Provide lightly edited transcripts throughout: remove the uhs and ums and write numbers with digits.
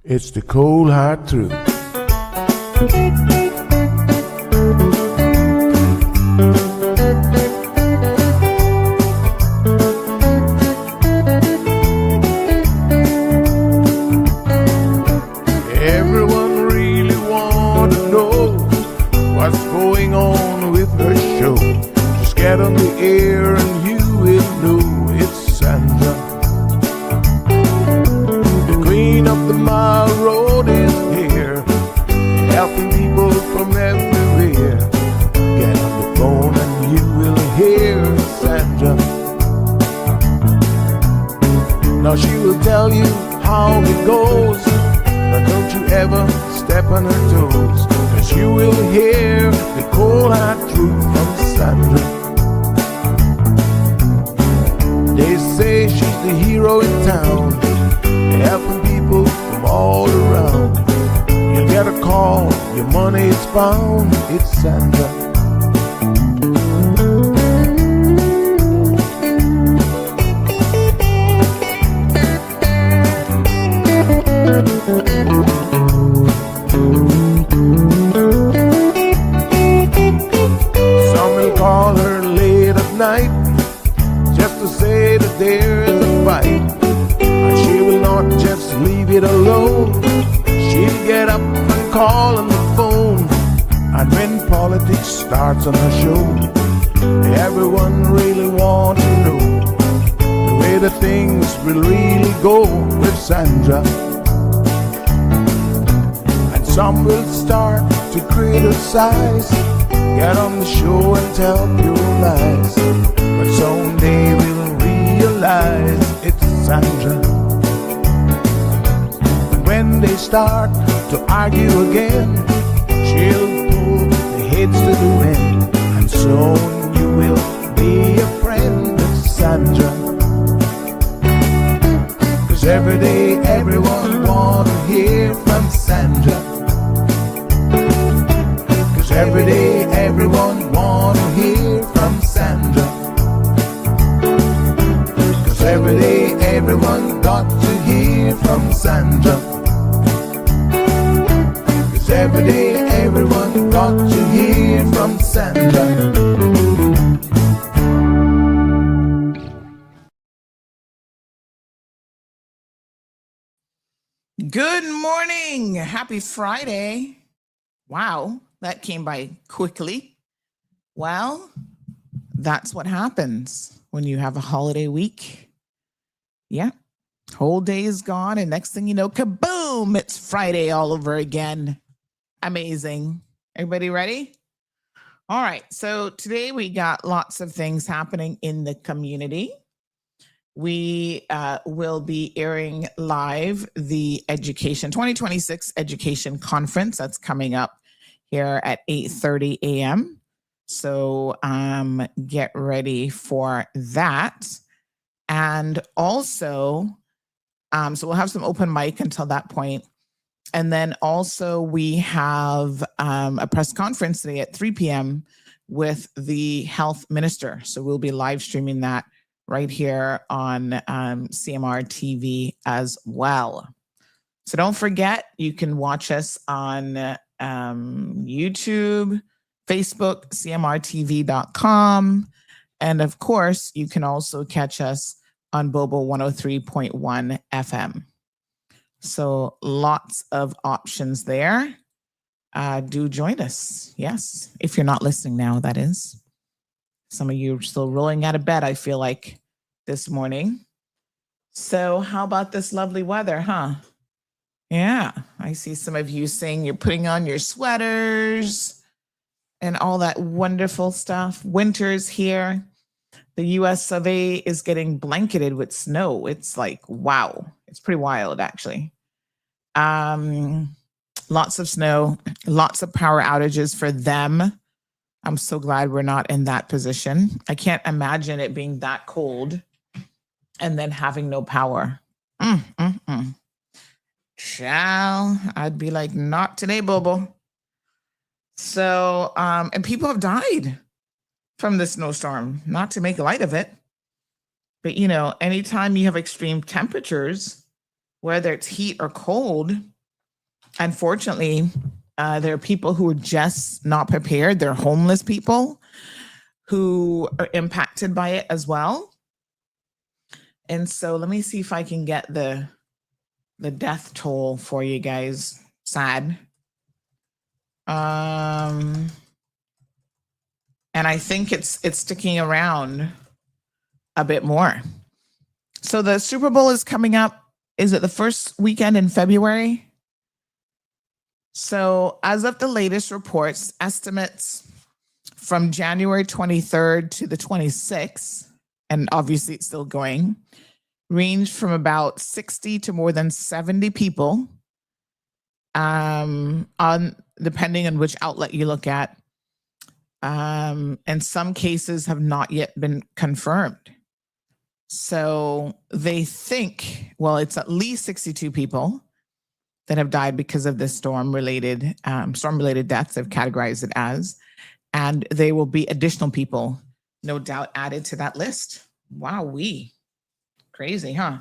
It's the cold hard truth. Everyone really want to know what's going on with her show. Just get on the air and you will know it's Sandra. The queen of the mile road is here, helping people from everywhere. Get on the phone and you will hear Sandra. Now she will tell you how it goes, but don't you ever step on her toes, 'cause you will hear the cold hard truth from Sandra. They say she's the hero in town, helping people from all around. You get a call, your money is found, it's Sandra. Some will call her late at night just to say that there is a fight, and she will not just leave it alone. She'll get up and call on the phone, and when politics starts on her show, everyone really wants to know the way the things will really go with Sandra. And some will start to criticize, get on the show and tell pure lies, but someday we'll realize it's Sandra. And when they start to argue again, she'll pull the heads to the wind, and soon you will be a friend of Sandra. 'Cause every day everyone wanna hear from Sandra. 'Cause every day everyone wanna hear from Sandra. 'Cause every day everyone got to hear from Sandra. 'Cause every day everyone got to hear from Sandra. Good morning. Happy Friday. Wow, that came by quickly. Well, that's what happens when you have a holiday week. Yeah, whole day is gone, and next thing you know, kaboom, it's Friday all over again. Amazing. Everybody ready? All right, so today we got lots of things happening in the community. We will be airing live the 2026 Education Conference that's coming up here at 8:30 a.m. So get ready for that. And also, so we'll have some open mic until that point. And then also we have a press conference today at 3 p.m. with the health minister. So we'll be live streaming that right here on CMR TV as well. So don't forget, you can watch us on YouTube, Facebook, cmrtv.com. And of course, you can also catch us on Bobo 103.1 FM. So lots of options there. Do join us. Yes, if you're not listening now, that is. Some of you are still rolling out of bed, I feel like, this morning. So how about this lovely weather, huh? Yeah, I see some of you saying you're putting on your sweaters and all that wonderful stuff. Winter's here. The US of A is getting blanketed with snow. It's like, wow. It's pretty wild, actually. Lots of snow, lots of power outages for them. I'm so glad we're not in that position. I can't imagine it being that cold and then having no power. Child, I'd be like, not today, Bobo. So, and people have died from the snowstorm, not to make light of it. But, you know, anytime you have extreme temperatures, whether it's heat or cold, unfortunately, there are people who are just not prepared. They're homeless people who are impacted by it as well. And so let me see if I can get the death toll for you guys. Sad. And I think it's sticking around a bit more. So the Super Bowl is coming up. Is it the first weekend in February? So as of the latest reports, estimates from January 23rd to the 26th, and obviously it's still going, range from about 60 to more than 70 people, depending on which outlet you look at. And some cases have not yet been confirmed. So they think, well, it's at least 62 people that have died because of this storm-related deaths. They've categorized it as, and there will be additional people, no doubt, added to that list. Wowee. Crazy, huh?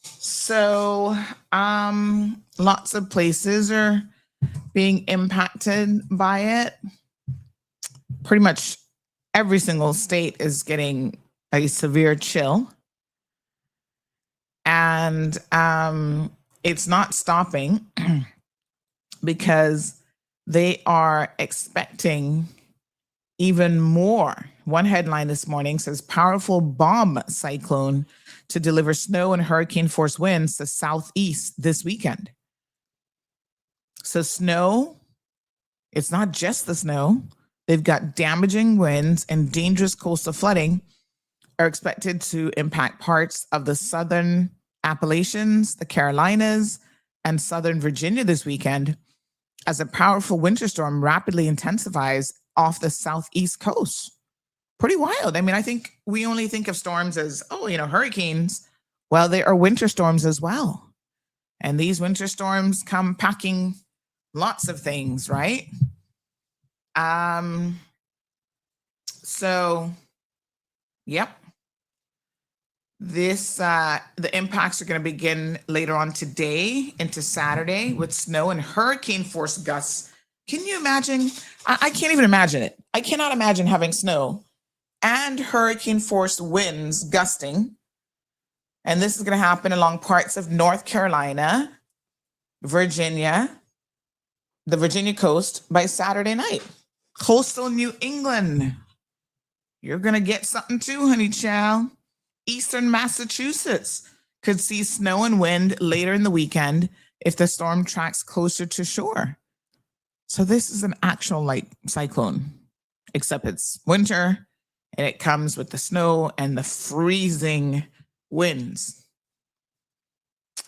So lots of places are being impacted by it. Pretty much every single state is getting a severe chill. And it's not stopping because they are expecting even more. One headline this morning says powerful bomb cyclone to deliver snow and hurricane force winds to southeast this weekend. So snow, it's not just the snow. They've got damaging winds and dangerous coastal flooding are expected to impact parts of the southern Appalachians, the Carolinas, and southern Virginia this weekend as a powerful winter storm rapidly intensifies off the southeast coast. Pretty wild. I mean, I think we only think of storms as, hurricanes. Well, they are winter storms as well. And these winter storms come packing lots of things, right? So, yep. The impacts are going to begin later on today into Saturday with snow and hurricane force gusts. Can you imagine? I can't even imagine it. I cannot imagine having snow and hurricane force winds gusting. And this is going to happen along parts of North Carolina, Virginia, the Virginia coast by Saturday night. Coastal New England. You're going to get something too, honey child. Eastern Massachusetts could see snow and wind later in the weekend if the storm tracks closer to shore. So this is an actual cyclone, except it's winter and it comes with the snow and the freezing winds.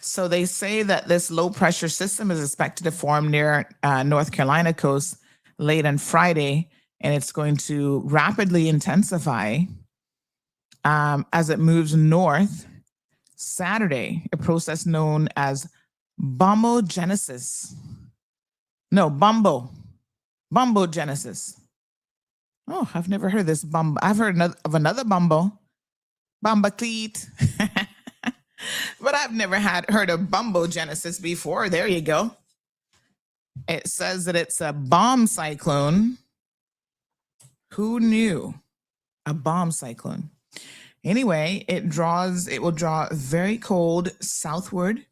So they say that this low pressure system is expected to form near North Carolina coast late on Friday, and it's going to rapidly intensify as it moves north. Saturday, a process known as bombogenesis. No, bombogenesis. Oh, I've never heard of this bomb. I've heard of another bombaclete, but I've never heard of bombogenesis before. There you go. It says that it's a bomb cyclone. Who knew? A bomb cyclone. Anyway, it will draw very cold southward,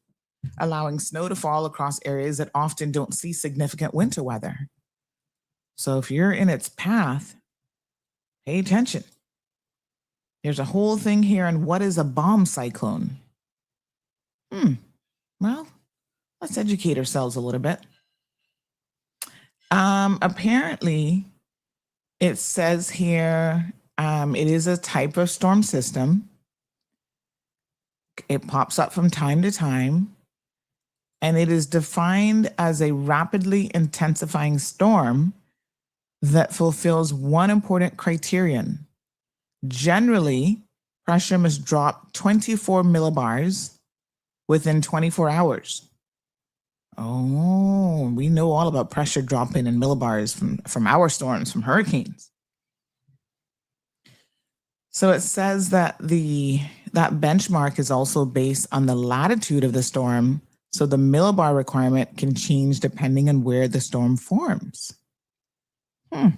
allowing snow to fall across areas that often don't see significant winter weather. So if you're in its path, pay attention. There's a whole thing here on what is a bomb cyclone. Well, let's educate ourselves a little bit. Apparently, it says here, it is a type of storm system. It pops up from time to time, and it is defined as a rapidly intensifying storm that fulfills one important criterion. Generally, pressure must drop 24 millibars within 24 hours. Oh, we know all about pressure dropping in millibars from our storms, from hurricanes. So it says that the that benchmark is also based on the latitude of the storm, so the millibar requirement can change depending on where the storm forms. All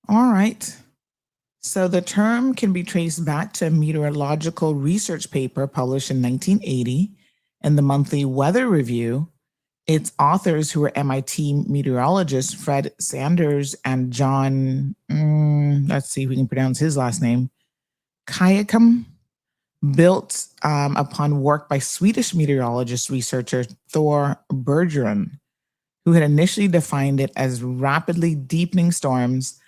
right. So the term can be traced back to a meteorological research paper published in 1980 in the Monthly Weather Review. Its authors, who were MIT meteorologists Fred Sanders and John, let's see if we can pronounce his last name, Kayakam, built upon work by Swedish meteorologist researcher Thor Bergeron, who had initially defined it as rapidly deepening storms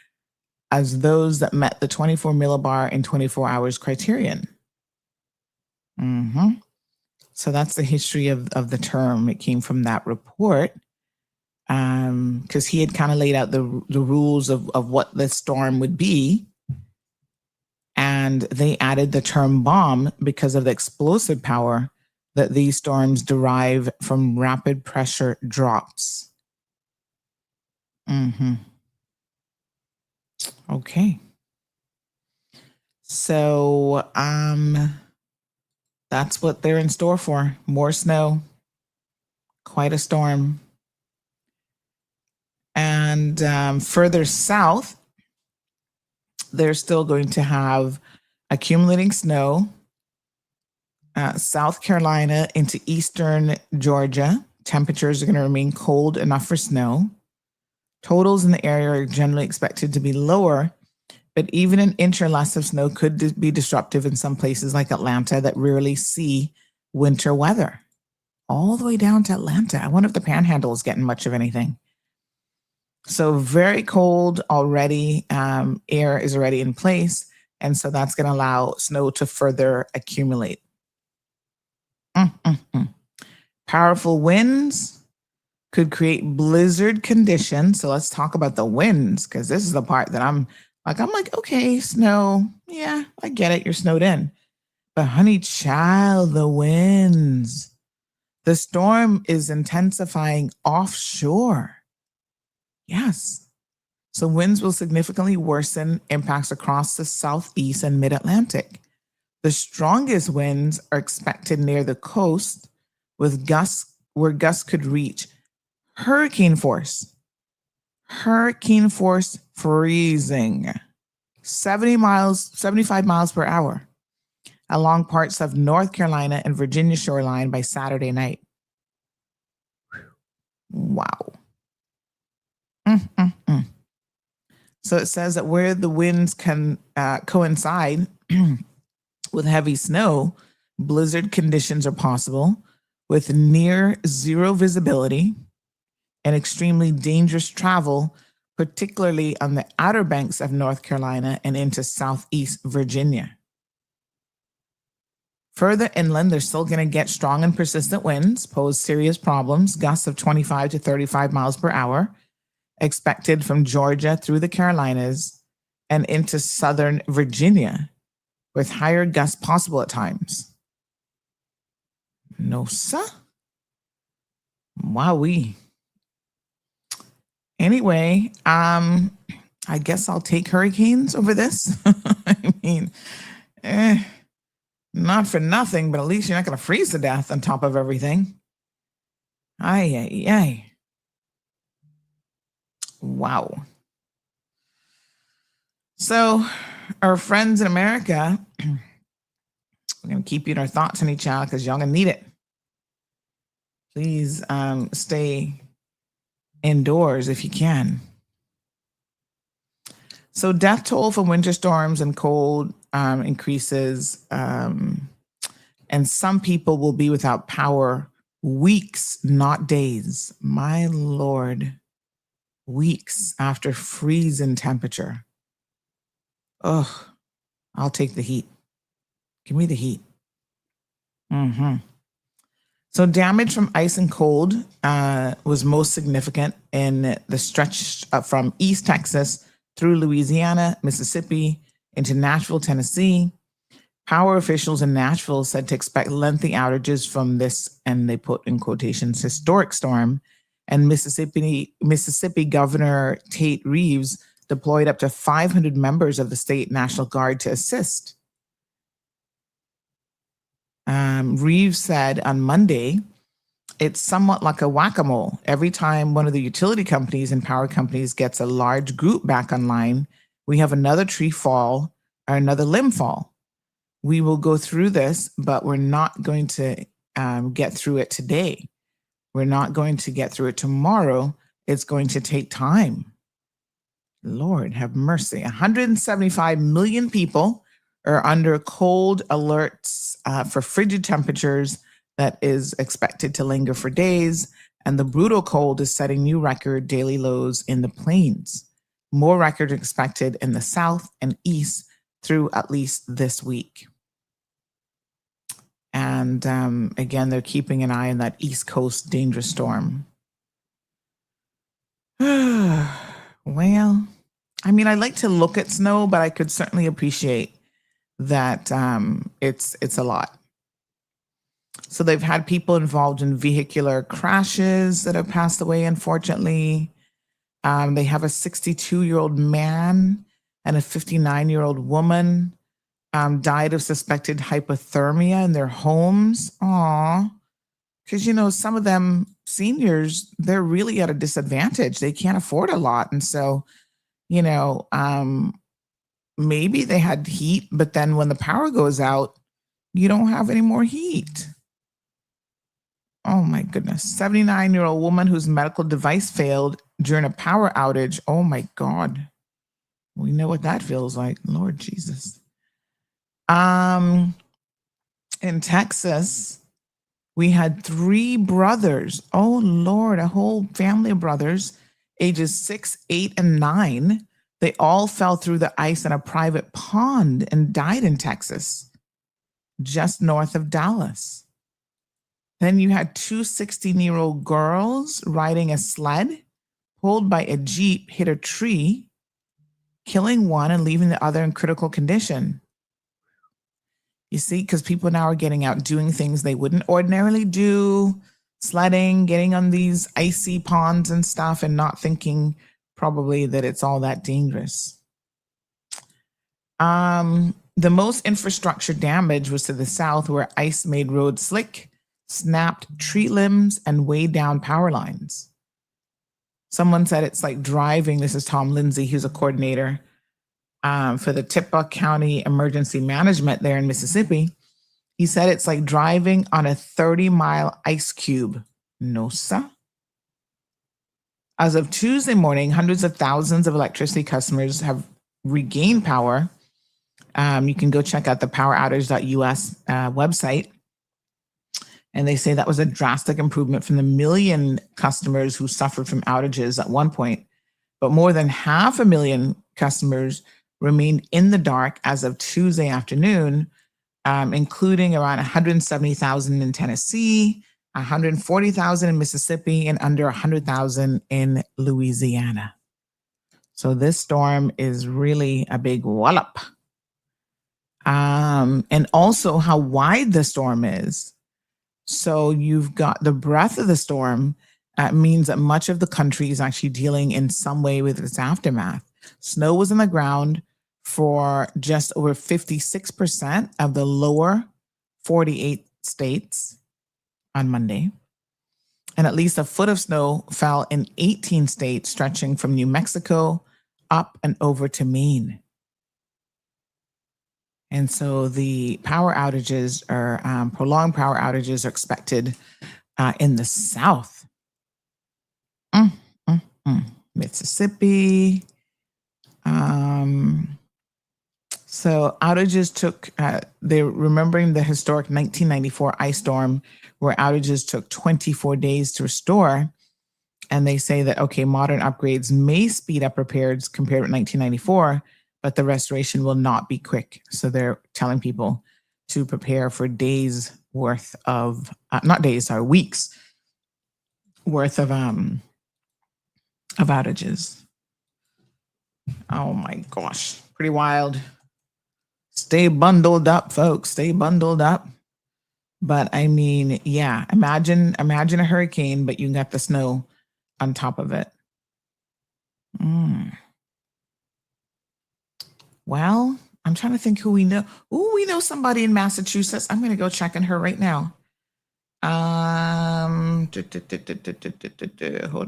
as those that met the 24 millibar in 24 hours criterion. So that's the history of the term. It came from that report because he had kind of laid out the rules of what the storm would be. And they added the term bomb because of the explosive power that these storms derive from rapid pressure drops. Okay. So that's what they're in store for. More snow, quite a storm. And further south, they're still going to have accumulating snow. South Carolina into eastern Georgia, temperatures are going to remain cold enough for snow. Totals in the area are generally expected to be lower, but even an inch or less of snow could be disruptive in some places like Atlanta that rarely see winter weather. All the way down to Atlanta. I wonder if the Panhandle is getting much of anything. So very cold already. Air is already in place. And so that's going to allow snow to further accumulate. Powerful winds could create blizzard conditions. So let's talk about the winds, because this is the part that I'm like, okay, snow. Yeah, I get it. You're snowed in. But honey child, the winds. The storm is intensifying offshore. Yes. So winds will significantly worsen impacts across the southeast and mid-Atlantic. The strongest winds are expected near the coast, with gusts where gusts could reach hurricane force. Hurricane force freezing. 75 miles per hour along parts of North Carolina and Virginia shoreline by Saturday night. Wow. So it says that where the winds can coincide with heavy snow, blizzard conditions are possible with near zero visibility and extremely dangerous travel, particularly on the outer banks of North Carolina and into southeast Virginia. Further inland, they're still going to get strong and persistent winds, pose serious problems, gusts of 25 to 35 miles per hour, expected from Georgia through the Carolinas and into southern Virginia, with higher gusts possible at times. No, sir. Wowee. Anyway, I guess I'll take hurricanes over this. I mean, not for nothing, but at least you're not going to freeze to death on top of everything. Ay. Wow. So our friends in America, we're going to keep you in our thoughts, honey child, because y'all going to need it. Please stay indoors if you can. So death toll from winter storms and cold increases, and some people will be without power weeks, not days. My Lord, weeks after freezing temperature. Ugh, I'll take the heat. Give me the heat. So damage from ice and cold was most significant in the stretch from East Texas through Louisiana, Mississippi, into Nashville, Tennessee. Power officials in Nashville said to expect lengthy outages from this, and they put in quotations, historic storm. And Mississippi Governor Tate Reeves deployed up to 500 members of the state National Guard to assist. Reeves said on Monday, it's somewhat like a whack-a-mole. Every time one of the utility companies and power companies gets a large group back online, we have another tree fall or another limb fall. We will go through this, but we're not going to get through it today. We're not going to get through it tomorrow. It's going to take time. Lord have mercy. 175 million people are under cold alerts for frigid temperatures that is expected to linger for days. And the brutal cold is setting new record daily lows in the plains. More records expected in the south and east through at least this week. And again, they're keeping an eye on that East Coast dangerous storm. Well, I mean, I like to look at snow, but I could certainly appreciate that it's a lot. So they've had people involved in vehicular crashes that have passed away, unfortunately. They have a 62-year-old man and a 59-year-old woman died of suspected hypothermia in their homes. Aw. Because, you know, some of them seniors, they're really at a disadvantage. They can't afford a lot. And so, you know, maybe they had heat, but then when the power goes out, you don't have any more heat. Oh my goodness. 79-year-old woman whose medical device failed during a power outage. Oh my God. We know what that feels like. Lord Jesus. In Texas, we had 3 brothers. Oh Lord, a whole family of brothers, ages 6, 8, and 9. They all fell through the ice in a private pond and died in Texas, just north of Dallas. Then you had 2 16-year-old girls riding a sled, pulled by a Jeep, hit a tree, killing one and leaving the other in critical condition. You see, because people now are getting out doing things they wouldn't ordinarily do, sledding, getting on these icy ponds and stuff, and not thinking probably that it's all that dangerous. The most infrastructure damage was to the south, where ice made roads slick, snapped tree limbs, and weighed down power lines. Someone said it's like driving. This is Tom Lindsay, who's a coordinator for the Tippah County Emergency Management there in Mississippi. He said it's like driving on a 30-mile ice cube. No, sir. As of Tuesday morning, hundreds of thousands of electricity customers have regained power. You can go check out the poweroutage.us website. And they say that was a drastic improvement from the million customers who suffered from outages at one point. But more than 500,000 customers remained in the dark as of Tuesday afternoon, including around 170,000 in Tennessee, 140,000 in Mississippi, and under 100,000 in Louisiana. So this storm is really a big wallop. And also how wide the storm is. So you've got the breadth of the storm means that much of the country is actually dealing in some way with its aftermath. Snow was on the ground for just over 56% of the lower 48 states on Monday. And at least a foot of snow fell in 18 states, stretching from New Mexico up and over to Maine. And so the power outages are, prolonged power outages are expected in the South. Mississippi. So outages took, they're remembering the historic 1994 ice storm where outages took 24 days to restore. And they say that, okay, modern upgrades may speed up repairs compared with 1994, but the restoration will not be quick. So they're telling people to prepare for days worth of, weeks worth of outages. Oh my gosh, pretty wild. Stay bundled up, folks. Stay bundled up. But I mean, yeah, imagine a hurricane, but you got the snow on top of it. Well, I'm trying to think who we know. Oh, we know somebody in Massachusetts. I'm going to go check on her right now. Hold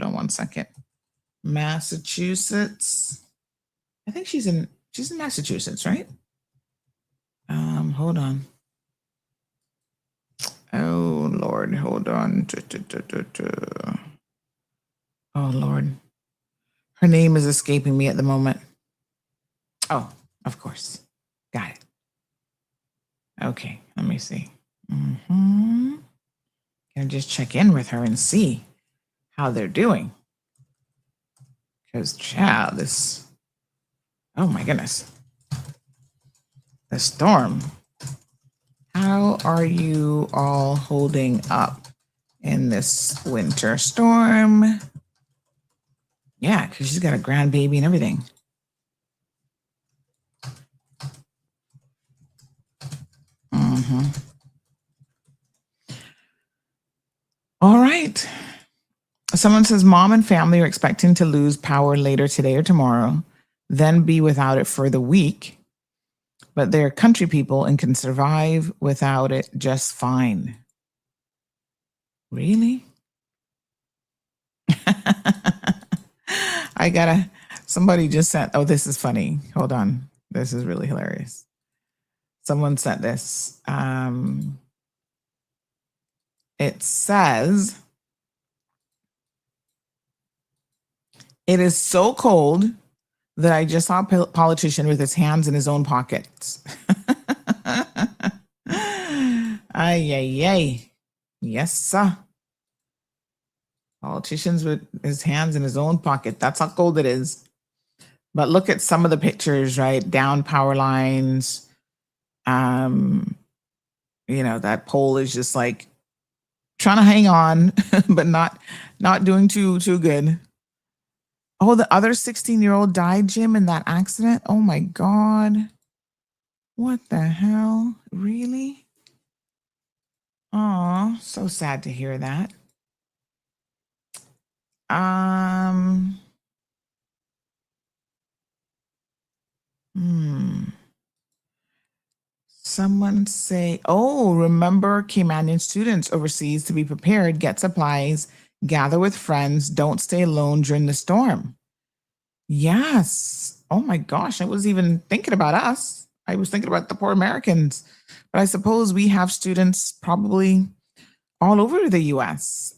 on one second. Massachusetts. I think she's in Massachusetts, right? Hold on. Oh Lord, hold on. Oh Lord. Her name is escaping me at the moment. Oh, of course. Got it. Okay, let me see. Can I just check in with her and see how they're doing? Because, child, this, oh my goodness. The storm. How are you all holding up in this winter storm? Yeah, because she's got a grandbaby and everything. All right. Someone says mom and family are expecting to lose power later today or tomorrow, then be without it for the week. But they're country people and can survive without it just fine. Really? Somebody just sent, oh, this is funny. Hold on. This is really hilarious. Someone sent this. It says, it is so cold that I just saw a politician with his hands in his own pockets. Ay, ay, ay. Yes, sir. Politicians with his hands in his own pocket. That's how cold it is. But look at some of the pictures, right? Down power lines. That pole is just like trying to hang on, but not doing too good. Oh, the other 16-year-old died, Jim, in that accident. Oh my God. What the hell? Really? Oh, so sad to hear that. Someone say, oh, remember Caymanian students overseas to be prepared, get supplies, gather with friends, don't stay alone during the storm. Yes. Oh my gosh, I was even thinking about us. I was thinking about the poor Americans. But I suppose we have students probably all over the US.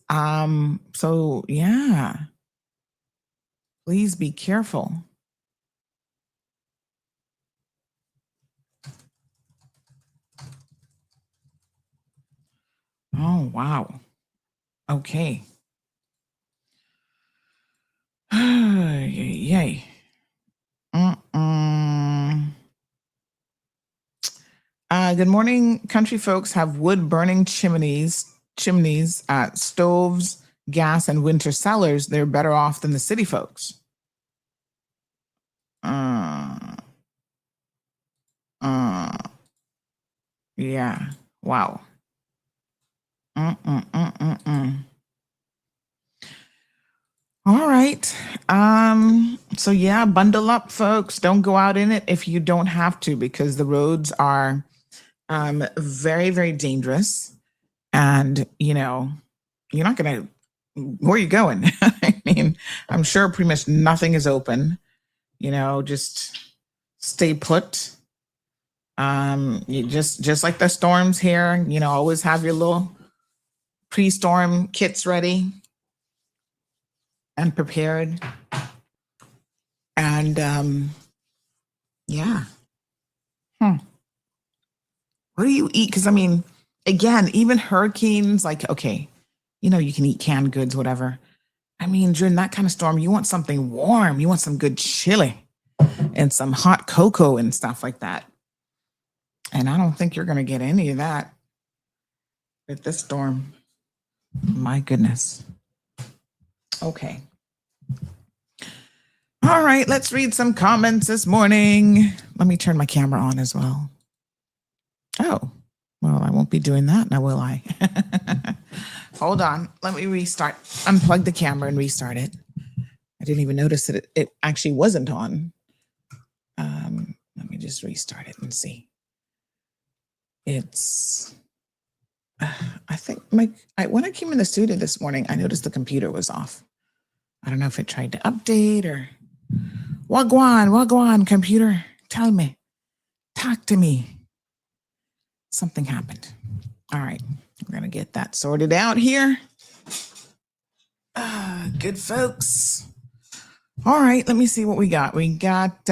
So yeah. Please be careful. Oh, wow. Okay. Yay. Good morning, country folks have wood burning chimneys, stoves, gas, and winter cellars. They're better off than the city folks. Yeah. Wow. All right. So yeah, bundle up, folks. Don't go out in it if you don't have to, because the roads are very, very dangerous. And you're not gonna, where are you going? I mean, I'm sure pretty much nothing is open. Just stay put. You just like the storms here, always have your little pre-storm kits ready and prepared. And yeah. What do you eat? Because I mean, again, even hurricanes, like, okay, you can eat canned goods, whatever. I mean, during that kind of storm, you want something warm. You want some good chili and some hot cocoa and stuff like that. And I don't think you're going to get any of that with this storm. My goodness. Okay. All right, let's read some comments this morning. Let me turn my camera on as well. Oh, well, I won't be doing that now, will I? Hold on. Let me restart. Unplug the camera and restart it. I didn't even notice that it actually wasn't on. Let me just just restart it and see. It's, I think when I came in the studio this morning, I noticed the computer was off. I don't know if it tried to update or wagwan, computer. Tell me, talk to me. Something happened. All right, we're gonna get that sorted out here. Good folks. All right, let me see what we got. We got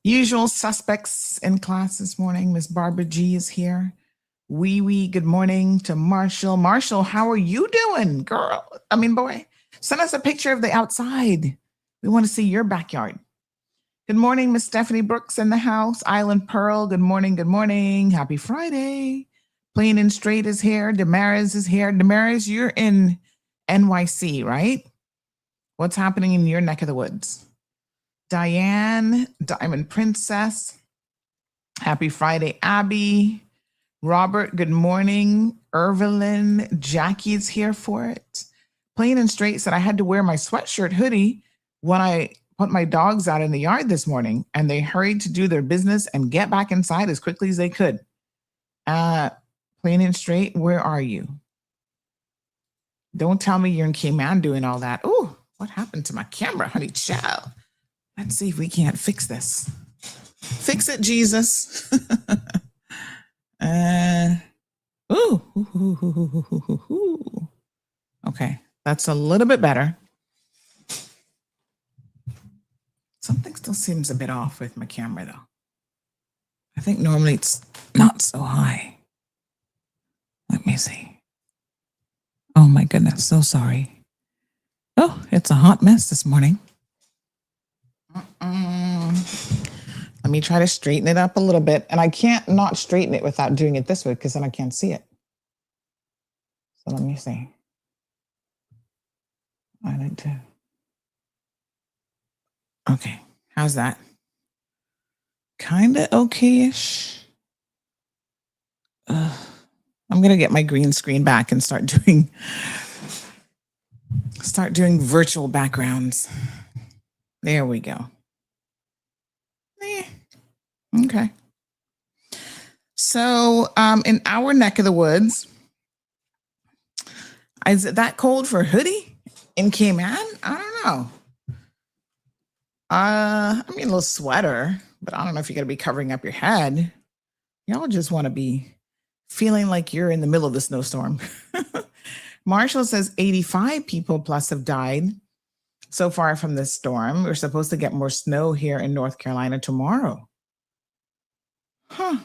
usual suspects in class this morning. Miss Barbara G is here. Wee, good morning to Marshall. Marshall, how are you doing, girl? Boy, send us a picture of the outside. We want to see your backyard. Good morning, Miss Stephanie Brooks in the house. Island Pearl, good morning. Happy Friday. Plain and Straight is here. Damaris is here. Damaris, you're in NYC, right? What's happening in your neck of the woods? Diane, Diamond Princess. Happy Friday, Abby. Robert, good morning. Irvelyn, Jackie's here for it. Plain and Straight said I had to wear my sweatshirt hoodie when I put my dogs out in the yard this morning, and they hurried to do their business and get back inside as quickly as they could. Plain and Straight, where are you? Don't tell me you're in Cayman doing all that. Oh, what happened to my camera, honey child? Let's see if we can't fix this. Fix it, Jesus. Okay, that's a little bit better. Something still seems a bit off with my camera though. I think normally it's not so high. Let me see. Oh my goodness, so sorry. Oh, it's a hot mess this morning. Let me try to straighten it up a little bit. And I can't not straighten it without doing it this way because then I can't see it. So let me see. I need to. Okay, how's that? Kind of okay-ish. I'm going to get my green screen back and start doing virtual backgrounds. There we go. Okay. So in our neck of the woods, is it that cold for a hoodie in Cayman? I don't know. A little sweater, but I don't know if you got to be covering up your head. Y'all just want to be feeling like you're in the middle of the snowstorm. Marshall says 85 people plus have died so far from this storm. We're supposed to get more snow here in North Carolina tomorrow. Huh.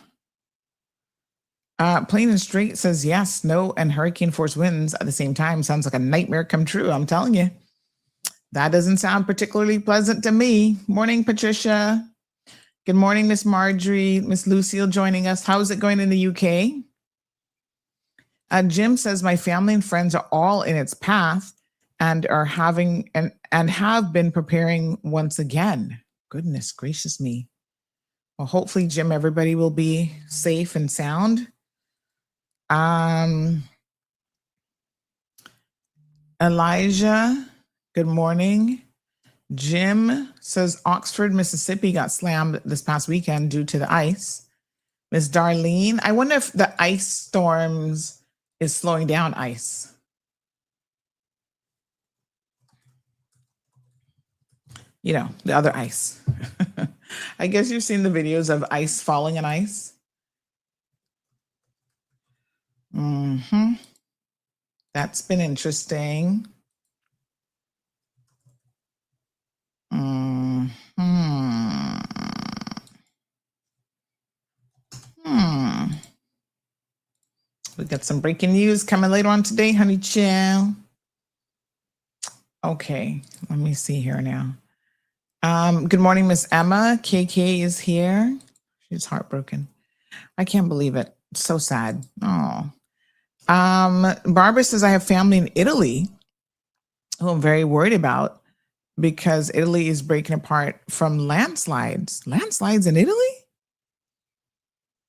Plain and Straight says, yes, snow and hurricane force winds at the same time. Sounds like a nightmare come true. I'm telling you. That doesn't sound particularly pleasant to me. Morning, Patricia. Good morning, Miss Marjorie. Miss Lucille joining us. How's it going in the UK? Jim says, my family and friends are all in its path and are having and have been preparing once again. Goodness gracious me. Well, hopefully, Jim, everybody will be safe and sound. Elijah, good morning. Jim says Oxford, Mississippi got slammed this past weekend due to the ice. Miss Darlene, I wonder if the ice storms is slowing down ice. You know, the other ice. I guess you've seen the videos of ice falling on ice. That's been interesting. We got some breaking news coming later on today, honey chill. Okay, let me see here now. Good morning, Miss Emma. KK is here. She's heartbroken. I can't believe it. It's so sad. Oh. Barbara says I have family in Italy who I'm very worried about because Italy is breaking apart from landslides. Landslides in Italy?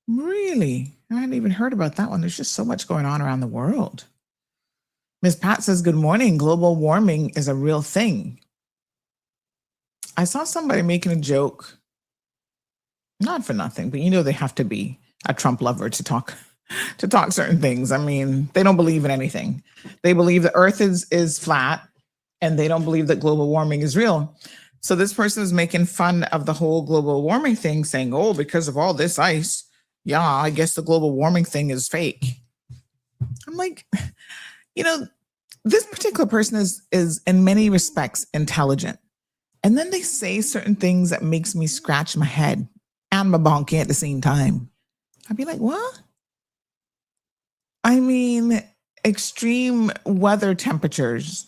Really? I hadn't even heard about that one. There's just so much going on around the world. Miss Pat says, good morning. Global warming is a real thing. I saw somebody making a joke Not for nothing, but they have to be a Trump lover to talk certain things. I mean, they don't believe in anything. They believe the earth is flat, and they don't believe that global warming is real. So this person is making fun of the whole global warming thing, saying, "Oh, because of all this ice, yeah, I guess the global warming thing is fake." I'm like, this particular person is in many respects intelligent. And then they say certain things that makes me scratch my head and my bonky at the same time. I'd be like, what? I mean, extreme weather temperatures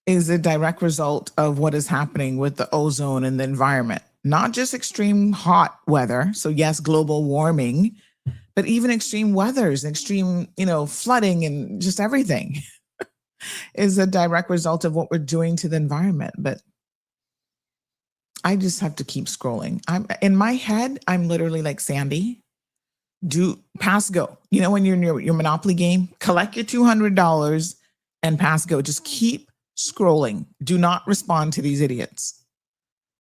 is a direct result of what is happening with the ozone and the environment. Not just extreme hot weather. So yes, global warming, but even extreme weathers, extreme, flooding and just everything is a direct result of what we're doing to the environment. But I just have to keep scrolling. I'm in my head, I'm literally like, Sandy, do pass go. When you're in your Monopoly game, collect your $200 and pass go. Just keep scrolling. Do not respond to these idiots.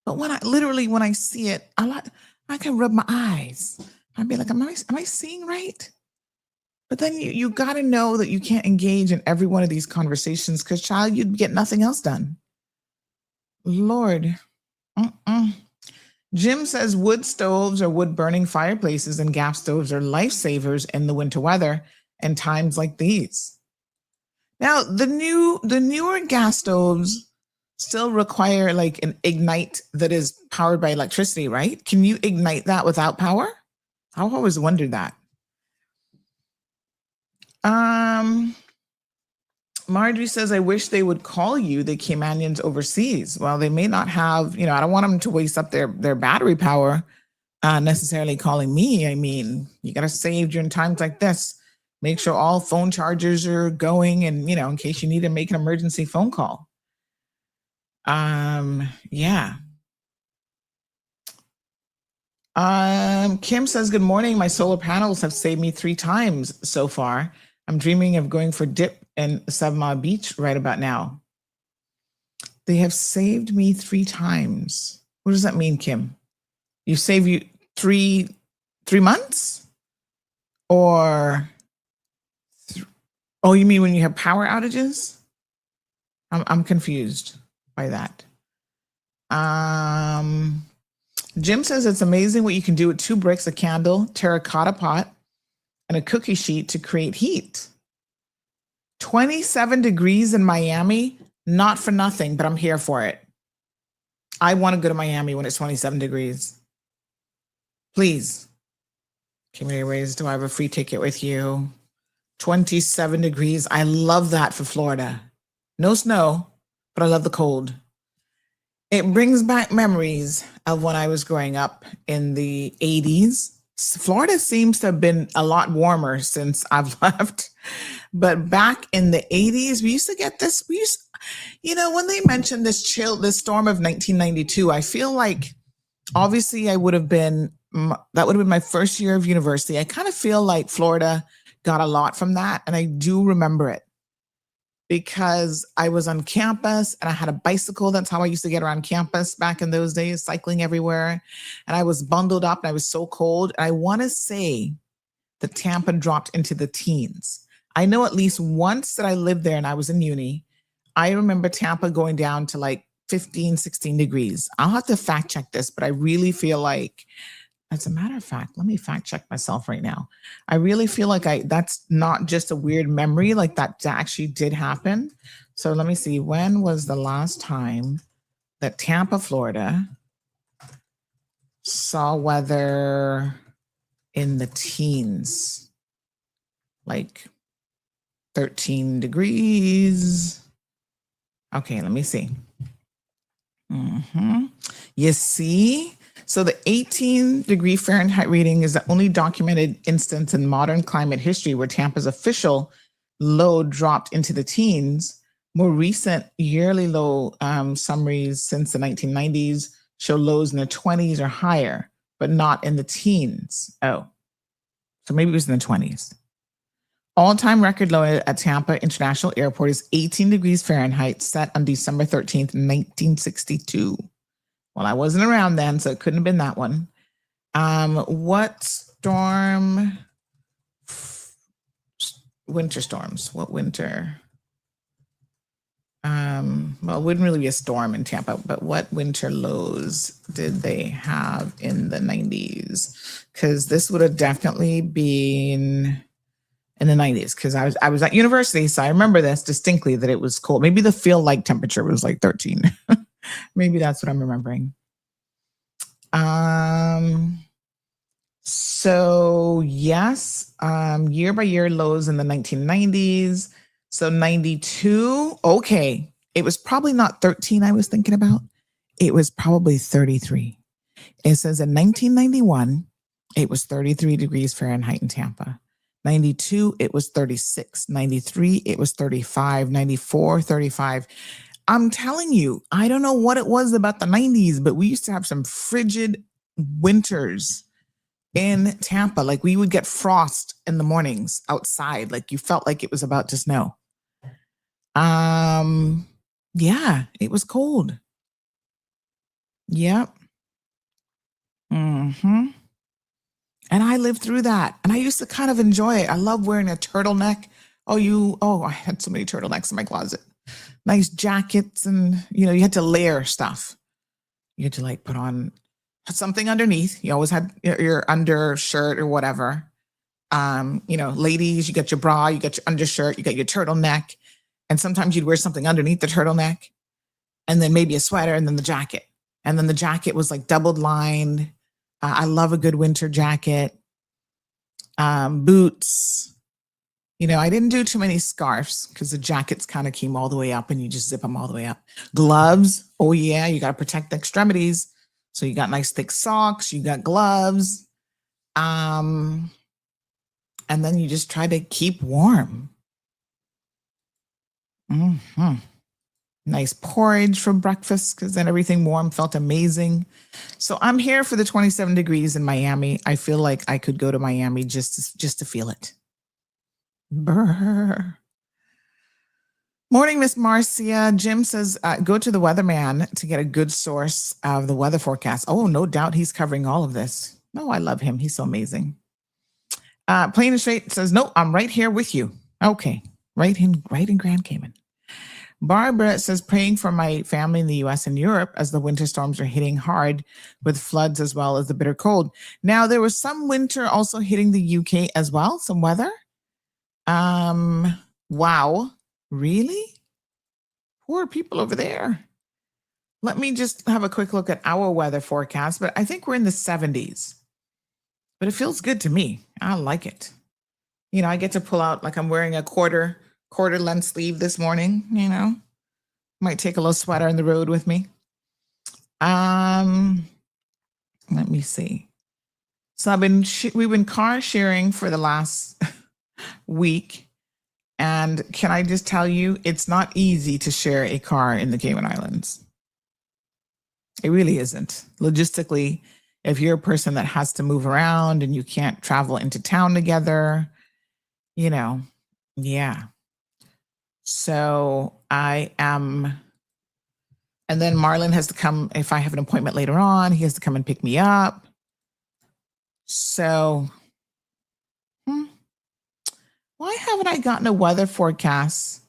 But when I see it, I can rub my eyes. I'd be like, am I seeing right? But then you got to know that you can't engage in every one of these conversations because, child, you'd get nothing else done. Lord. Jim says wood stoves or wood burning fireplaces and gas stoves are lifesavers in the winter weather and times like these. Now, the newer gas stoves still require like an ignite that is powered by electricity, right? Can you ignite that without power? I've always wondered that. Marjorie says, I wish they would call you the Caymanians overseas. Well, they may not have, I don't want them to waste up their battery power necessarily calling me. I mean, you got to save during times like this. Make sure all phone chargers are going and, in case you need to make an emergency phone call. Yeah. Kim says, good morning. My solar panels have saved me 3 times so far. I'm dreaming of going for dip in 7 Mile Beach right about now. They have saved me 3 times. What does that mean, Kim? You save you 3 months? Or, oh, you mean when you have power outages? I'm confused by that. Jim says it's amazing what you can do with 2 bricks, a candle, terracotta pot, and a cookie sheet to create heat. 27 degrees in Miami, not for nothing, but I'm here for it. I want to go to Miami when it's 27 degrees. Please. Community Raise, do I have a free ticket with you? 27 degrees. I love that for Florida. No snow, but I love the cold. It brings back memories of when I was growing up in the 80s. Florida seems to have been a lot warmer since I've left. But back in the 80s, we used to get this. When they mentioned this storm of 1992, I feel like obviously that would have been my first year of university. I kind of feel like Florida got a lot from that. And I do remember it because I was on campus and I had a bicycle. That's how I used to get around campus back in those days, cycling everywhere. And I was bundled up and I was so cold. And I want to say that Tampa dropped into the teens. I know at least once that I lived there and I was in uni, I remember Tampa going down to like 15, 16 degrees. I'll have to fact check this, but I really feel like, as a matter of fact, let me fact check myself right now. I really feel like that's not just a weird memory, like that actually did happen. So let me see, when was the last time that Tampa, Florida saw weather in the teens? Like 13 degrees. Okay, let me see. You see? So the 18-degree Fahrenheit reading is the only documented instance in modern climate history where Tampa's official low dropped into the teens. More recent yearly low summaries since the 1990s show lows in the 20s or higher, but not in the teens. Oh, so maybe it was in the 20s. All-time record low at Tampa International Airport is 18 degrees Fahrenheit, set on December 13th, 1962. Well, I wasn't around then, so it couldn't have been that one. What storm? Winter storms. What winter? Well, it wouldn't really be a storm in Tampa, but what winter lows did they have in the 90s? Because this would have definitely been in the 90s. Because I was at university, so I remember this distinctly that it was cold. Maybe the feel like temperature was like 13. Maybe that's what I'm remembering. So yes, year by year lows in the 1990s. So 92, okay. It was probably not 13 I was thinking about. It was probably 33. It says in 1991, it was 33 degrees Fahrenheit in Tampa. 92, it was 36. 93, it was 35. 94, 35. I'm telling you, I don't know what it was about the 90s, but we used to have some frigid winters in Tampa. Like we would get frost in the mornings outside. Like you felt like it was about to snow. Yeah, it was cold. Yep. Mm-hmm. And I lived through that. And I used to kind of enjoy it. I love wearing a turtleneck. I had so many turtlenecks in my closet. Nice jackets, and you had to layer stuff. You had to like put on something underneath. You always had your undershirt or whatever. Ladies, you got your bra, you got your undershirt, you got your turtleneck. And sometimes you'd wear something underneath the turtleneck, and then maybe a sweater, and then the jacket. And then the jacket was like doubled lined. I love a good winter jacket. Boots. I didn't do too many scarves because the jackets kind of came all the way up and you just zip them all the way up. Gloves. Oh yeah, you got to protect the extremities. So you got nice thick socks, you got gloves. And then you just try to keep warm. Mm-hmm. Nice porridge for breakfast because then everything warm felt amazing. So I'm here for the 27 degrees in Miami. I feel like I could go to Miami just to feel it. Brr. Morning, Miss Marcia. Jim says, go to the weatherman to get a good source of the weather forecast. Oh, no doubt he's covering all of this. No, I love him. He's so amazing. Plain and Straight says, no, I'm right here with you. Okay, right in Grand Cayman. Barbara says, praying for my family in the US and Europe as the winter storms are hitting hard with floods as well as the bitter cold. Now, there was some winter also hitting the UK as well, some weather. Wow. Really? Poor people over there. Let me just have a quick look at our weather forecast, but I think we're in the 70s. But it feels good to me. I like it. I get to pull out, like I'm wearing a quarter length sleeve this morning, Might take a little sweater on the road with me. Let me see. So we've been car sharing for the last week. And can I just tell you, it's not easy to share a car in the Cayman Islands. It really isn't. Logistically, if you're a person that has to move around and you can't travel into town together, yeah. So I am, and then Marlon has to come, if I have an appointment later on, he has to come and pick me up. So, why haven't I gotten a weather forecast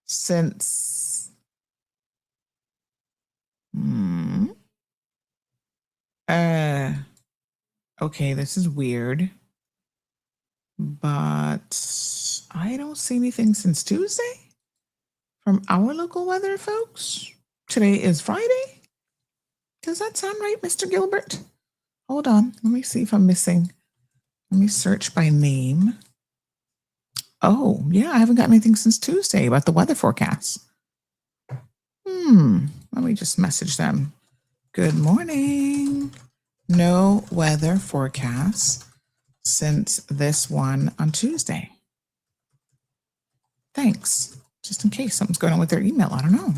since? Okay, this is weird, but I don't see anything since Tuesday from our local weather folks. Today is Friday. Does that sound right, Mr. Gilbert? Hold on, let me see if I'm missing. Let me search by name. Oh, yeah, I haven't got anything since Tuesday about the weather forecast. Let me just message them. Good morning. No weather forecast since this one on Tuesday. Thanks. Just in case something's going on with their email. I don't know.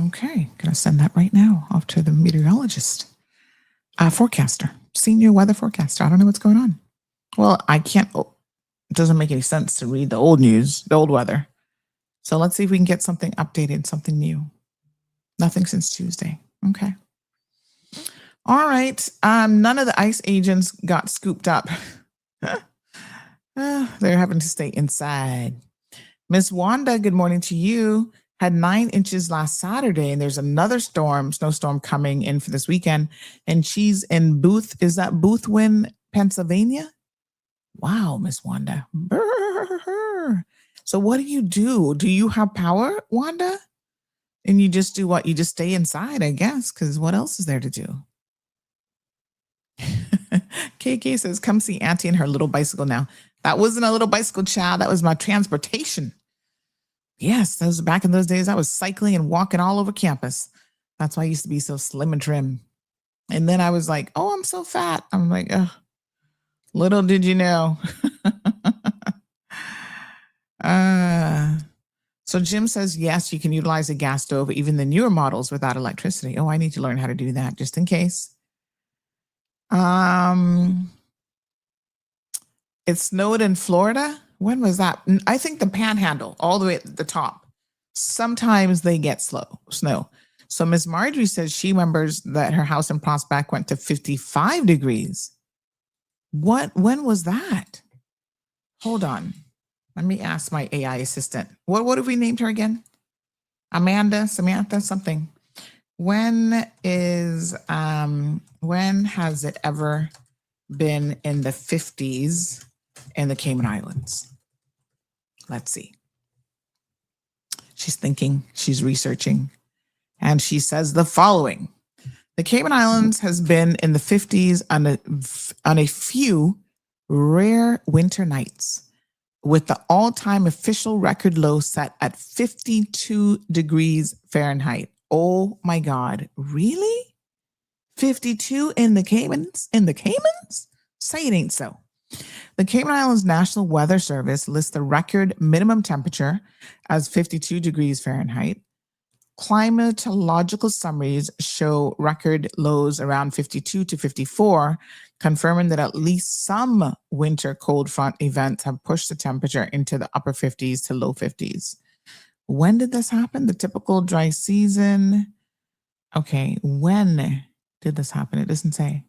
Okay, gonna send that right now off to the meteorologist, forecaster, senior weather forecaster. I don't know what's going on. Well, I can't, it doesn't make any sense to read the old news, the old weather. So let's see if we can get something updated, something new. Nothing since Tuesday. Okay. All right. None of the ICE agents got scooped up. They're having to stay inside. Miss Wanda, good morning to you. Had 9 inches last Saturday, and there's another snowstorm coming in for this weekend. And she's in is that Boothwyn, Pennsylvania? Wow, Miss Wanda. Brr. So what do? Do you have power, Wanda? And you just do what? You just stay inside, I guess, because what else is there to do? KK says, come see Auntie and her little bicycle now. That wasn't a little bicycle, child. That was my transportation. Yes, that was back in those days. I was cycling and walking all over campus. That's why I used to be so slim and trim. And then I was like, oh, I'm so fat. I'm like, oh, little did you know. So Jim says, yes, you can utilize a gas stove, even the newer models without electricity. Oh, I need to learn how to do that just in case. It snowed in Florida. When was that? I think the Panhandle, all the way at the top. Sometimes they get snow. So Miss Marjorie says she remembers that her house in Prospect went to 55 degrees. When was that? Hold on. Let me ask my AI assistant. What have we named her again? Amanda, Samantha, something. When has it ever been in the 50s in the Cayman Islands? Let's see. She's thinking, she's researching, and she says the following. The Cayman Islands has been in the 50s on a few rare winter nights, with the all-time official record low set at 52 degrees Fahrenheit. Oh my God, really? 52 in the Caymans? In the Caymans? Say it ain't so. The Cayman Islands National Weather Service lists the record minimum temperature as 52 degrees Fahrenheit. Climatological summaries show record lows around 52 to 54, confirming that at least some winter cold front events have pushed the temperature into the upper 50s to low 50s. When did this happen? The typical dry season. Okay, when did this happen? It doesn't say.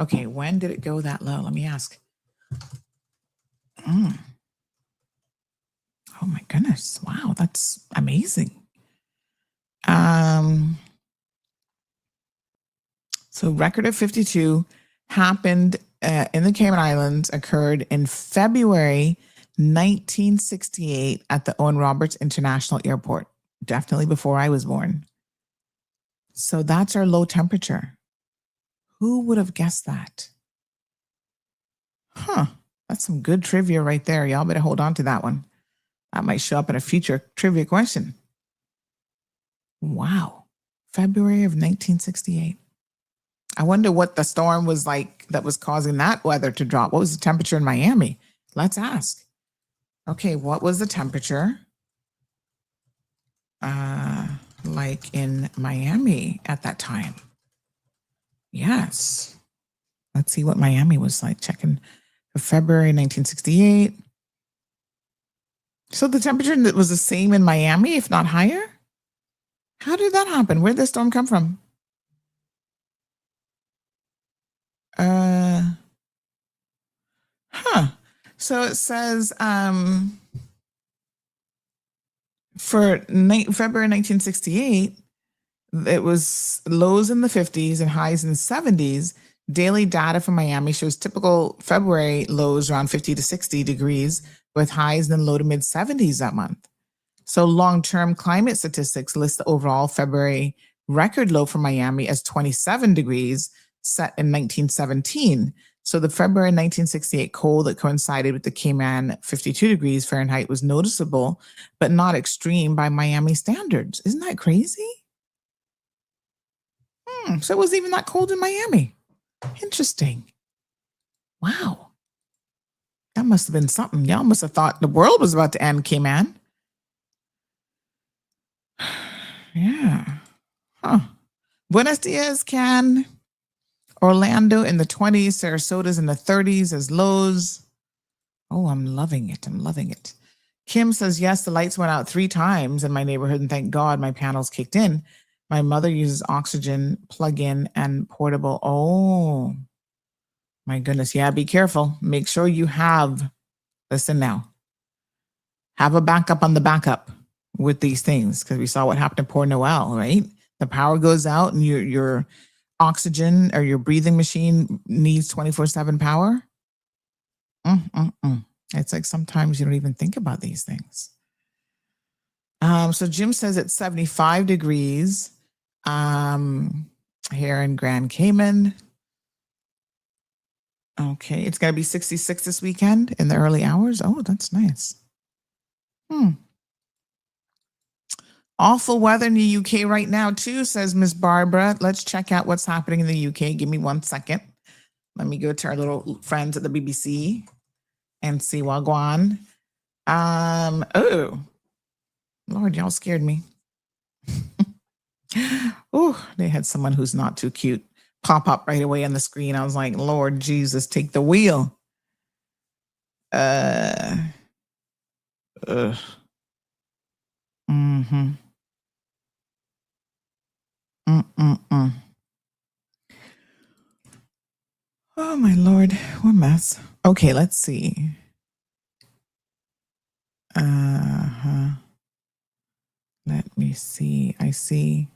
Okay, when did it go that low? Let me ask. Oh my goodness. Wow, that's amazing. So record of 52 happened in the Cayman Islands, occurred in February 1968 at the Owen Roberts International Airport, definitely before I was born. So that's our low temperature. Who would have guessed that? Huh, that's some good trivia right there. Y'all better hold on to that one. That might show up in a future trivia question. Wow, February of 1968. I wonder what the storm was like that was causing that weather to drop. What was the temperature in Miami? Let's ask. Okay, what was the temperature like in Miami at that time? Yes. Let's see what Miami was like. Checking for February 1968. So the temperature was the same in Miami, if not higher? How did that happen? Where did the storm come from? So it says for February 1968, it was lows in the 50s and highs in the 70s. Daily data from Miami shows typical February lows around 50 to 60 degrees with highs in the low to mid 70s that month. So long-term climate statistics list the overall February record low for Miami as 27 degrees set in 1917. So the February 1968 cold that coincided with the Cayman 52 degrees Fahrenheit was noticeable, but not extreme by Miami standards. Isn't that crazy? So it wasn't even that cold in Miami. Interesting. Wow. That must have been something. Y'all must have thought the world was about to end, Cayman. Yeah. Huh. Buenos dias, Can. Orlando in the 20s, Sarasota's in the 30s as lows. Oh, I'm loving it. I'm loving it. Kim says, yes, the lights went out 3 times in my neighborhood, and thank God my panels kicked in. My mother uses oxygen plug-in and portable. Oh, my goodness. Yeah, be careful. Make sure you have, listen now, have a backup on the backup with these things, because we saw what happened to poor Noel, right? The power goes out and your oxygen or your breathing machine needs 24/7 power. It's like sometimes you don't even think about these things. So Jim says it's 75 degrees here in Grand Cayman. Okay, it's going to be 66 this weekend in the early hours. Oh, that's nice. Awful weather in the UK right now, too, says Miss Barbara. Let's check out what's happening in the UK. Give me 1 second. Let me go to our little friends at the BBC and see Wagwan. Oh, Lord, y'all scared me. Oh, they had someone who's not too cute pop up right away on the screen. I was like, Lord Jesus, take the wheel. Mm-hmm. Oh my Lord, what a mess. Okay, let's see. Let me see. I see.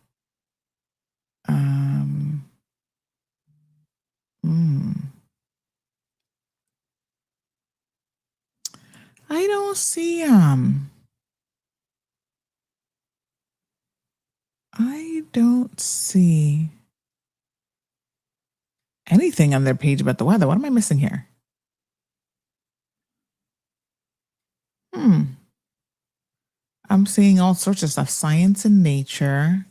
I don't see I don't see anything on their page about the weather. What am I missing here? I'm seeing all sorts of stuff. Science and nature.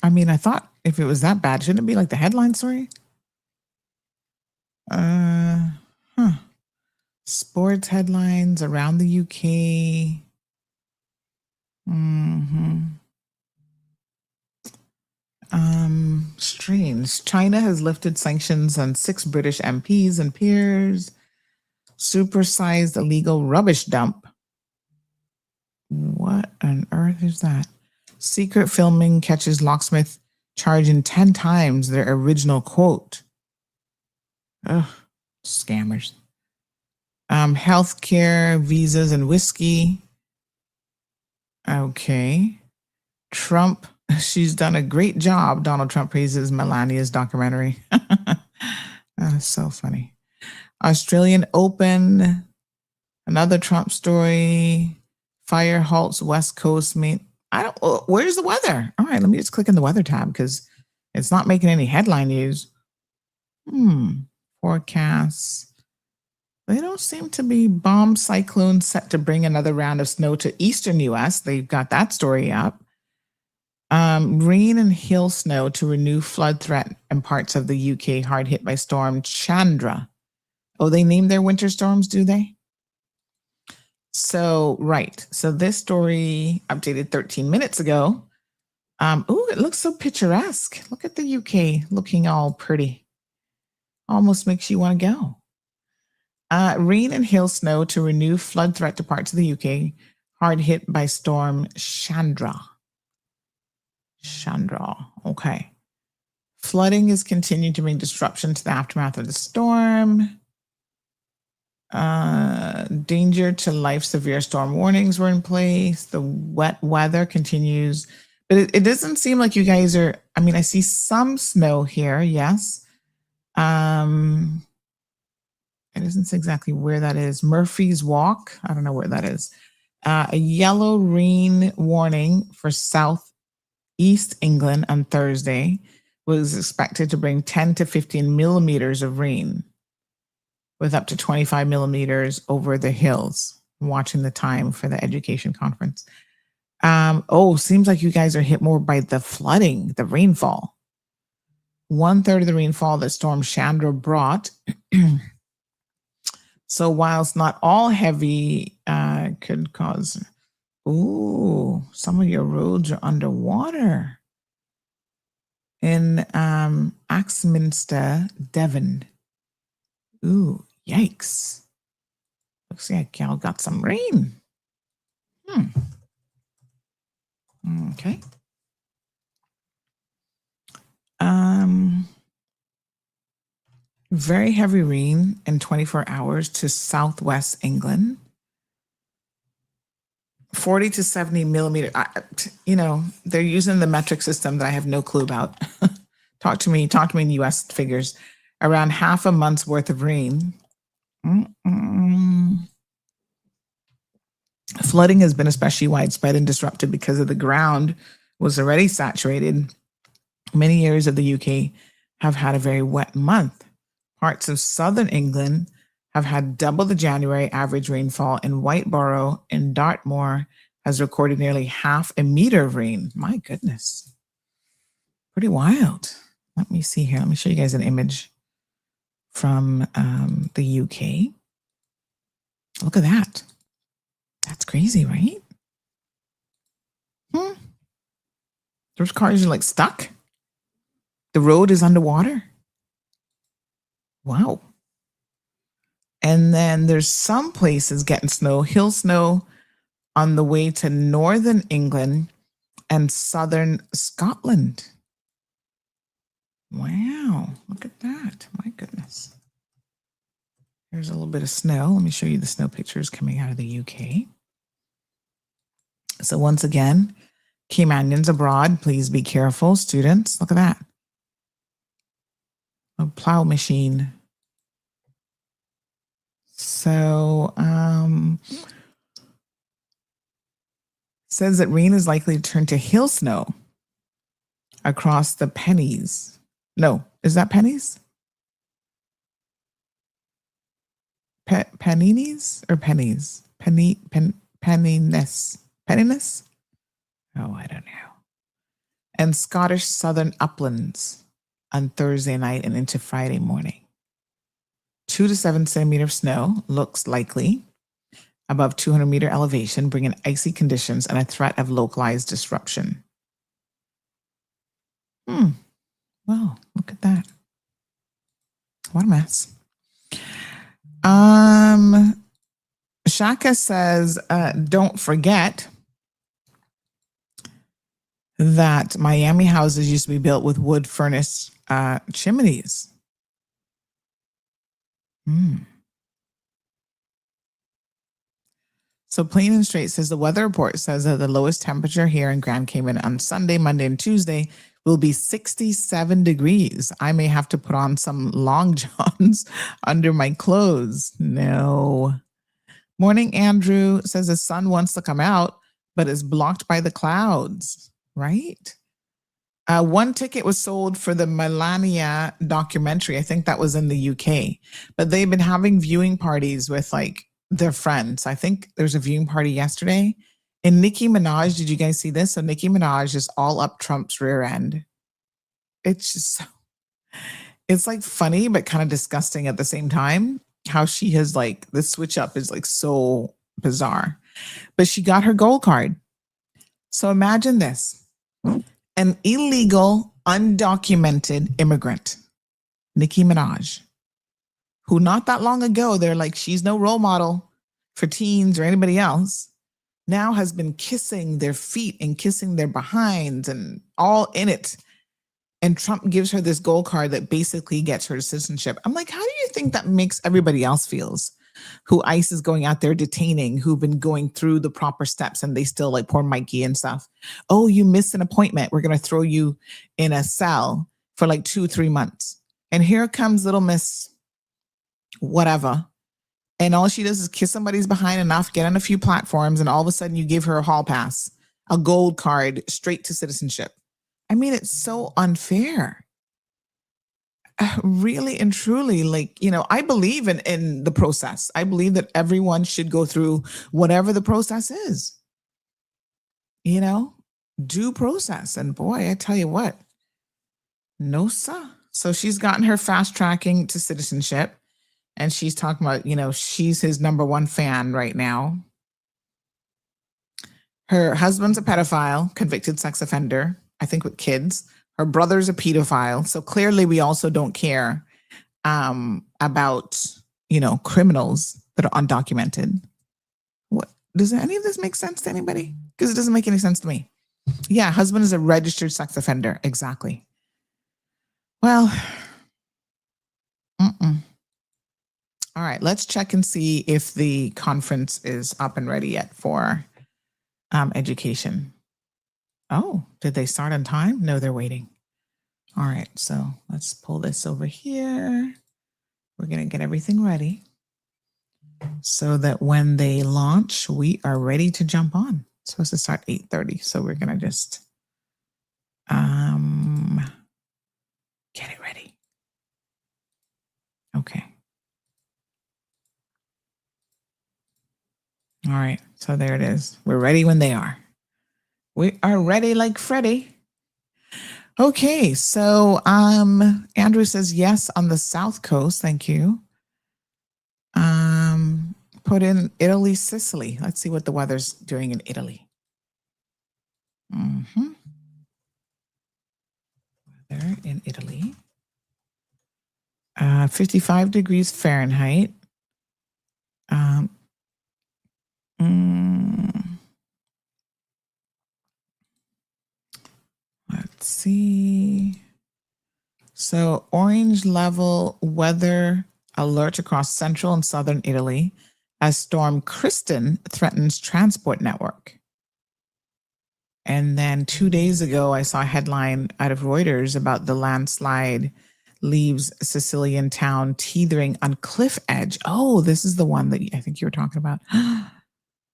I mean, I thought if it was that bad, shouldn't it be like the headline story? Sports headlines around the UK. Strange. China has lifted sanctions on 6 British MPs and peers. Supersized illegal rubbish dump. What on earth is that? Secret filming catches locksmith charging 10 times their original quote. Ugh, scammers. Healthcare, visas, and whiskey. Okay. Trump, she's done a great job. Donald Trump praises Melania's documentary. So funny. Australian Open, another Trump story. Fire halts West Coast. Where's the weather? All right, let me just click in the weather tab because it's not making any headline news. Forecasts. They don't seem to be. Bomb cyclone set to bring another round of snow to eastern U.S. They've got that story up. Rain and hail snow to renew flood threat in parts of the UK hard hit by storm Chandra. Oh, they named their winter storms, do they? So, right. So this story updated 13 minutes ago. It looks so picturesque. Look at the UK looking all pretty. Almost makes you want to go. Rain and hail snow to renew flood threat to parts of the UK hard hit by storm Chandra. Okay. Flooding is continuing to bring disruption to the aftermath of the storm. Danger to life severe storm warnings were in place. The wet weather continues, but it doesn't seem like you guys are. I mean, I see some snow here. Yes. It doesn't say exactly where that is. Murphy's Walk. I don't know where that is. A yellow rain warning for Southeast England on Thursday was expected to bring 10 to 15 millimeters of rain, with up to 25 millimeters over the hills. I'm watching the time for the education conference. Seems like you guys are hit more by the flooding, the rainfall. 1/3 of the rainfall that Storm Chandra brought. So whilst not all heavy could cause, some of your roads are underwater. In Axminster, Devon. Ooh, yikes. Looks like y'all got some rain. Okay. Very heavy rain in 24 hours to southwest England. 40 to 70 millimeter. They're using the metric system that I have no clue about. Talk to me in US figures. Around half a month's worth of rain. Flooding has been especially widespread and disrupted because of the ground was already saturated. Many areas of the UK have had a very wet month. Parts of southern England have had double the January average rainfall, and Whiteborough in Dartmoor has recorded nearly half a meter of rain. My goodness. Pretty wild. Let me see here. Let me show you guys an image from the UK. Look at that. That's crazy, right? Those cars are like stuck. The road is underwater. Wow. And then there's some places getting snow, hill snow on the way to northern England and southern Scotland. Wow, look at that. My goodness. Here's a little bit of snow. Let me show you the snow pictures coming out of the UK. So once again, Caymanians abroad, please be careful. Students, look at that. A plow machine. So says that rain is likely to turn to hail snow across the Pennies. No, is that Pennies? Pennines or pennies? Penniness. Penniness? Oh, I don't know. And Scottish southern uplands on Thursday night and into Friday morning. 2 to 7 centimeter of snow looks likely above 200 meter elevation, bringing icy conditions and a threat of localized disruption. Well, look at that. What a mess. Shaka says, don't forget that Miami houses used to be built with wood furnace chimneys. So Plain and Straight says the weather report says that the lowest temperature here in Grand Cayman on Sunday, Monday, and Tuesday will be 67 degrees. I may have to put on some long johns under my clothes. No. Morning, Andrew says the sun wants to come out, but is blocked by the clouds, right? One ticket was sold for the Melania documentary. I think that was in the UK, but they've been having viewing parties with like their friends. I think there's a viewing party yesterday. And Nicki Minaj, did you guys see this? So Nicki Minaj is all up Trump's rear end. It's just, it's like funny, but kind of disgusting at the same time. How she has like, the switch up is like so bizarre. But she got her gold card. So imagine this. An illegal, undocumented immigrant, Nicki Minaj, who not that long ago, they're like, she's no role model for teens or anybody else, now has been kissing their feet and kissing their behinds and all in it. And Trump gives her this gold card that basically gets her citizenship. I'm like, how do you think that makes everybody else feels? Who ICE is going out there detaining, who've been going through the proper steps and they still like poor Mikey and stuff. Oh, you missed an appointment. We're going to throw you in a cell for like 2-3 months. And here comes little Miss whatever. And all she does is kiss somebody's behind enough, get on a few platforms, and all of a sudden you give her a hall pass, a gold card straight to citizenship. I mean, it's so unfair. Really and truly, like, you know, I believe in the process. I believe that everyone should go through whatever the process is. You know, due process. And boy, I tell you what, no, sir. So she's gotten her fast tracking to citizenship. And she's talking about, you know, she's his number one fan right now. Her husband's a pedophile, convicted sex offender, I think with kids. Her brother's a pedophile. So clearly we also don't care about, you know, criminals that are undocumented. What does any of this make sense to anybody? Because it doesn't make any sense to me. Yeah, husband is a registered sex offender. Exactly. Well, all right, let's check and see if the conference is up and ready yet for education. Oh, did they start on time? No, they're waiting. All right, so let's pull this over here. We're going to get everything ready so that when they launch, we are ready to jump on. It's supposed to start 8:30, so we're going to just get it ready. Okay. All right, so there it is. We're ready when they are. We are ready like Freddie. Okay, so Andrew says yes on the South Coast. Thank you. Put in Italy, Sicily. Let's see what the weather's doing in Italy. Weather in Italy. 55 degrees Fahrenheit. Let's see. So orange level weather alert across central and southern Italy as Storm Kristen threatens transport network. And then 2 days ago, I saw a headline out of Reuters about the landslide leaves Sicilian town teetering on cliff edge. Oh, this is the one that I think you were talking about.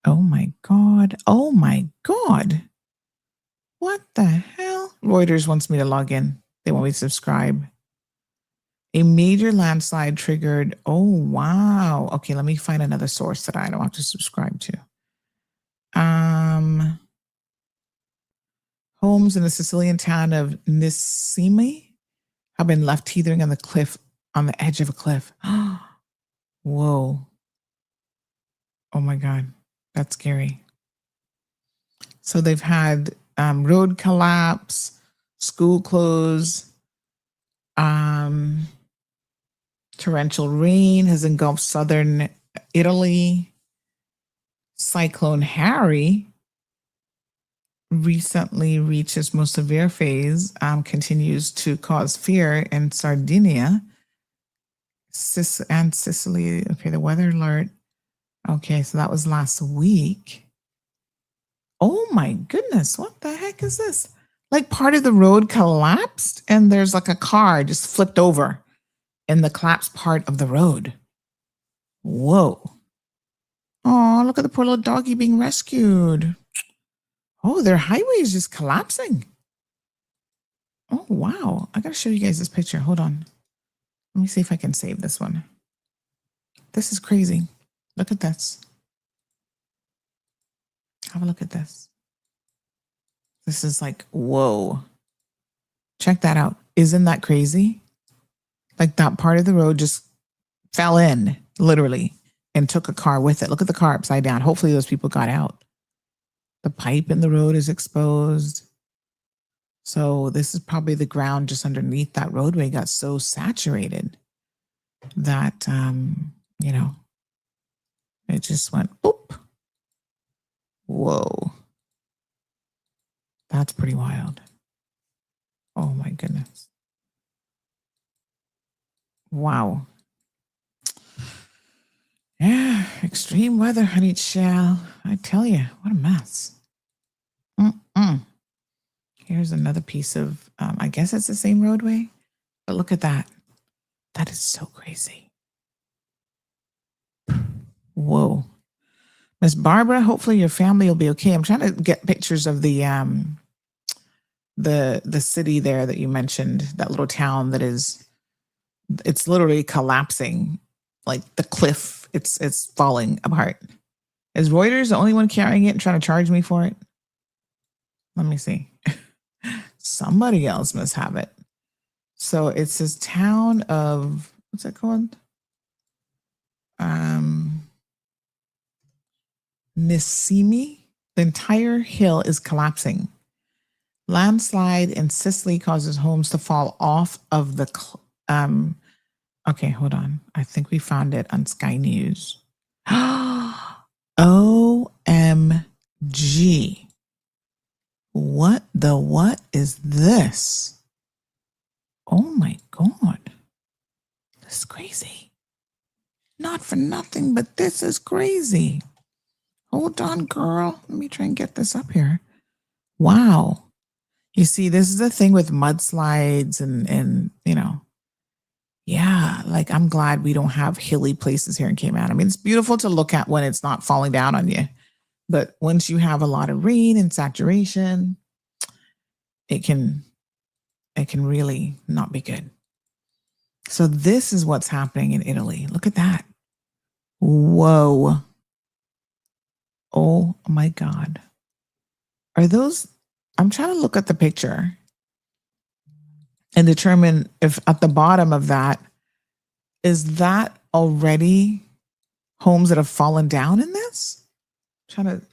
Oh my God. Oh my God. What the hell? Reuters wants me to log in. They want me to subscribe. A major landslide triggered. Oh, wow. Okay, let me find another source that I don't have to subscribe to. Homes in the Sicilian town of Nisimi have been left teetering on the edge of a cliff. Whoa. Oh my God. That's scary. So they've had road collapse, school close, torrential rain has engulfed southern Italy. Cyclone Harry recently reached its most severe phase, continues to cause fear in Sardinia and Sicily. Okay, the weather alert. Okay, so that was last week. Oh my goodness, what the heck is this? Like part of the road collapsed and there's like a car just flipped over in the collapsed part of the road. Whoa. Oh, look at the poor little doggy being rescued. Oh, their highway is just collapsing. Oh, wow. I got to show you guys this picture. Hold on. Let me see if I can save this one. This is crazy. Look at this. Have a look at this. This is like, whoa. Check that out. Isn't that crazy? Like that part of the road just fell in, literally, and took a car with it. Look at the car upside down. Hopefully those people got out. The pipe in the road is exposed. So this is probably the ground just underneath that roadway got so saturated that, it just went, boop. Whoa. That's pretty wild. Oh my goodness. Wow. Yeah, extreme weather, honey child. I tell you, what a mess. Here's another piece of, I guess it's the same roadway, but look at that. That is so crazy. Whoa. Miss Barbara, hopefully your family will be okay. I'm trying to get pictures of the city there that you mentioned, that little town that it's literally collapsing, like the cliff, it's falling apart. Is Reuters the only one carrying it and trying to charge me for it? Let me see. Somebody else must have it. So it's this town of, what's it called? Nisimi. The entire hill is collapsing. Landslide in Sicily causes homes to fall off of the, okay, hold on. I think we found it on Sky News. OMG. What is this? Oh my God. This is crazy. Not for nothing, but this is crazy. Hold on, girl. Let me try and get this up here. Wow. You see, this is the thing with mudslides and yeah, like I'm glad we don't have hilly places here in Cayman. I mean, it's beautiful to look at when it's not falling down on you. But once you have a lot of rain and saturation, it can really not be good. So this is what's happening in Italy. Look at that. Whoa. Oh my God. Are those, I'm trying to look at the picture and determine if at the bottom of that, is that already homes that have fallen down in this? I'm trying to,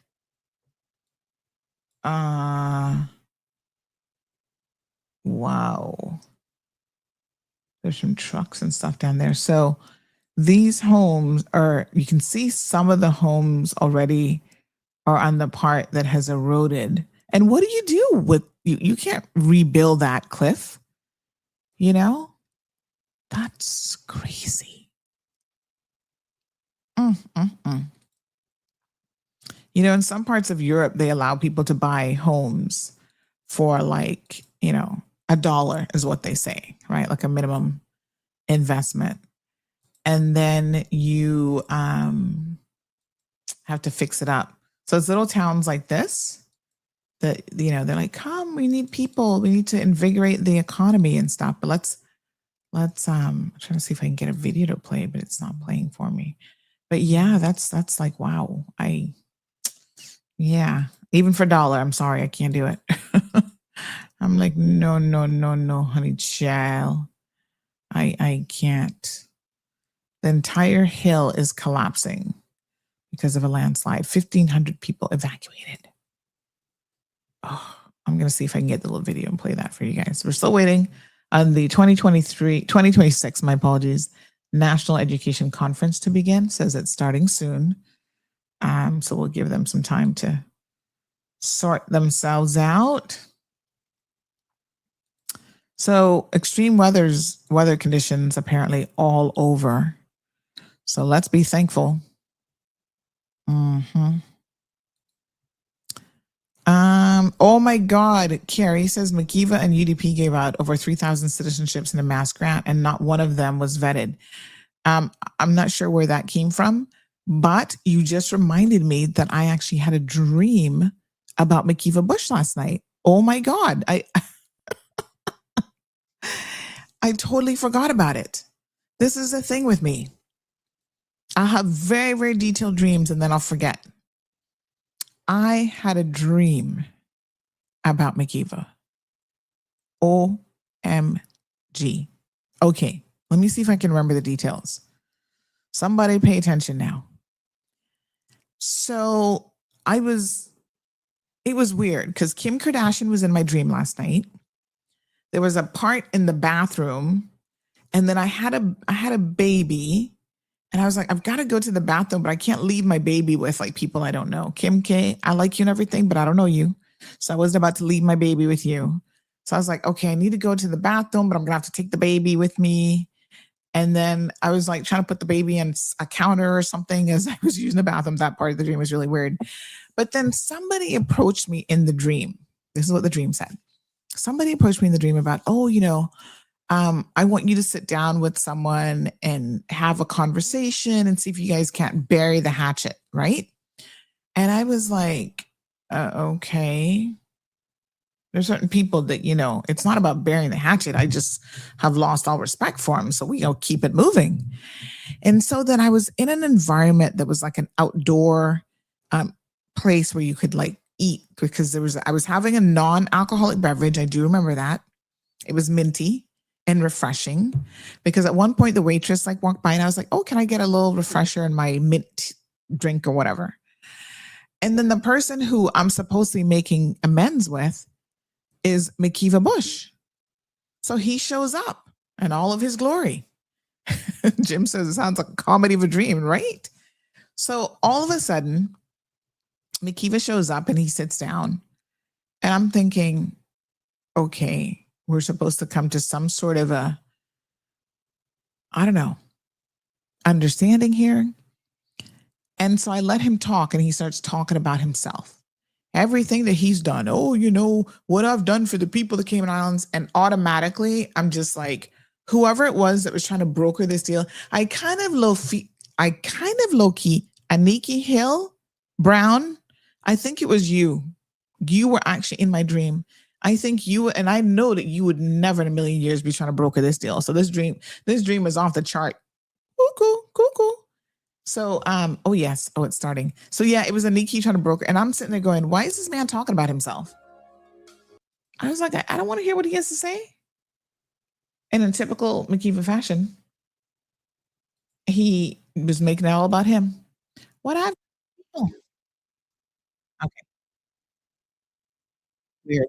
wow. There's some trucks and stuff down there. So these homes are, you can see some of the homes already are on the part that has eroded. And what do you do with, you can't rebuild that cliff, you know? That's crazy. You know, in some parts of Europe, they allow people to buy homes for like, $1 is what they say, right? Like a minimum investment. And then you have to fix it up. So it's little towns like this that, they're like, come, we need people. We need to invigorate the economy and stuff. But let's I'm trying to see if I can get a video to play, but it's not playing for me. But yeah, that's like, wow. Even for $1, I'm sorry, I can't do it. I'm like, no, honey child. I can't. The entire hill is collapsing because of a landslide. 1,500 people evacuated. Oh, I'm going to see if I can get the little video and play that for you guys. We're still waiting on the 2026, my apologies, National Education Conference to begin. Says it's starting soon. So we'll give them some time to sort themselves out. So extreme weather conditions apparently all over. So let's be thankful. Oh my God, Carrie says Makiva and UDP gave out over 3,000 citizenships in a mass grant and not one of them was vetted. I'm not sure where that came from, but you just reminded me that I actually had a dream about Makiva Bush last night. Oh my God. I totally forgot about it. This is the thing with me. I'll have very, very detailed dreams and then I'll forget. I had a dream about Makiva. OMG. Okay, let me see if I can remember the details. Somebody pay attention now. So it was weird because Kim Kardashian was in my dream last night. There was a part in the bathroom and then I had a baby and I was like, I've got to go to the bathroom, but I can't leave my baby with like people I don't know. Kim K, I like you and everything, but I don't know you. So I wasn't about to leave my baby with you. So I was like, okay, I need to go to the bathroom, but I'm gonna have to take the baby with me. And then I was like trying to put the baby on a counter or something as I was using the bathroom. That part of the dream was really weird. But then somebody approached me in the dream. This is what the dream said. Somebody approached me in the dream about, I want you to sit down with someone and have a conversation and see if you guys can't bury the hatchet, right? And I was like, okay. There's certain people that, it's not about burying the hatchet. I just have lost all respect for them. So we keep it moving. And so then I was in an environment that was like an outdoor place where you could like eat because I was having a non-alcoholic beverage. I do remember that. It was minty and refreshing because at one point the waitress like walked by and I was like, oh, can I get a little refresher in my mint drink or whatever? And then the person who I'm supposed to be making amends with is Makiva Bush. So he shows up in all of his glory. Jim says it sounds like a comedy of a dream, right? So all of a sudden, Mikiva shows up and he sits down. And I'm thinking, okay, we're supposed to come to some sort of a, I don't know, understanding here. And so I let him talk and he starts talking about himself, everything that he's done. Oh, what I've done for the people of the Cayman Islands. And automatically, I'm just like, whoever it was that was trying to broker this deal, I kind of low key, Aniki Hill Brown, I think it was you. You were actually in my dream. I think you, and I know that you would never in a million years be trying to broker this deal. So this dream is off the chart. Cuckoo. So, oh yes, it's starting. So yeah, it was Aniki trying to broker, and I'm sitting there going, why is this man talking about himself? I was like, I don't want to hear what he has to say. And in typical Mikiva fashion, he was making it all about him. What I've oh, okay, weird.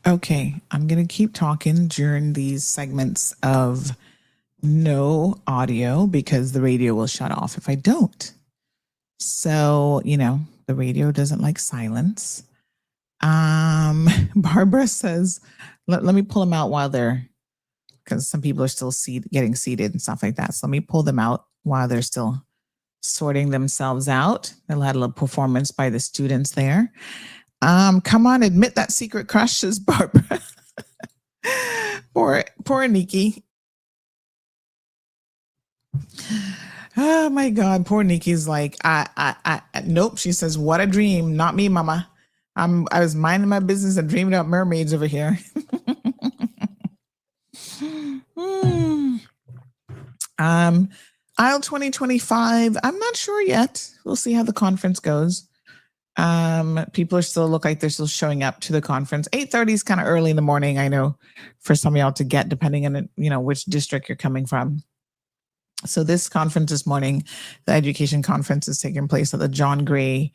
Okay, I'm going to keep talking during these segments of no audio because the radio will shut off if I don't. So, the radio doesn't like silence. Barbara says, let me pull them out while they're, because some people are still getting seated and stuff like that. So let me pull them out while they're still sorting themselves out. They'll had a little performance by the students there. Come on, admit that secret crush, says Barbara. poor Nikki. Oh my God, poor Nikki's like, I nope. She says, what a dream. Not me, mama. I was minding my business and dreaming about mermaids over here. Aisle 2025. I'm not sure yet. We'll see how the conference goes. People are still look like they're still showing up to the conference. 8:30 is kind of early in the morning. I know for some of y'all to get, depending on which district you're coming from. So this conference this morning, the education conference, is taking place at the John Gray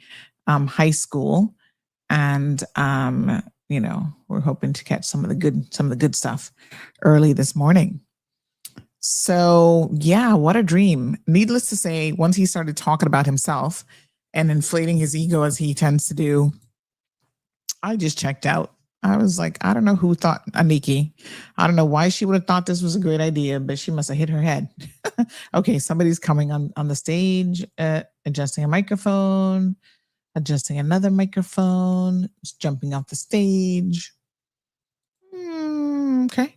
High School, and we're hoping to catch some of the good stuff early this morning. So yeah, what a dream. Needless to say, once he started talking about himself and inflating his ego as he tends to do, I just checked out. I was like, I don't know who thought, Aniki. I don't know why she would have thought this was a great idea, but she must have hit her head. Okay, somebody's coming on the stage, adjusting a microphone, adjusting another microphone, just jumping off the stage. Okay.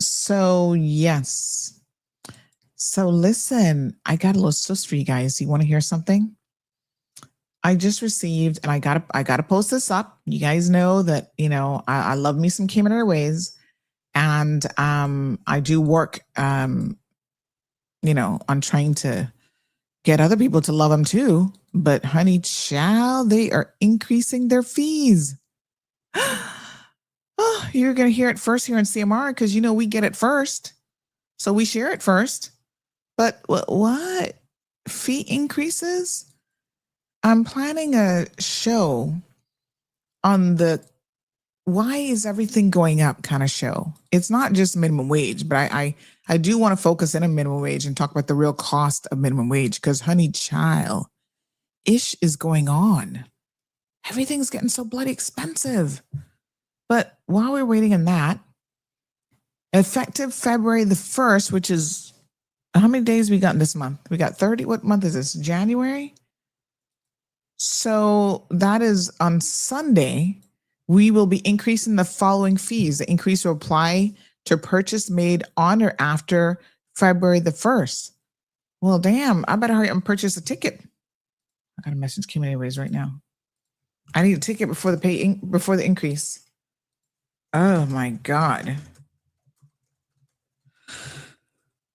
So yes. So listen, I got a little sus for you guys. You want to hear something? I just received, and I gotta post this up. You guys know that, I love me some Cayman Airways, and I do work, on trying to get other people to love them too. But honey child, they are increasing their fees. Oh, you're gonna hear it first here in CMR because we get it first, so we share it first. But what fee increases? I'm planning a show on the why is everything going up kind of show. It's not just minimum wage, but I do want to focus in on minimum wage and talk about the real cost of minimum wage because honey child, ish is going on. Everything's getting so bloody expensive. But while we're waiting on that, effective February the 1st, which is how many days we got in this month? We got 30. What month is this? January? So that is on Sunday, we will be increasing the following fees. The increase will apply to purchase made on or after February the 1st. Well, damn, I better hurry up and purchase a ticket. I got a message came anyways right now. I need a ticket before the increase. Oh my God.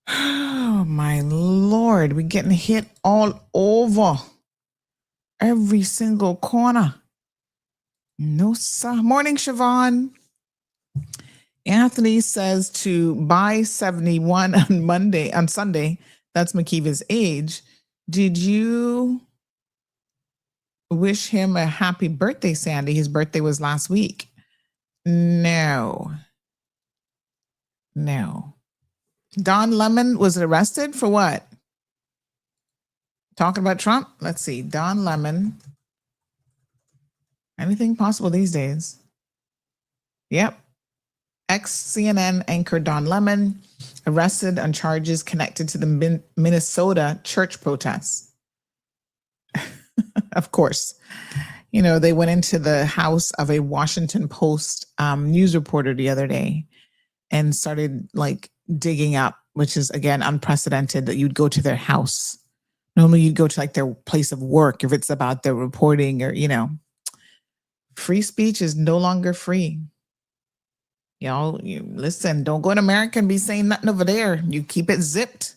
Oh my Lord, we're getting hit all over. Every single corner. No, sir. Morning, Siobhan. Anthony says to buy 71 on Sunday. That's Makiva's age. Did you wish him a happy birthday, Sandy? His birthday was last week. No. Don Lemon was arrested for what? Talking about Trump? Let's see. Don Lemon. Anything possible these days. Yep. Ex-CNN anchor Don Lemon arrested on charges connected to the Minnesota church protests. Of course. They went into the house of a Washington Post news reporter the other day and started digging up, which is, again, unprecedented that you'd go to their house. Normally you'd go to their place of work if it's about their reporting or, free speech is no longer free. You listen, don't go in America and be saying nothing over there. You keep it zipped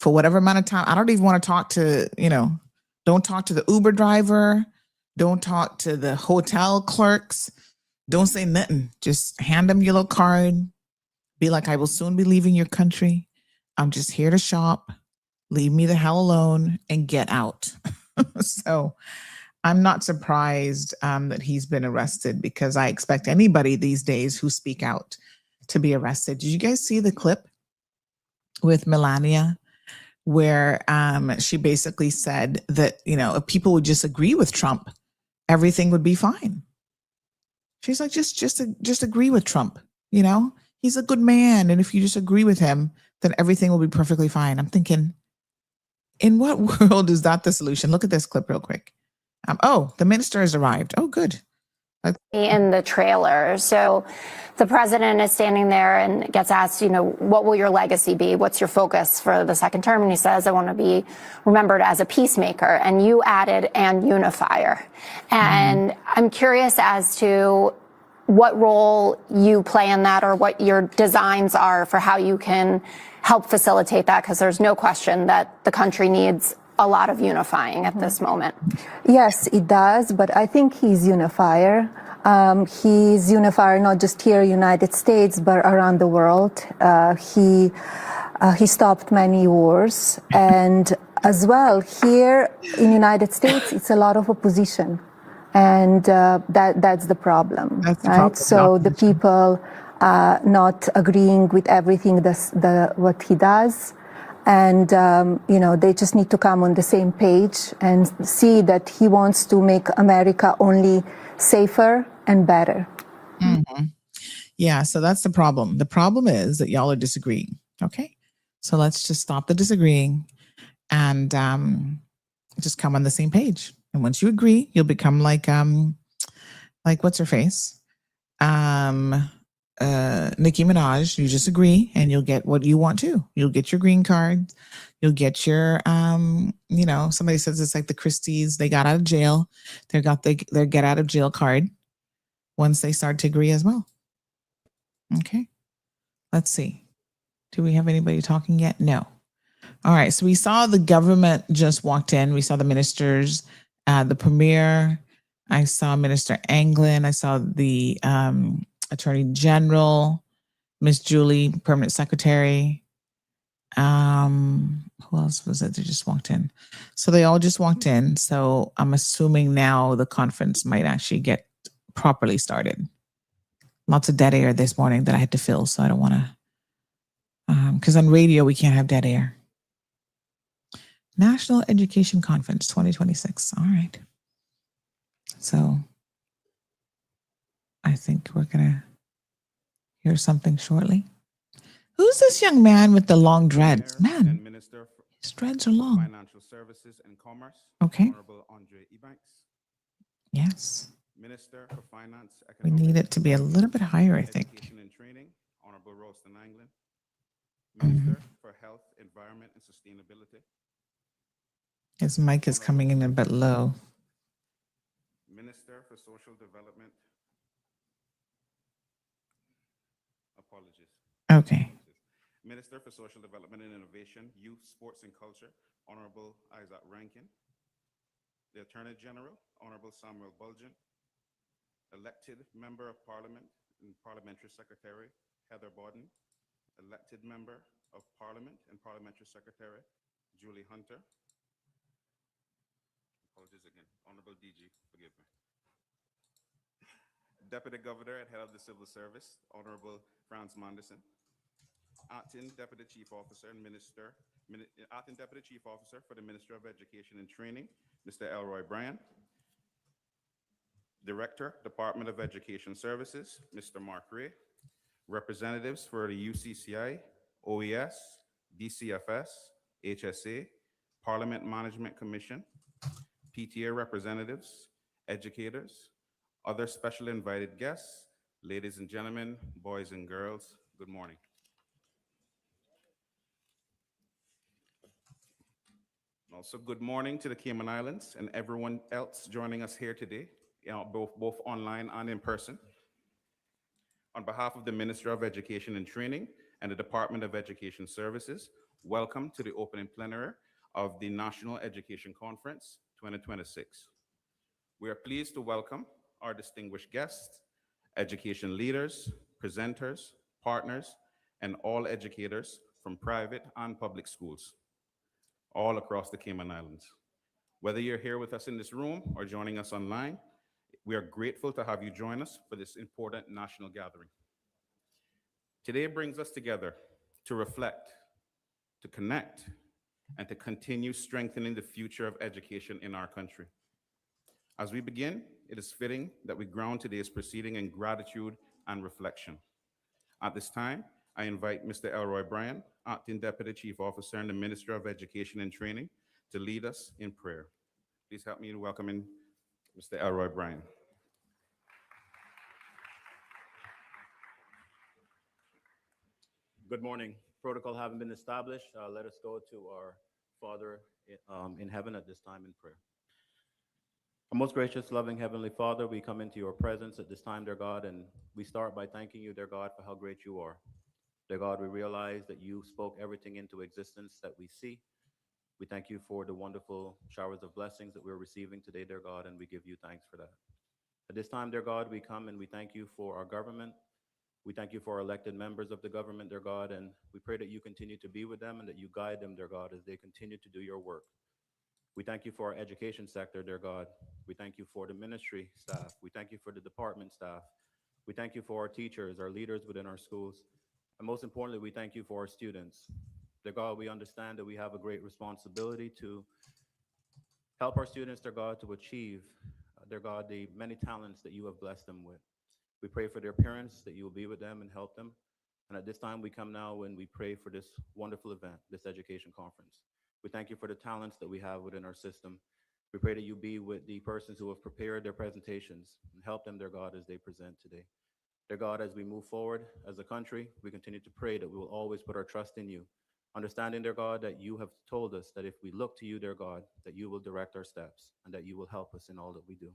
for whatever amount of time. I don't even want to talk to, don't talk to the Uber driver. Don't talk to the hotel clerks. Don't say nothing. Just hand them your little card. Be like, I will soon be leaving your country. I'm just here to shop. Leave me the hell alone and get out. So I'm not surprised that he's been arrested, because I expect anybody these days who speak out to be arrested. Did you guys see the clip with Melania where she basically said that, if people would just agree with Trump, everything would be fine? She's like, just agree with Trump. He's a good man, and if you just agree with him, then everything will be perfectly fine. I'm thinking, in what world is that the solution? Look at this clip real quick. Oh, the minister has arrived. Oh, good. In the trailer. So the president is standing there and gets asked, what will your legacy be? What's your focus for the second term? And he says, I want to be remembered as a peacemaker. And you added, and unifier. And I'm curious as to what role you play in that, or what your designs are for how you can help facilitate that, because there's no question that the country needs a lot of unifying at this moment. Yes, it does, but I think he's unifier. He's unifier not just here, United States, but around the world. He stopped many wars, and as well here in United States, it's a lot of opposition, and that's the problem. That's the right? problem. So the people not agreeing with everything what he does. And, they just need to come on the same page and see that he wants to make America only safer and better. Mm-hmm. Yeah, so that's the problem. The problem is that y'all are disagreeing. Okay, so let's just stop the disagreeing and just come on the same page. And once you agree, you'll become like what's her face? Nicki Minaj. You just agree and you'll get what you want to. You'll get your green card. You'll get your, somebody says it's like the Christies. They got out of jail. They got their get out of jail card once they start to agree as well. Okay. Let's see. Do we have anybody talking yet? No. All right. So we saw the government just walked in. We saw the ministers, the premier. I saw Minister Anglin. I saw the Attorney General, Miss Julie, Permanent Secretary. Who else was it that just walked in? So they all just walked in. So I'm assuming now the conference might actually get properly started. Lots of dead air this morning that I had to fill, so I don't want to, because on radio we can't have dead air. National Education Conference 2026. All right. So I think we're going to hear something shortly. Who's this young man with the long dreads? Man, his dreads are long. Financial Services and Commerce. Okay. Honorable Andre Ebanks. Yes. Minister for Finance, We Economic need it to be a little bit higher, I think. Education and Training, Honorable Ralston Anglin. Minister for Health, Environment and Sustainability. His mic is coming in a bit low. Minister for Social Development. Apologies. Okay. Minister for Social Development and Innovation, Youth, Sports and Culture, Honorable Isaac Rankin. The Attorney General, Honorable Samuel Bulgin. Elected Member of Parliament and Parliamentary Secretary, Heather Borden. Elected Member of Parliament and Parliamentary Secretary, Julie Hunter. Apologies again. Honorable DG, forgive me. Deputy Governor and Head of the Civil Service, Honorable Franz Manderson. Acting Deputy Chief Officer and Acting Deputy Chief Officer for the Ministry of Education and Training, Mr. Elroy Bryan. Director, Department of Education Services, Mr. Mark Ray. Representatives for the UCCI, OES, DCFS, HSA, Parliament Management Commission, PTA representatives, educators, other special invited guests, ladies and gentlemen, boys and girls, good morning. Also, good morning to the Cayman Islands and everyone else joining us here today, both online and in person. On behalf of the Ministry of Education and Training and the Department of Education Services, welcome to the opening plenary of the National Education Conference 2026. We are pleased to welcome our distinguished guests, education leaders, presenters, partners, and all educators from private and public schools all across the Cayman Islands. Whether you're here with us in this room or joining us online, we are grateful to have you join us for this important national gathering. Today brings us together to reflect, to connect, and to continue strengthening the future of education in our country. As we begin, it is fitting that we ground today's proceeding in gratitude and reflection. At this time, I invite Mr. Elroy Bryan, Acting Deputy Chief Officer and the Minister of Education and Training, to lead us in prayer. Please help me in welcoming Mr. Elroy Bryan. Good morning. Protocol having been established, let us go to our Father in heaven at this time in prayer. Our most gracious, loving Heavenly Father, we come into your presence at this time, dear God, and we start by thanking you, dear God, for how great you are. Dear God, we realize that you spoke everything into existence that we see. We thank you for the wonderful showers of blessings that we're receiving today, dear God, and we give you thanks for that. At this time, dear God, we come and we thank you for our government. We thank you for our elected members of the government, dear God, and we pray that you continue to be with them and that you guide them, dear God, as they continue to do your work. We thank you for our education sector, dear God. We thank you for the ministry staff. We thank you for the department staff. We thank you for our teachers, our leaders within our schools. And most importantly, we thank you for our students. Dear God, we understand that we have a great responsibility to help our students, dear God, to achieve, dear God, the many talents that you have blessed them with. We pray for their parents, that you will be with them and help them. And at this time, we come now and we pray for this wonderful event, this education conference. We thank you for the talents that we have within our system. We pray that you be with the persons who have prepared their presentations and help them, dear God, as they present today. Dear God, as we move forward as a country, we continue to pray that we will always put our trust in you, understanding, dear God, that you have told us that if we look to you, dear God, that you will direct our steps and that you will help us in all that we do.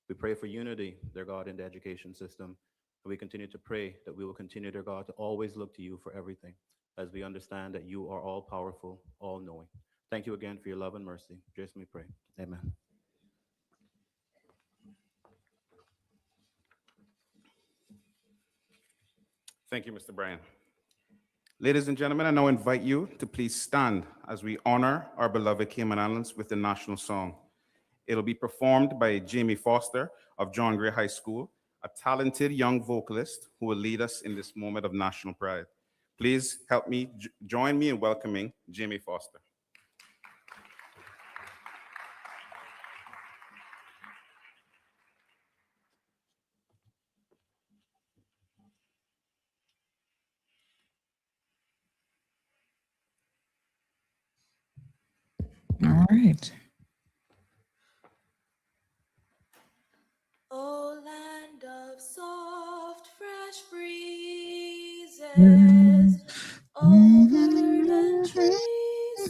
We pray for unity, dear God, in the education system. And we continue to pray that we will continue, dear God, to always look to you for everything, as we understand that you are all powerful, all knowing. Thank you again for your love and mercy. Just we pray. Amen. Thank you, Mr. Bryan. Ladies and gentlemen, I now invite you to please stand as we honor our beloved Cayman Islands with the national song. It'll be performed by Jamie Foster of John Gray High School, a talented young vocalist who will lead us in this moment of national pride. Please help me, join me in welcoming Jamie Foster. All right. Oh, land of soft, fresh breezes, oh, verdant trees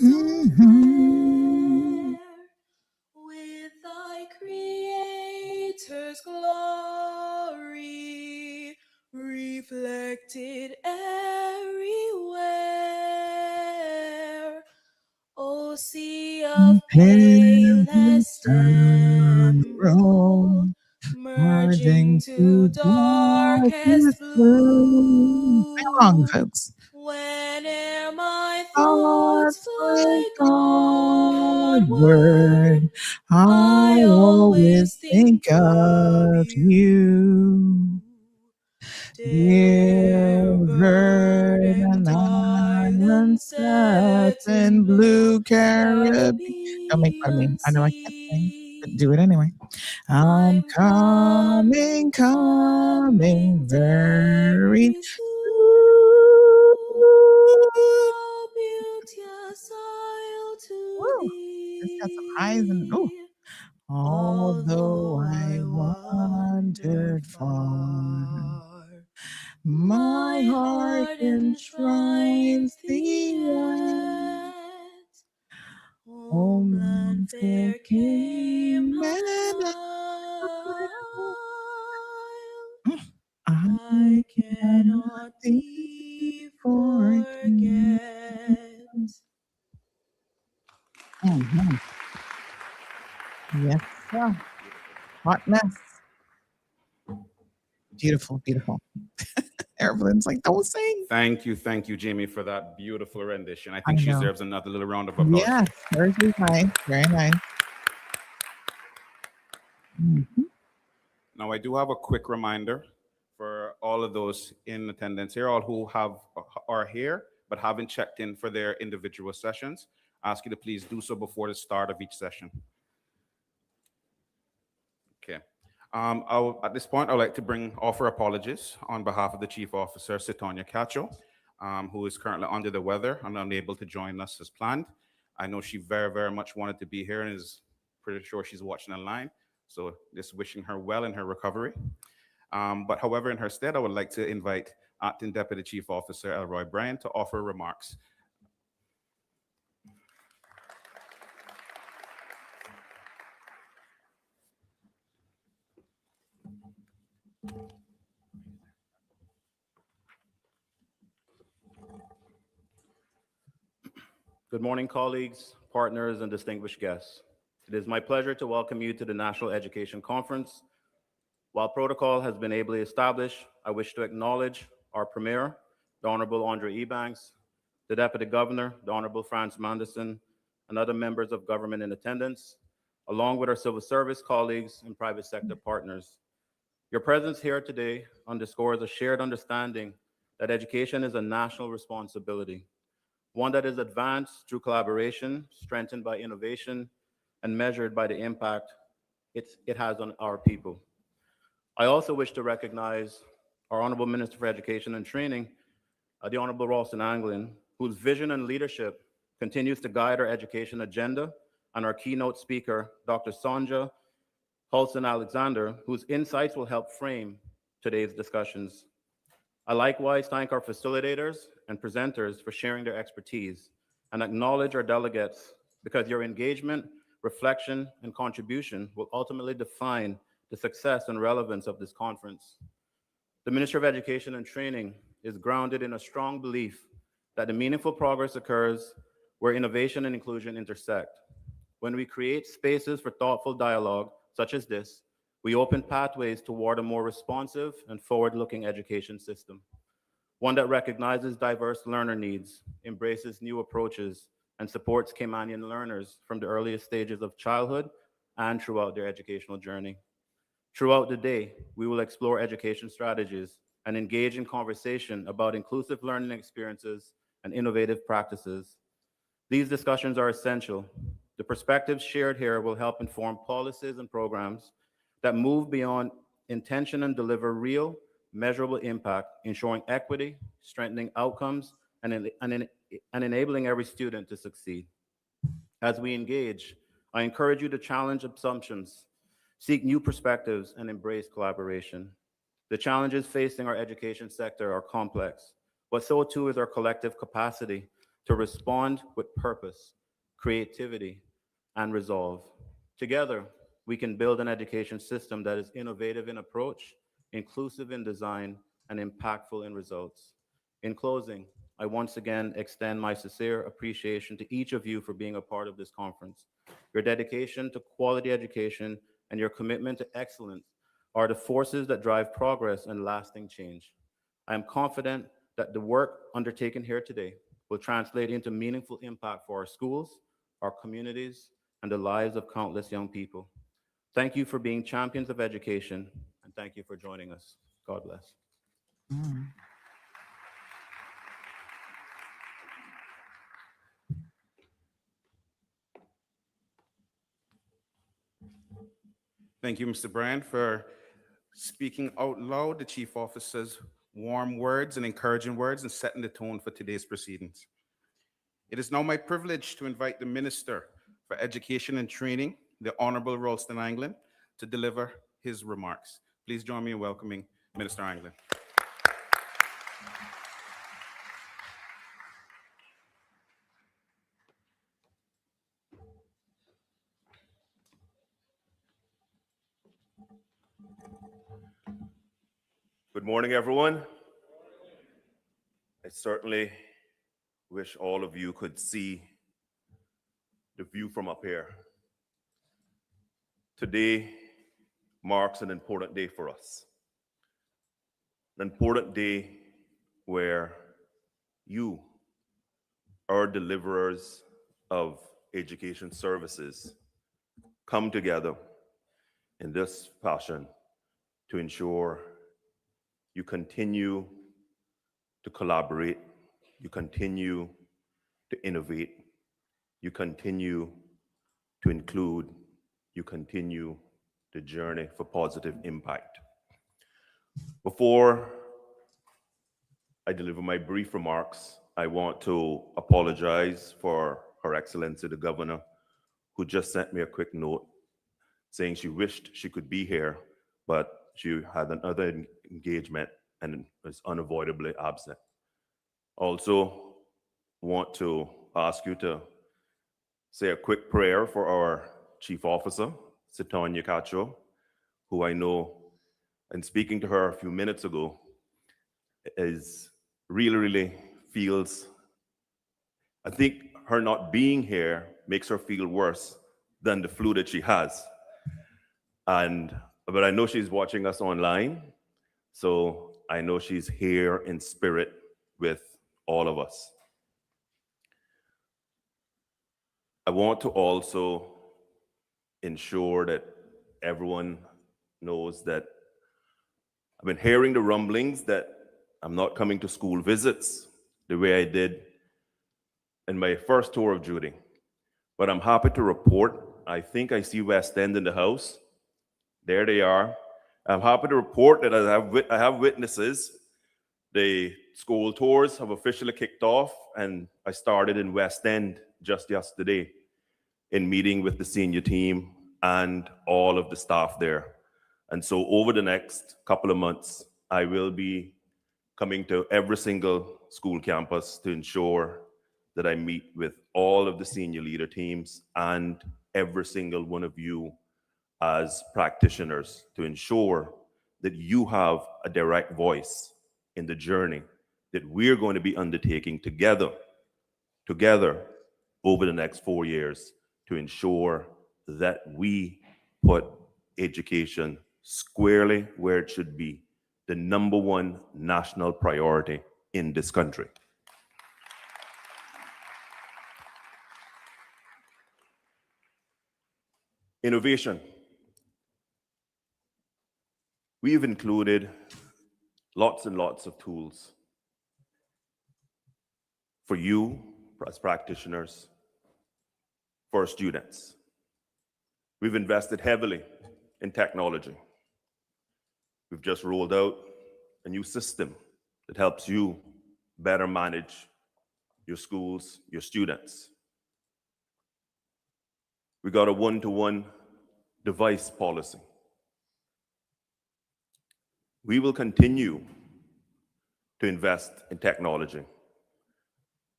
so fair, with thy Creator's glory reflected everywhere. O sea of palest emerald, merging to darkest blue. Sing along, folks. Whene'er my thoughts fly Godward, I always think of you. Dear verdant island sets in blue Caribbean. Don't make fun of me. I know I can't sing, but do it anyway. I'm coming, coming very How beauteous I'll to Woo. It's got some highs and ooh. thee. Although I wandered far, my heart enshrines thee yet. Homeland fair Cayman Isle, I cannot thee forget. Mhm. Yes, sir. Hot mess. Beautiful, beautiful. Evelyn's like, don't sing. Thank you, Jamie, for that beautiful rendition. I I think she know. deserves another little round of applause. Yes, hers was nice. Very nice. Now, I do have a quick reminder for all of those in attendance here, all who are here but haven't checked in for their individual sessions. I ask you to please do so before the start of each session. Okay. At this point, I'd like to offer apologies on behalf of the Chief Officer, Sitonya Cacho, who is currently under the weather and unable to join us as planned. I know she very, very much wanted to be here and is pretty sure she's watching online. So just wishing her well in her recovery. But however, in her stead, I would like to invite Acting Deputy Chief Officer Elroy Bryan to offer remarks. Good morning, colleagues, partners, and distinguished guests. It is my pleasure to welcome you to the National Education Conference. While protocol has been ably established, I wish to acknowledge our Premier, the Honorable Andre Ebanks, the Deputy Governor, the Honorable Franz Manderson, and other members of government in attendance, along with our civil service colleagues and private sector partners. Your presence here today underscores a shared understanding that education is a national responsibility, one that is advanced through collaboration, strengthened by innovation, and measured by the impact it has on our people. I also wish to recognize our Honorable Minister for Education and Training, the Honorable Ralston Anglin, whose vision and leadership continues to guide our education agenda, and our keynote speaker, Dr. Sonja Hulson-Alexander, whose insights will help frame today's discussions. I likewise thank our facilitators and presenters for sharing their expertise and acknowledge our delegates because your engagement, reflection, and contribution will ultimately define the success and relevance of this conference. The Ministry of Education and Training is grounded in a strong belief that the meaningful progress occurs where innovation and inclusion intersect. When we create spaces for thoughtful dialogue, such as this, we open pathways toward a more responsive and forward-looking education system, one that recognizes diverse learner needs, embraces new approaches, and supports Caymanian learners from the earliest stages of childhood and throughout their educational journey. Throughout the day, we will explore education strategies and engage in conversation about inclusive learning experiences and innovative practices. These discussions are essential. The perspectives shared here will help inform policies and programs that move beyond intention and deliver real, measurable impact, ensuring equity, strengthening outcomes, and enabling every student to succeed. As we engage, I encourage you to challenge assumptions, seek new perspectives, and embrace collaboration. The challenges facing our education sector are complex, but so too is our collective capacity to respond with purpose, creativity, and resolve. Together, we can build an education system that is innovative in approach, inclusive in design, and impactful in results. In closing, I once again extend my sincere appreciation to each of you for being a part of this conference. Your dedication to quality education and your commitment to excellence are the forces that drive progress and lasting change. I am confident that the work undertaken here today will translate into meaningful impact for our schools, our communities, and the lives of countless young people. Thank you for being champions of education, and thank you for joining us. God bless. Thank you, Mr. Brand, for speaking out loud the Chief Officer's warm words and encouraging words and setting the tone for today's proceedings. It is now my privilege to invite the Minister for Education and Training, the Honorable Ralston Anglin, to deliver his remarks. Please join me in welcoming Minister Anglin. Good morning, everyone. I certainly wish all of you could see the view from up here. Today marks an important day for us. An important day where you, our deliverers of education services, come together in this fashion to ensure you continue to collaborate, you continue to innovate, you continue to include, you continue the journey for positive impact. Before I deliver my brief remarks, I want to apologize for Her Excellency the Governor, who just sent me a quick note saying she wished she could be here, but she had another engagement and was unavoidably absent. Also, want to ask you to say a quick prayer for our Chief Officer, Sitonya Cacho, who I know, and speaking to her a few minutes ago, is really feels, I think her not being here makes her feel worse than the flu that she has. But I know she's watching us online, so I know she's here in spirit with all of us. I want to also ensure that everyone knows that I've been hearing the rumblings that I'm not coming to school visits the way I did in my first tour of duty. But I'm happy to report, I think I see West End in the house. There they are. I'm happy to report that I have witnesses. The school tours have officially kicked off, and I started in West End just yesterday in meeting with the senior team and all of the staff there. And so over the next couple of months, I will be coming to every single school campus to ensure that I meet with all of the senior leader teams and every single one of you as practitioners to ensure that you have a direct voice in the journey that we're going to be undertaking together over the next 4 years to ensure that we put education squarely where it should be, the #1 national priority in this country. Innovation. We've included lots and lots of tools for you as practitioners, for our students. We've invested heavily in technology. We've just rolled out a new system that helps you better manage your schools, your students. We got a one-to-one device policy. We will continue to invest in technology,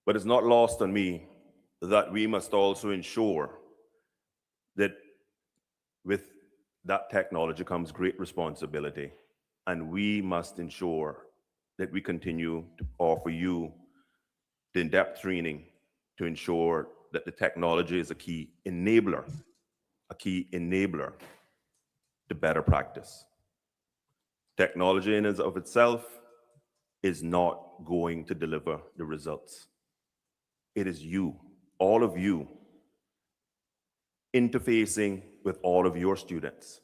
but it's not lost on me that we must also ensure that with that technology comes great responsibility, and we must ensure that we continue to offer you the in-depth training to ensure that the technology is a key enabler to better practice. Technology in and of itself is not going to deliver the results. It is you, all of you, interfacing with all of your students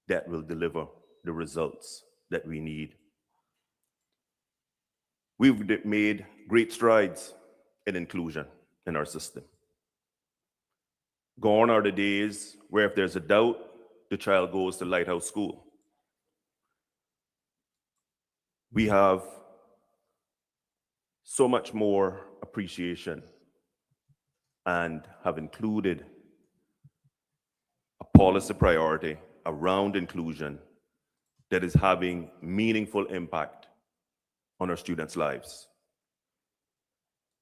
that will deliver the results that we need. We've made great strides in inclusion in our system. Gone are the days where if there's a doubt, the child goes to Lighthouse School. We have so much more appreciation and have included a policy priority around inclusion that is having meaningful impact on our students' lives.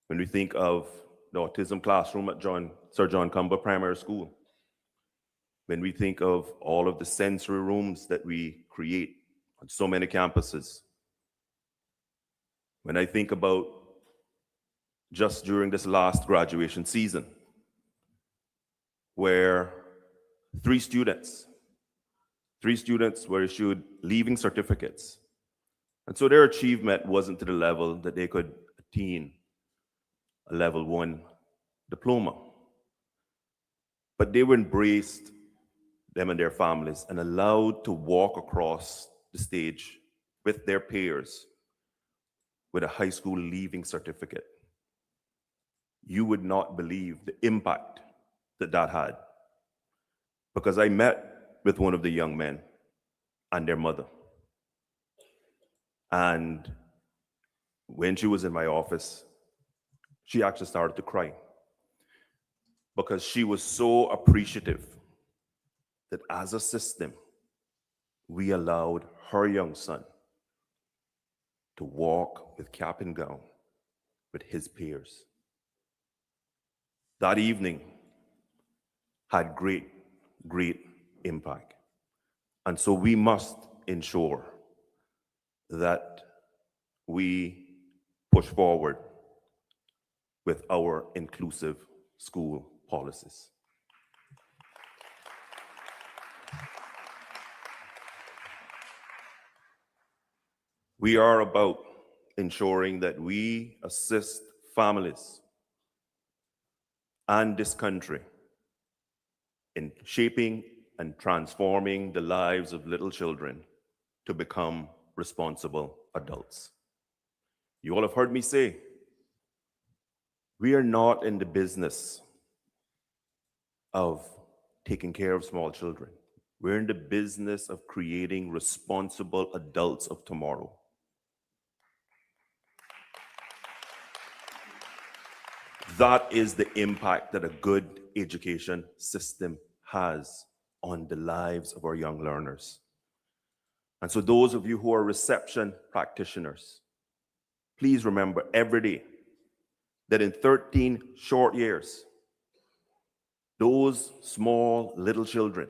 When we think of the autism classroom at Sir John Cumber Primary School, when we think of all of the sensory rooms that we create on so many campuses, when I think about just during this last graduation season, where three students were issued leaving certificates. And so their achievement wasn't to the level that they could attain a level 1 diploma. But they were embraced them and their families, and allowed to walk across the stage with their peers with a high school leaving certificate, you would not believe the impact that that had. Because I met with one of the young men and their mother. And when she was in my office, she actually started to cry because she was so appreciative that as a system, we allowed her young son to walk with cap and gown with his peers. That evening had great, great impact. And so we must ensure that we push forward with our inclusive school policies. We are about ensuring that we assist families and this country in shaping and transforming the lives of little children to become responsible adults. You all have heard me say, we are not in the business of taking care of small children. We're in the business of creating responsible adults of tomorrow. That is the impact that a good education system has on the lives of our young learners. And so those of you who are reception practitioners, please remember every day that in 13 short years, those small little children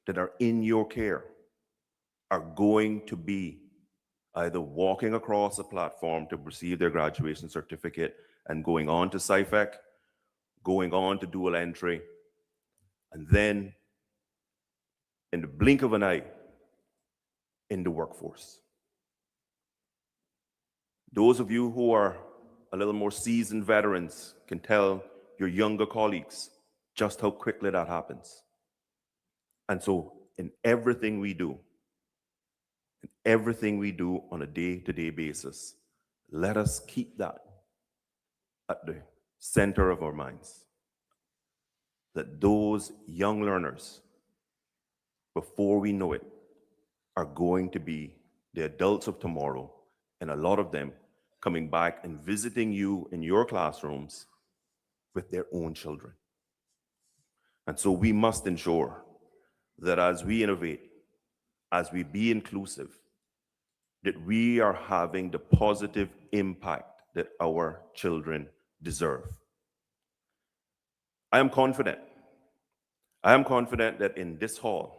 that are in your care are going to be either walking across a platform to receive their graduation certificate and going on to SciFec, going on to dual entry, and then in the blink of an eye, in the workforce. Those of you who are a little more seasoned veterans can tell your younger colleagues just how quickly that happens. And so in everything we do on a day-to-day basis, let us keep that at the center of our minds. That those young learners, before we know it, are going to be the adults of tomorrow, and a lot of them coming back and visiting you in your classrooms with their own children. And so we must ensure that as we innovate, as we be inclusive, that we are having the positive impact that our children deserve. I am confident that in this hall,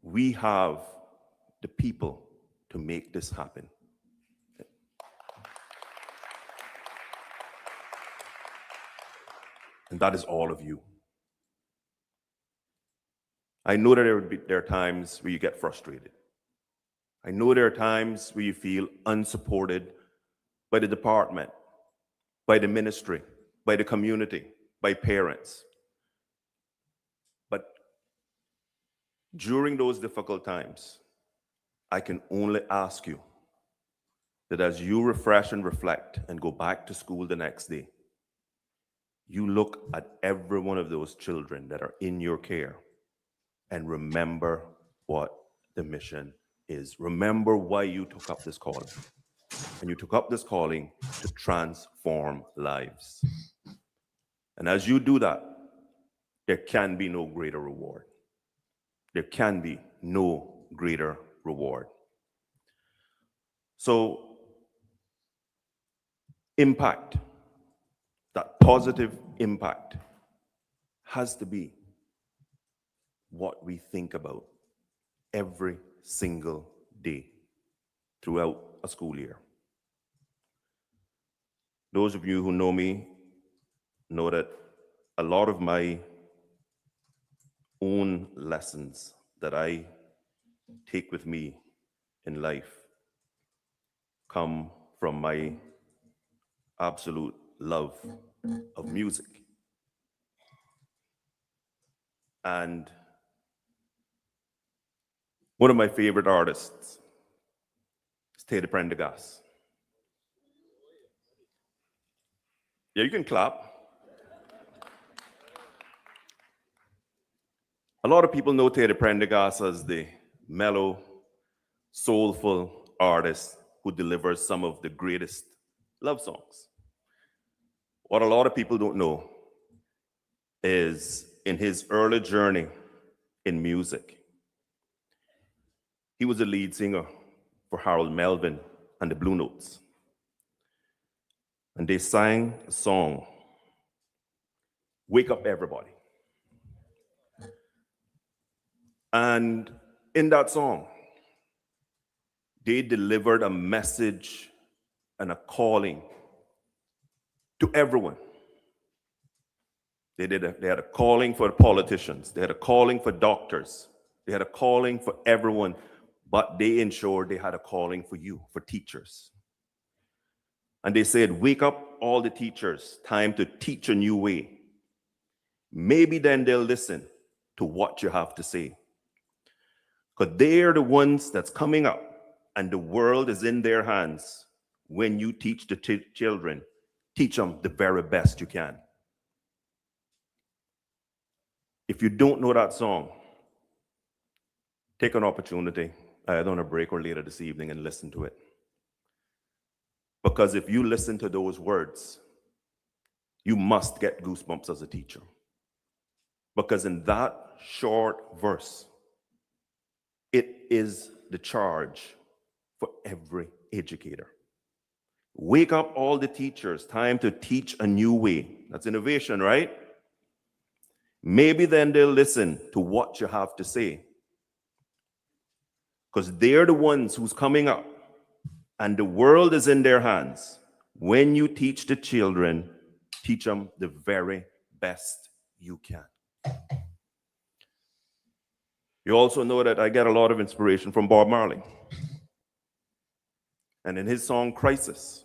we have the people to make this happen. And that is all of you. I know that there are times where you get frustrated. I know there are times where you feel unsupported by the department, by the ministry, by the community, by parents. But during those difficult times, I can only ask you that as you refresh and reflect and go back to school the next day, you look at every one of those children that are in your care and remember what the mission is. Remember why you took up this calling. And you took up this calling to transform lives. And as you do that, there can be no greater reward. There can be no greater reward. So, impact, that positive impact, has to be what we think about every single day throughout a school year. Those of you who know me know that a lot of my own lessons that I take with me in life come from my absolute love of music. And one of my favorite artists is Teddy Prendergast. Yeah, you can clap. A lot of people know Teddy Prendergast as the mellow, soulful artist who delivers some of the greatest love songs. What a lot of people don't know is in his early journey in music, he was the lead singer for Harold Melvin and the Blue Notes. And they sang a song, Wake Up Everybody. And in that song, they delivered a message and a calling to everyone. They had a calling for politicians. They had a calling for doctors. They had a calling for everyone, but they ensured they had a calling for you, for teachers. And they said, wake up all the teachers, time to teach a new way. Maybe then they'll listen to what you have to say. Because they're the ones that's coming up, and the world is in their hands. When you teach the children, teach them the very best you can. If you don't know that song, take an opportunity, either on a break or later this evening, and listen to it. Because if you listen to those words, you must get goosebumps as a teacher. Because in that short verse, it is the charge for every educator. Wake up all the teachers, time to teach a new way. That's innovation, right? Maybe then they'll listen to what you have to say. Because they're the ones who's coming up, and the world is in their hands. When you teach the children, teach them the very best you can. You also know that I get a lot of inspiration from Bob Marley. And in his song, Crisis,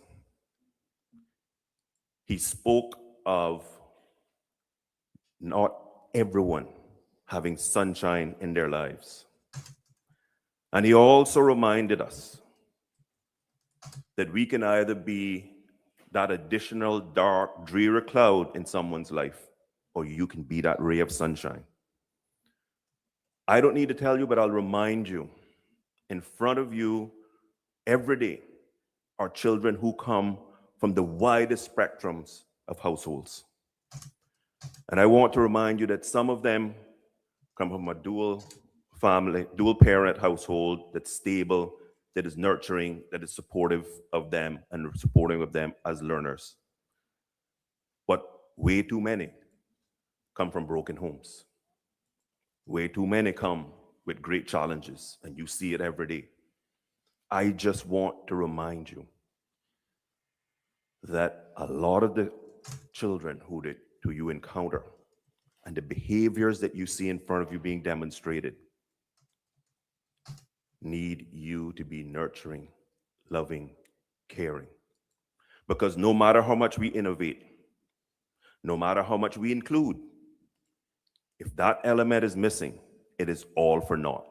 he spoke of not everyone having sunshine in their lives. And he also reminded us that we can either be that additional dark, dreary cloud in someone's life, or you can be that ray of sunshine. I don't need to tell you, but I'll remind you, in front of you every day are children who come from the widest spectrums of households. And I want to remind you that some of them come from a dual parent household that's stable, that is nurturing, that is supportive of them and supporting of them as learners. But way too many come from broken homes. Way too many come with great challenges, and you see it every day. I just want to remind you that a lot of the children who you encounter and the behaviors that you see in front of you being demonstrated need you to be nurturing, loving, caring. Because no matter how much we innovate, no matter how much we include, if that element is missing, it is all for naught.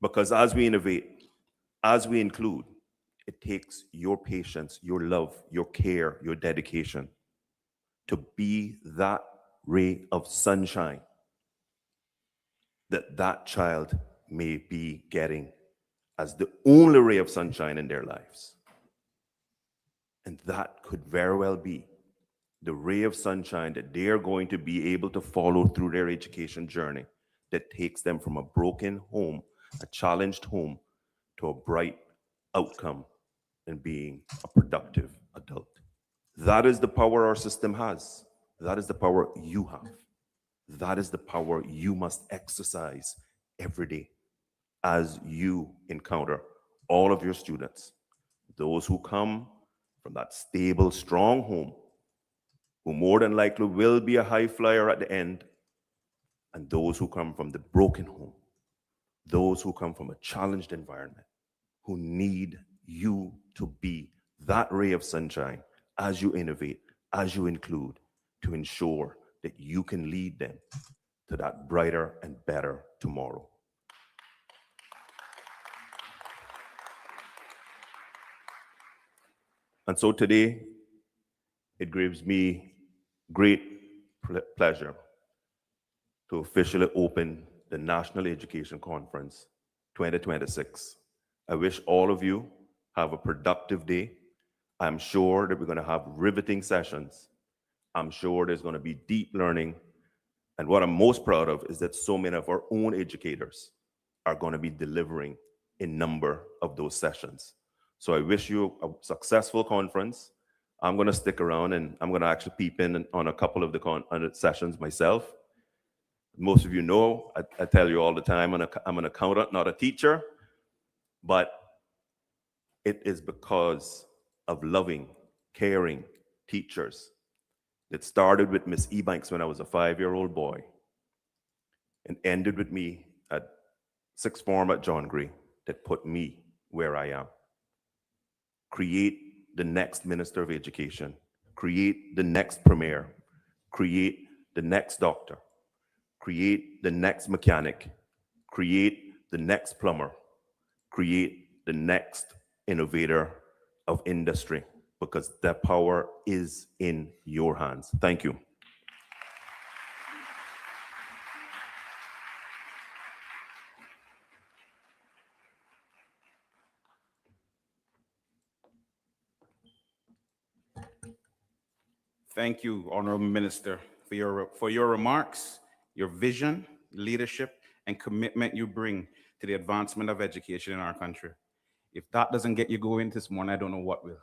Because as we innovate, as we include, it takes your patience, your love, your care, your dedication to be that ray of sunshine that child may be getting as the only ray of sunshine in their lives. And that could very well be the ray of sunshine that they are going to be able to follow through their education journey that takes them from a broken home, a challenged home, to a bright outcome and being a productive adult. That is the power our system has. That is the power you have. That is the power you must exercise every day as you encounter all of your students, those who come from that stable, strong home, who more than likely will be a high flyer at the end, and those who come from the broken home, those who come from a challenged environment, who need you to be that ray of sunshine as you innovate, as you include, to ensure that you can lead them to that brighter and better tomorrow. And so today, it gives me great pleasure to officially open the National Education Conference 2026. I wish all of you have a productive day. I'm sure that we're going to have riveting sessions. I'm sure there's going to be deep learning. And what I'm most proud of is that so many of our own educators are going to be delivering a number of those sessions. So I wish you a successful conference. I'm going to stick around and I'm going to actually peep in on a couple of the sessions myself. Most of you know, I tell you all the time, I'm an accountant, not a teacher, but it is because of loving, caring teachers. It started with Miss Ebanks when I was a 5-year-old boy and ended with me at sixth form at John Gray that put me where I am. Create the next Minister of Education, create the next Premier, create the next doctor, create the next mechanic, create the next plumber, create the next innovator of industry, because the power is in your hands. Thank you. Thank you, Honorable Minister, for your remarks, your vision, leadership, and commitment you bring to the advancement of education in our country. If that doesn't get you going this morning, I don't know what will.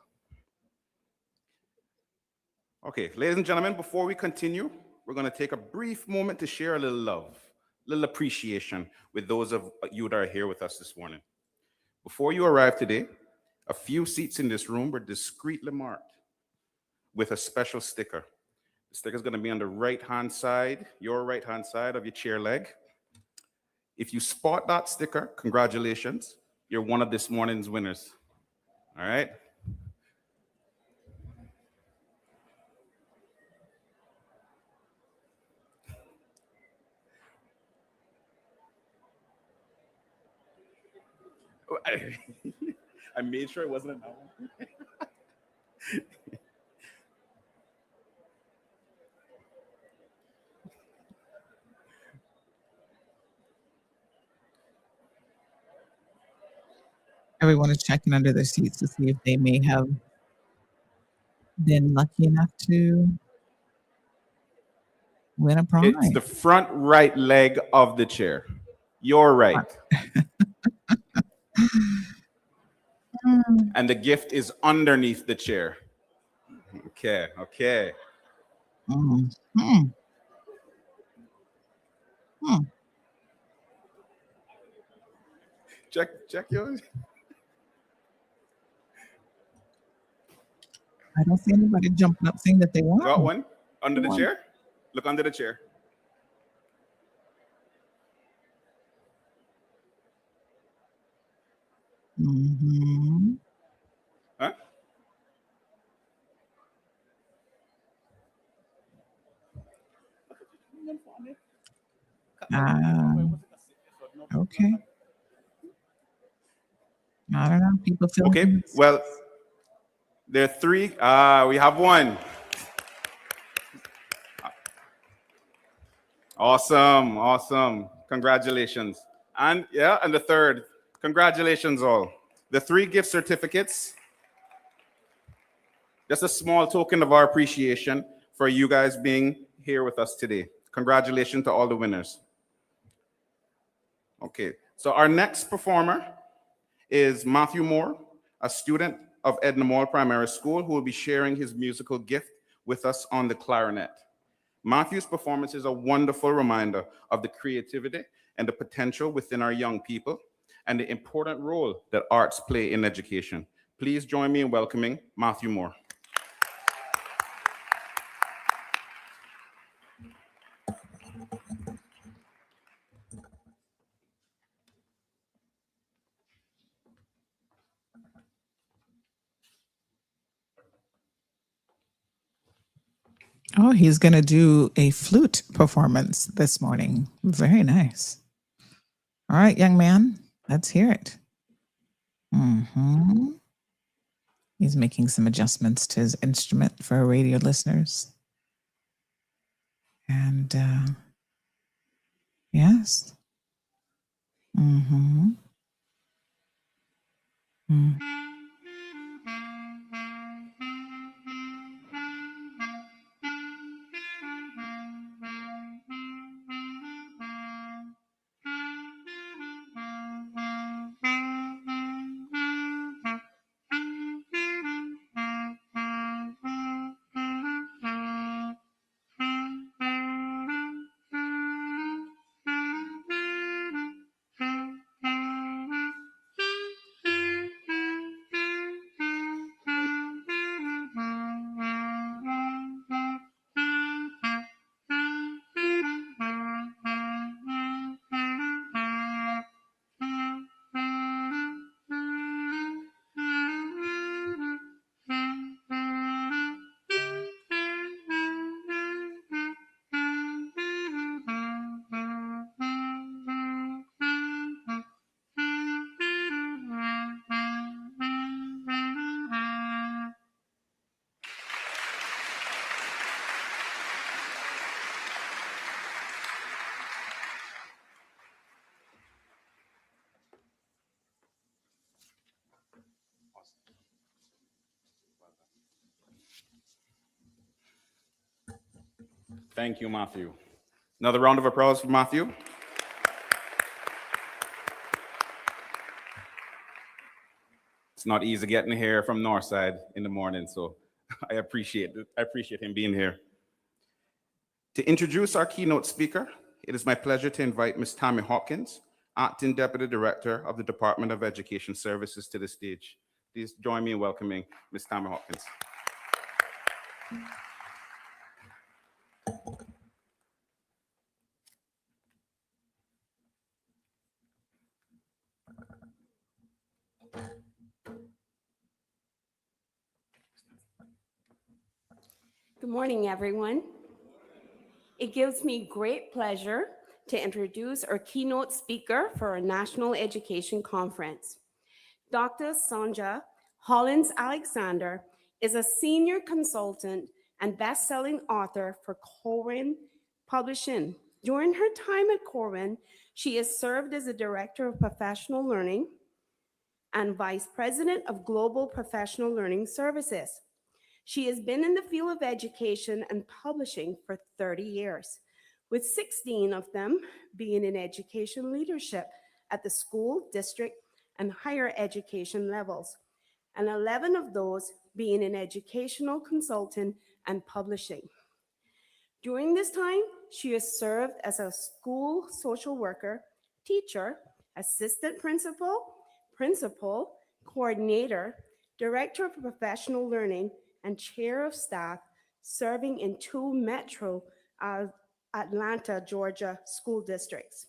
Okay, ladies and gentlemen, before we continue, we're going to take a brief moment to share a little love, a little appreciation with those of you that are here with us this morning. Before you arrived today, a few seats in this room were discreetly marked with a special sticker. The sticker is going to be on the right-hand side, your right-hand side of your chair leg. If you spot that sticker, congratulations. You're one of this morning's winners. All right? I made sure it wasn't an hour. Everyone is checking under their seats to see if they may have been lucky enough to win a prize. It's the front right leg of the chair. Your right. And the gift is underneath the chair. Okay, okay. Check yours. I don't see anybody jumping up saying that they want. Got one? Under the chair? Look under the chair. Mm-hmm. Huh? Okay. I don't know. People feel okay. Well, there are three. We have one. Awesome, awesome. Congratulations. And yeah, and the third. Congratulations all. The 3 gift certificates. Just a small token of our appreciation for you guys being here with us today. Congratulations to all the winners. Okay, so our next performer is Matthew Moore, a student of Edna Moore Primary School, who will be sharing his musical gift with us on the clarinet. Matthew's performance is a wonderful reminder of the creativity and the potential within our young people and the important role that arts play in education. Please join me in welcoming Matthew Moore. Oh, he's going to do a flute performance this morning. Very nice. All right, young man, let's hear it. Hmm. He's making some adjustments to his instrument for our radio listeners. And yes. Mm-hmm. Mm. Thank you, Matthew. Another round of applause for Matthew. It's not easy getting here from Northside in the morning, so I appreciate it. I appreciate him being here. To introduce our keynote speaker, it is my pleasure to invite Ms. Tammy Hopkins, Acting Deputy Director of the Department of Education Services, to the stage. Please join me in welcoming Ms. Tammy Hopkins. Good morning, everyone. It gives me great pleasure to introduce our keynote speaker for our National Education Conference. Dr. Sonja Hollins Alexander is a senior consultant and best-selling author for Corwin Publishing. During her time at Corwin, she has served as a director of professional learning and vice president of global professional learning services. She has been in the field of education and publishing for 30 years, with 16 of them being in education leadership at the school, district, and higher education levels, and 11 of those being in educational consulting and publishing. During this time, she has served as a school social worker, teacher, assistant principal, principal, coordinator, director of professional learning, and chair of staff, serving in 2 metro Atlanta, Georgia school districts.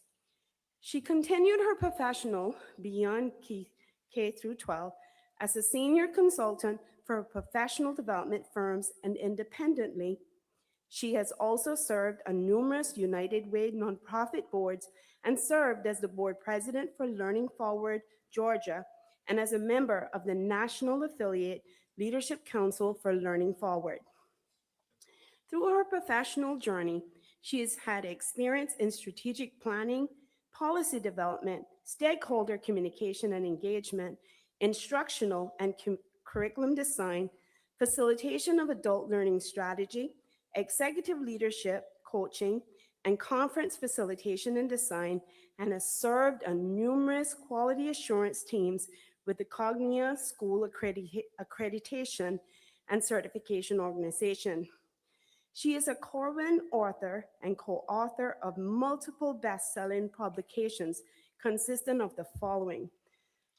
She continued her professional beyond K through 12 as a senior consultant for professional development firms and independently. She has also served on numerous United Way nonprofit boards and served as the board president for Learning Forward Georgia and as a member of the national affiliate Leadership Council for Learning Forward. Through her professional journey, she has had experience in strategic planning, policy development, stakeholder communication and engagement, instructional and curriculum design, facilitation of adult learning strategy, executive leadership, coaching, and conference facilitation and design, and has served on numerous quality assurance teams with the Cognia School Accreditation and Certification Organization. She is a Corwin author and co-author of multiple best-selling publications consisting of the following: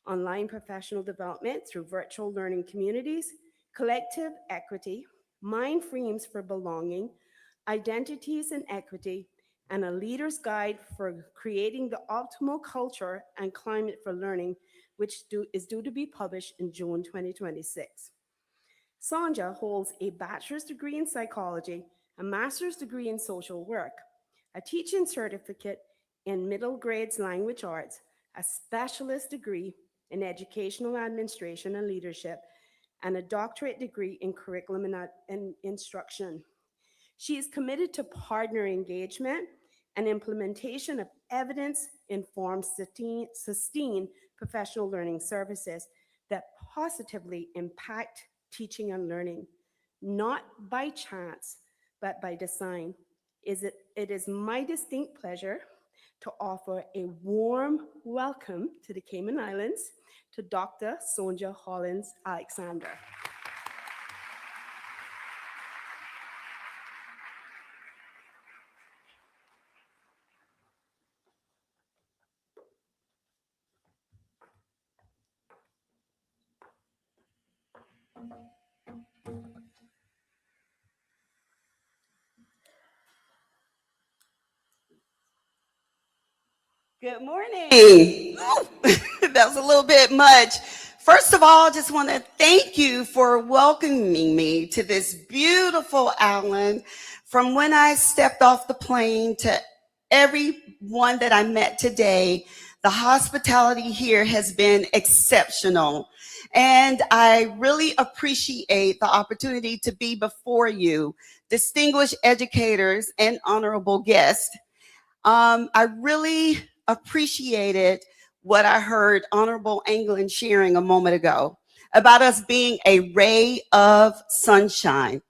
online professional development through virtual learning communities, collective equity, mind frames for belonging, identities and equity, and a leader's guide for creating the optimal culture and climate for learning, which is due to be published in June 2026. Sonja holds a bachelor's degree in psychology, a master's degree in social work, a teaching certificate in middle grades language arts, a specialist degree in educational administration and leadership, and a doctorate degree in curriculum and instruction. She is committed to partner engagement and implementation of evidence-informed, sustained professional learning services that positively impact teaching and learning, not by chance, but by design. It is my distinct pleasure to offer a warm welcome to the Cayman Islands to Dr. Sonja Hollins Alexander. Good morning. That was a little bit much. First of all, I just want to thank you for welcoming me to this beautiful island. From when I stepped off the plane to everyone that I met today, the hospitality here has been exceptional. And I really appreciate the opportunity to be before you, distinguished educators and honorable guests. I really appreciated what I heard Honorable Anglin sharing a moment ago about us being a ray of sunshine.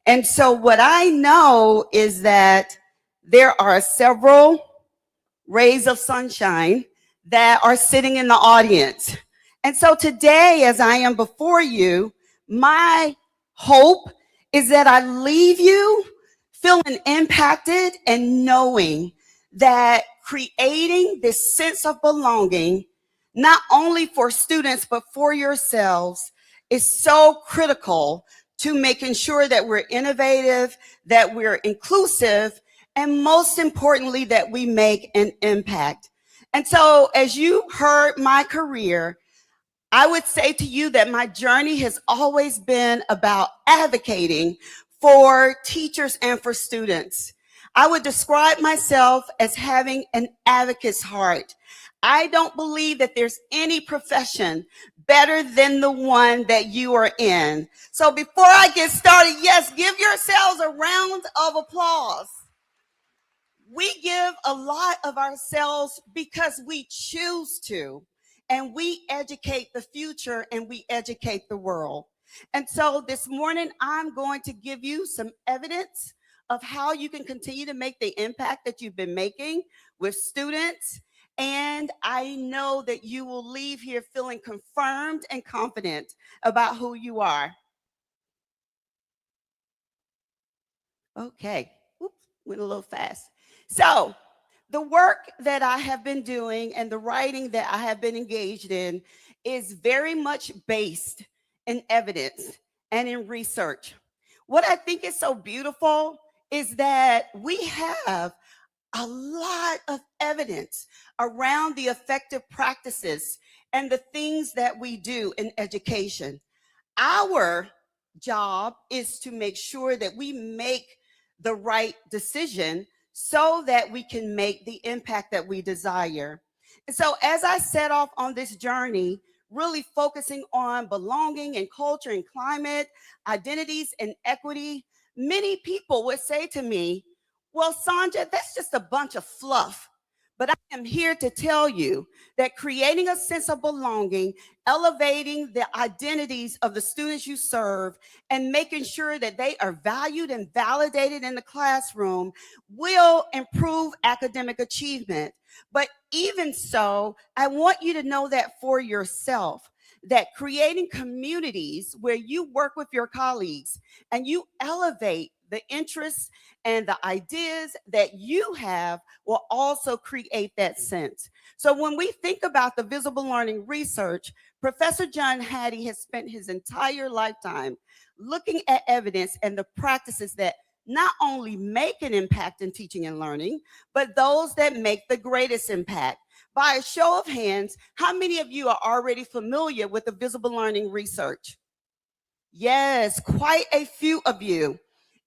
And so what I know is that there are several rays of sunshine that are sitting in the audience. And so today, as I am before you, my hope is that I leave you feeling impacted and knowing that creating this sense of belonging, not only for students, but for yourselves, is so critical to making sure that we're innovative, that we're inclusive, and most importantly, that we make an impact. And so as you heard my career, I would say to you that my journey has always been about advocating for teachers and for students. I would describe myself as having an advocate's heart. I don't believe that there's any profession better than the one that you are in. So before I get started, yes, give yourselves a round of applause. We give a lot of ourselves because we choose to, and we educate the future and we educate the world. And so this morning, I'm going to give you some evidence of how you can continue to make the impact that you've been making with students. And I know that you will leave here feeling confirmed and confident about who you are. Okay, oops, went a little fast. So the work that I have been doing and the writing that I have been engaged in is very much based in evidence and in research. What I think is so beautiful is that we have a lot of evidence around the effective practices and the things that we do in education. Our job is to make sure that we make the right decision so that we can make the impact that we desire. And so as I set off on this journey, really focusing on belonging and culture and climate, identities and equity, many people would say to me, well, Sonja, that's just a bunch of fluff. But I am here to tell you that creating a sense of belonging, elevating the identities of the students you serve, and making sure that they are valued and validated in the classroom will improve academic achievement. But even so, I want you to know that for yourself, that creating communities where you work with your colleagues and you elevate the interests and the ideas that you have will also create that sense. So when we think about the visible learning research, Professor John Hattie has spent his entire lifetime looking at evidence and the practices that not only make an impact in teaching and learning, but those that make the greatest impact. By a show of hands, how many of you are already familiar with the visible learning research? Yes, quite a few of you.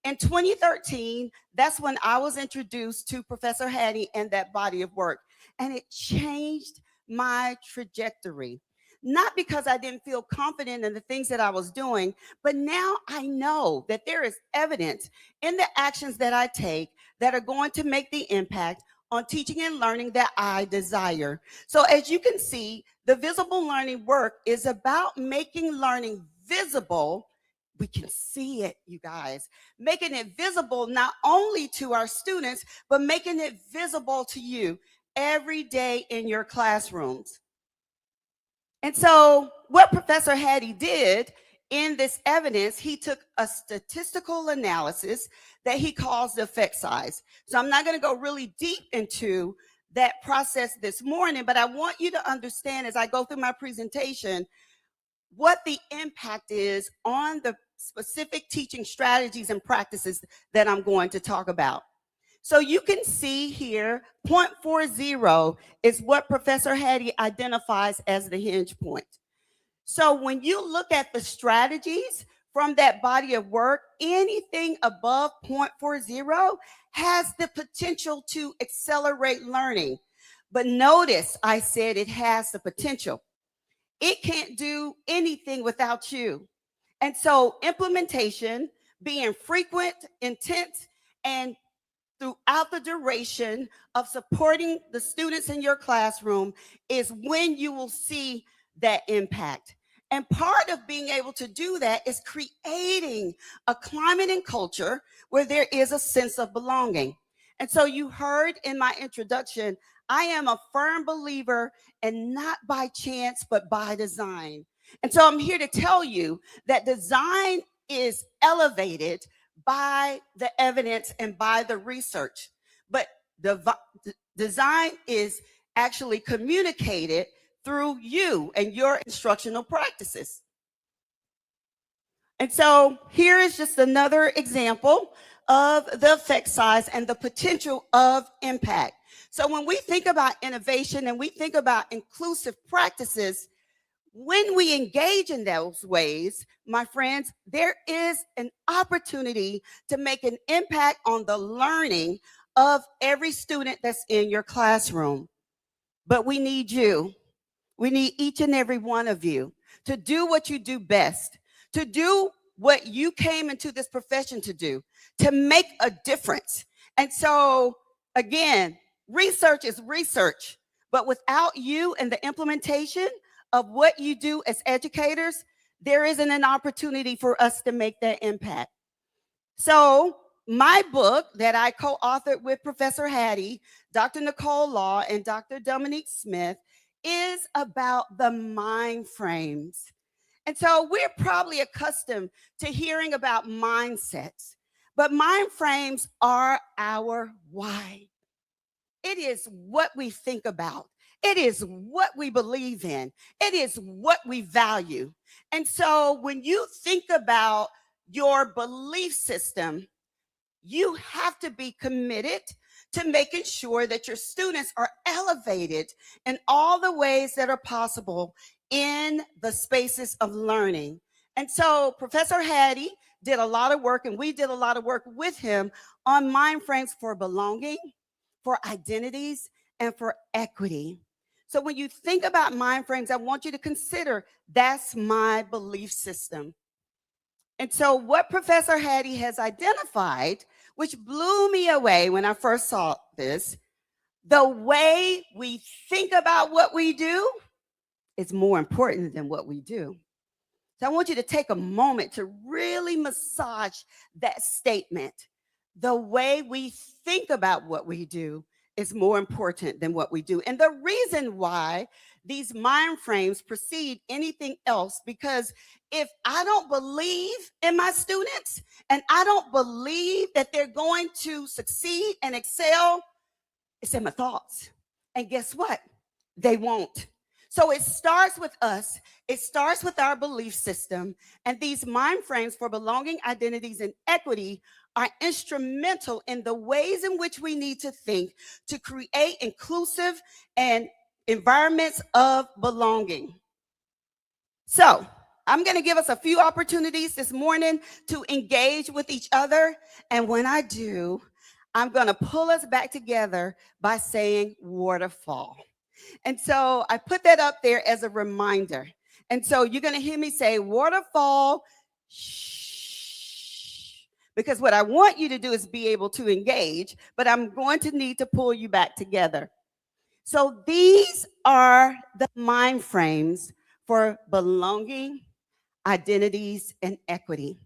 In 2013, that's when I was introduced to Professor Hattie and that body of work, and it changed my trajectory. Not because I didn't feel confident in the things that I was doing, but now I know that there is evidence in the actions that I take that are going to make the impact on teaching and learning that I desire. So as you can see, the visible learning work is about making learning visible. We can see it, you guys, making it visible not only to our students, but making it visible to you every day in your classrooms. And so what Professor Hattie did in this evidence, he took a statistical analysis that he calls the effect size. So I'm not going to go really deep into that process this morning, but I want you to understand as I go through my presentation what the impact is on the specific teaching strategies and practices that I'm going to talk about. So you can see here, 0.40 is what Professor Hattie identifies as the hinge point. So when you look at the strategies from that body of work, anything above 0.40 has the potential to accelerate learning. But notice I said it has the potential. It can't do anything without you. And so implementation, being frequent, intense, and throughout the duration of supporting the students in your classroom is when you will see that impact. And part of being able to do that is creating a climate and culture where there is a sense of belonging. And so you heard in my introduction, I am a firm believer and not by chance, but by design. And so I'm here to tell you that design is elevated by the evidence and by the research, but the design is actually communicated through you and your instructional practices. And so here is just another example of the effect size and the potential of impact. So when we think about innovation and we think about inclusive practices, when we engage in those ways, my friends, there is an opportunity to make an impact on the learning of every student that's in your classroom. But we need you. We need each and every one of you to do what you do best, to do what you came into this profession to do, to make a difference. And so, again, research is research, but without you and the implementation of what you do as educators, there isn't an opportunity for us to make that impact. So my book that I co-authored with Professor Hattie, Dr. Nicole Law, and Dr. Dominique Smith is about the mind frames. And so we're probably accustomed to hearing about mindsets, but mind frames are our why. It is what we think about. It is what we believe in. It is what we value. And so when you think about your belief system, you have to be committed to making sure that your students are elevated in all the ways that are possible in the spaces of learning. And so Professor Hattie did a lot of work, and we did a lot of work with him on mind frames for belonging, for identities, and for equity. So when you think about mind frames, I want you to consider that's my belief system. And so what Professor Hattie has identified, which blew me away when I first saw this, the way we think about what we do is more important than what we do. So I want you to take a moment to really massage that statement. The way we think about what we do is more important than what we do. And the reason why these mind frames precede anything else, because if I don't believe in my students and I don't believe that they're going to succeed and excel, it's in my thoughts. And guess what? They won't. So it starts with us. It starts with our belief system. And these mind frames for belonging, identities, and equity are instrumental in the ways in which we need to think to create inclusive and environments of belonging. So I'm going to give us a few opportunities this morning to engage with each other. And when I do, I'm going to pull us back together by saying waterfall. And so I put that up there as a reminder. And so you're going to hear me say waterfall, shh, because what I want you to do is be able to engage, but I'm going to need to pull you back together. So these are the mind frames for belonging, identities, and equity.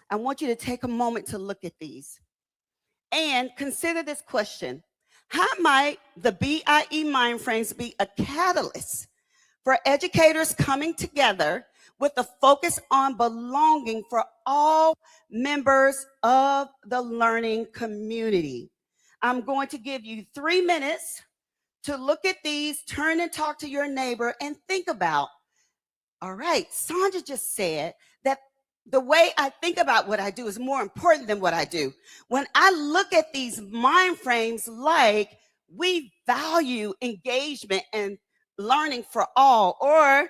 I want you to take a moment to look at these and consider this question. How might the BIE mind frames be a catalyst for educators coming together with a focus on belonging for all members of the learning community? I'm going to give you 3 minutes to look at these, turn and talk to your neighbor, and think about, all right, Sandra just said that the way I think about what I do is more important than what I do. When I look at these mind frames, like we value engagement and learning for all, or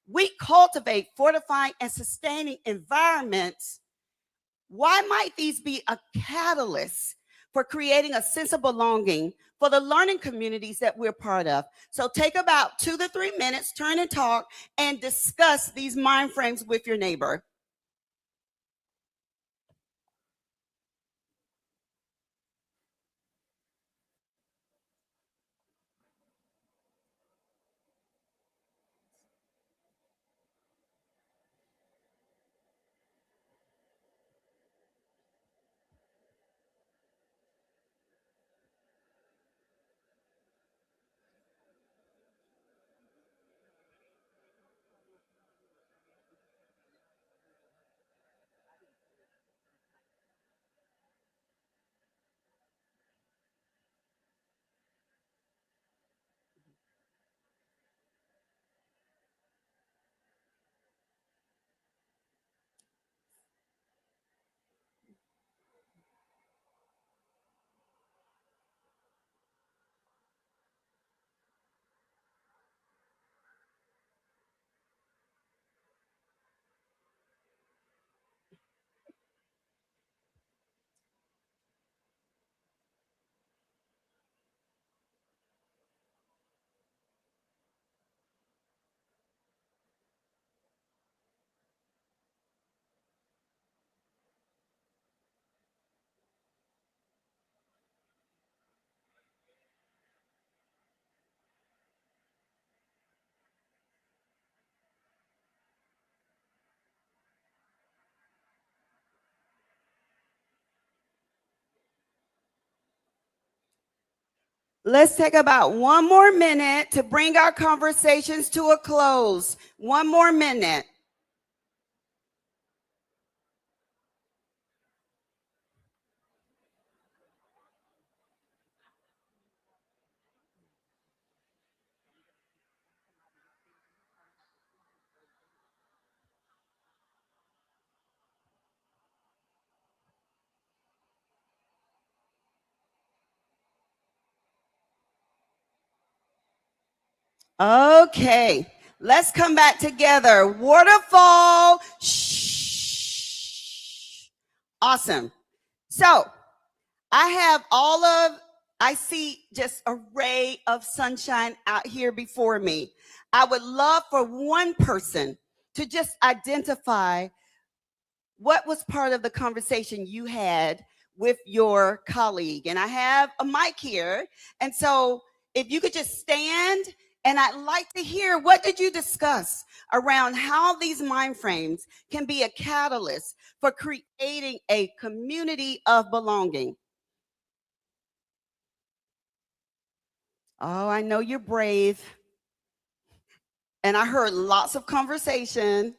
we cultivate, fortifying, and sustaining environments, why might these be a catalyst for creating a sense of belonging for the learning communities that we're part of? So take about 2 to 3 minutes, turn and talk, and discuss these mind frames with your neighbor. Let's take about 1 more minute to bring our conversations to a close. 1 more minute. Okay, let's come back together. Waterfall. Shh. Awesome. So I see just a ray of sunshine out here before me. I would love for one person to just identify what was part of the conversation you had with your colleague. And I have a mic here. And so if you could just stand, and I'd like to hear, what did you discuss around how these mind frames can be a catalyst for creating a community of belonging? Oh, I know you're brave. And I heard lots of conversation.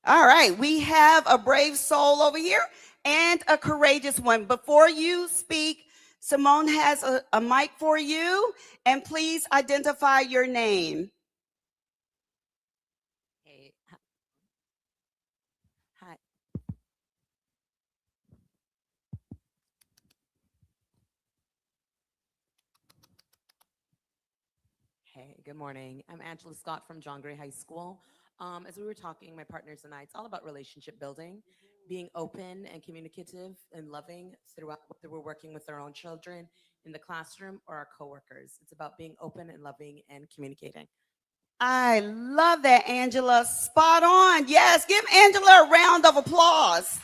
All right, we have a brave soul over here and a courageous one. Before you speak, Simone has a mic for you, and please identify your name. Hey, hi. Good morning. I'm Angela Scott from John Gray High School. As we were talking, my partners and I, it's all about relationship building, being open and communicative and loving throughout whether we're working with our own children in the classroom or our coworkers. It's about being open and loving and communicating. I love that, Angela. Spot on. Yes, give Angela a round of applause.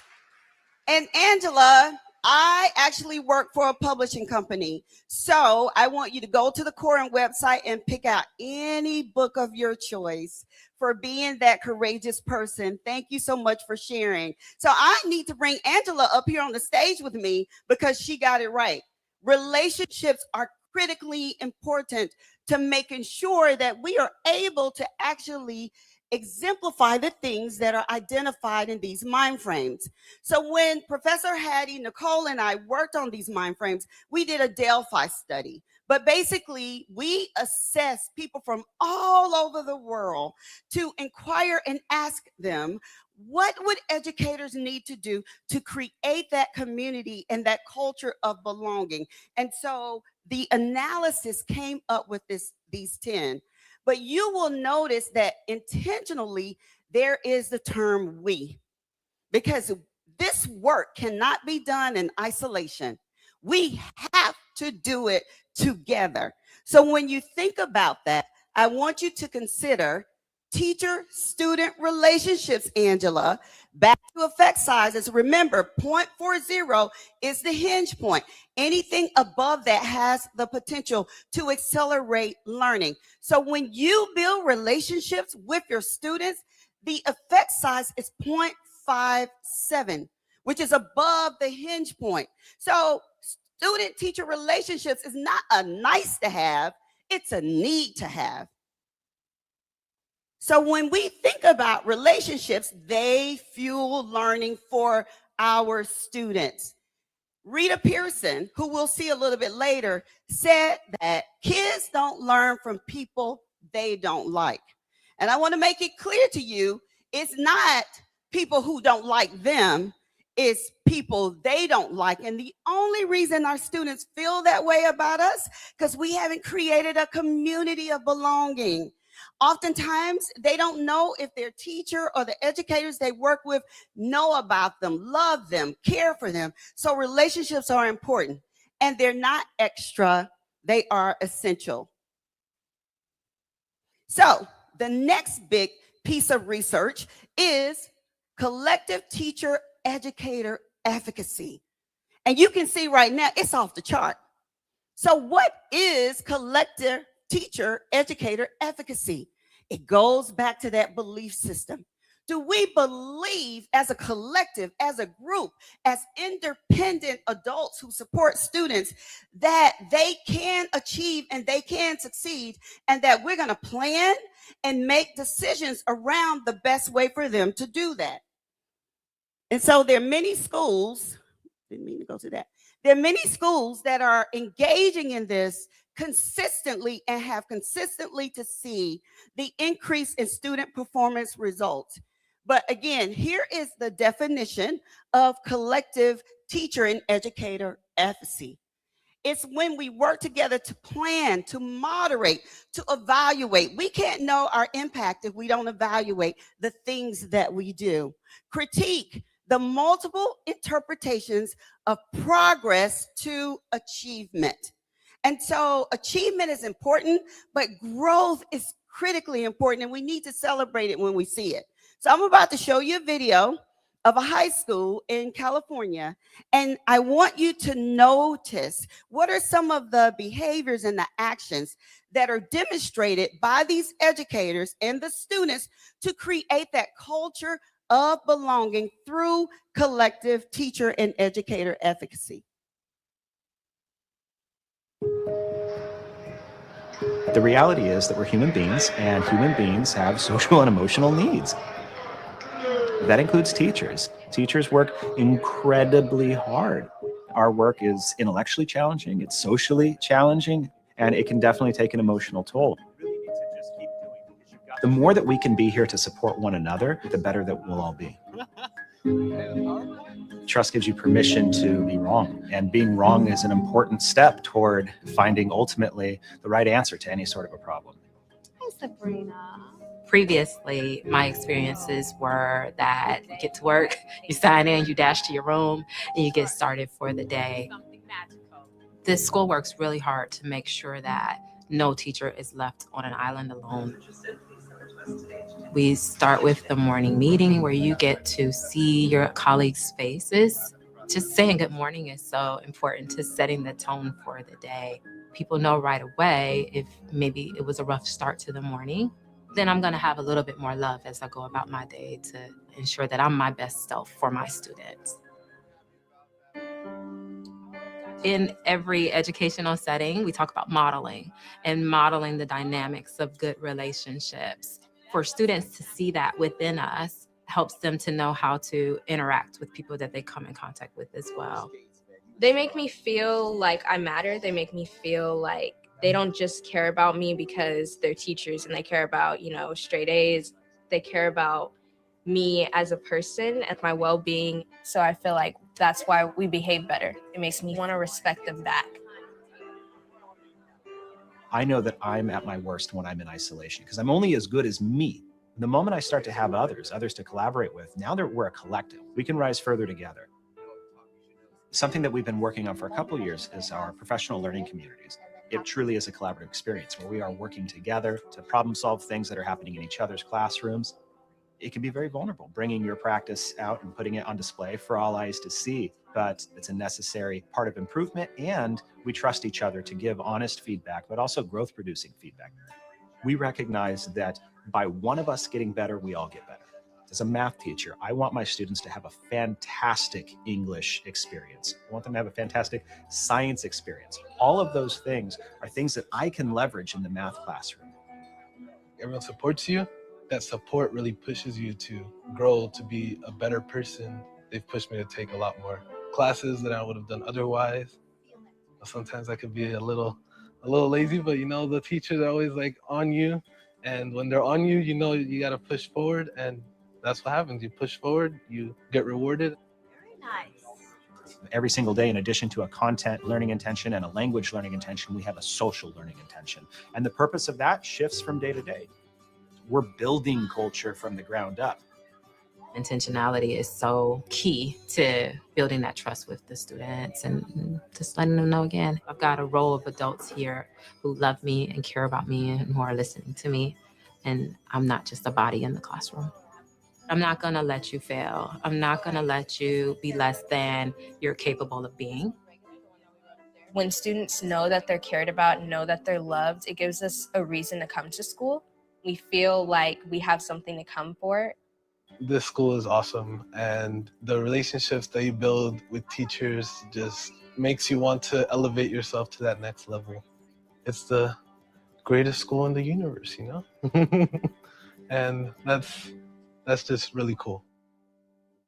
And Angela, I actually work for a publishing company. So I want you to go to the Corin website and pick out any book of your choice for being that courageous person. Thank you so much for sharing. So I need to bring Angela up here on the stage with me because she got it right. Relationships are critically important to making sure that we are able to actually exemplify the things that are identified in these mind frames. So when Professor Hattie, Nicole, and I worked on these mind frames, we did a Delphi study. But basically, we assessed people from all over the world to inquire and ask them, what would educators need to do to create that community and that culture of belonging? And so the analysis came up with these 10. But you will notice that intentionally there is the term we, because this work cannot be done in isolation. We have to do it together. So when you think about that, I want you to consider teacher-student relationships, Angela. Back to effect sizes. Remember, 0.40 is the hinge point. Anything above that has the potential to accelerate learning. So when you build relationships with your students, the effect size is 0.57, which is above the hinge point. So student-teacher relationships is not a nice to have, it's a need to have. So when we think about relationships, they fuel learning for our students. Rita Pearson, who we'll see a little bit later, said that kids don't learn from people they don't like. And I want to make it clear to you, it's not people who don't like them, it's people they don't like. And the only reason our students feel that way about us, because we haven't created a community of belonging. Oftentimes, they don't know if their teacher or the educators they work with know about them, love them, care for them. So relationships are important, and they're not extra, they are essential. So the next big piece of research is collective teacher-educator efficacy. And you can see right now, it's off the chart. So what is collective teacher-educator efficacy? It goes back to that belief system. Do we believe as a collective, as a group, as independent adults who support students that they can achieve and they can succeed, and that we're going to plan and make decisions around the best way for them to do that? And so there are many schools, didn't mean to go to that. There are many schools that are engaging in this consistently and have consistently to see the increase in student performance results. But again, here is the definition of collective teacher and educator efficacy. It's when we work together to plan, to moderate, to evaluate. We can't know our impact if we don't evaluate the things that we do. Critique the multiple interpretations of progress to achievement. And so achievement is important, but growth is critically important, and we need to celebrate it when we see it. So I'm about to show you a video of a high school in California, and I want you to notice what are some of the behaviors and the actions that are demonstrated by these educators and the students to create that culture of belonging through collective teacher and educator efficacy. The reality is that we're human beings, and human beings have social and emotional needs. That includes teachers. Teachers work incredibly hard. Our work is intellectually challenging, it's socially challenging, and it can definitely take an emotional toll. The more that we can be here to support one another, the better that we'll all be. Trust gives you permission to be wrong, and being wrong is an important step toward finding ultimately the right answer to any sort of a problem. Sabrina. Previously, my experiences were that you get to work, you sign in, you dash to your room, and you get started for the day. This school works really hard to make sure that no teacher is left on an island alone. We start with the morning meeting where you get to see your colleagues' faces. Just saying good morning is so important to setting the tone for the day. People know right away if maybe it was a rough start to the morning. Then I'm going to have a little bit more love as I go about my day to ensure that I'm my best self for my students. In every educational setting, we talk about modeling and modeling the dynamics of good relationships. For students to see that within us helps them to know how to interact with people that they come in contact with as well. They make me feel like I matter. They make me feel like they don't just care about me because they're teachers and they care about, straight A's. They care about me as a person and my well-being. So I feel like that's why we behave better. It makes me want to respect them back. I know that I'm at my worst when I'm in isolation because I'm only as good as me. The moment I start to have others to collaborate with, now that we're a collective, we can rise further together. Something that we've been working on for a couple of years is our professional learning communities. It truly is a collaborative experience where we are working together to problem solve things that are happening in each other's classrooms. It can be very vulnerable, bringing your practice out and putting it on display for all eyes to see, but it's a necessary part of improvement, and we trust each other to give honest feedback, but also growth-producing feedback. We recognize that by one of us getting better, we all get better. As a math teacher, I want my students to have a fantastic English experience. I want them to have a fantastic science experience. All of those things are things that I can leverage in the math classroom. Everyone supports you. That support really pushes you to grow, to be a better person. They've pushed me to take a lot more classes than I would have done otherwise. Sometimes I could be a little lazy, but the teachers are always like on you. And when they're on you, you got to push forward, and that's what happens. You push forward, you get rewarded. Very nice. Every single day, in addition to a content learning intention and a language learning intention, we have a social learning intention. And the purpose of that shifts from day to day. We're building culture from the ground up. Intentionality is so key to building that trust with the students and just letting them know, again, I've got a row of adults here who love me and care about me and who are listening to me. And I'm not just a body in the classroom. I'm not going to let you fail. I'm not going to let you be less than you're capable of being. When students know that they're cared about, know that they're loved, it gives us a reason to come to school. We feel like we have something to come for. This school is awesome, and the relationships that you build with teachers just makes you want to elevate yourself to that next level. It's the greatest school in the universe, and that's just really cool.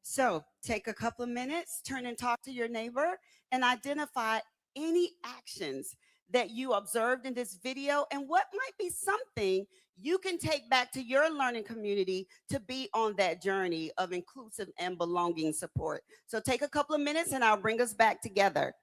So take a couple of minutes, turn and talk to your neighbor, and identify any actions that you observed in this video and what might be something you can take back to your learning community to be on that journey of inclusive and belonging support. So take a couple of minutes and I'll bring us back together.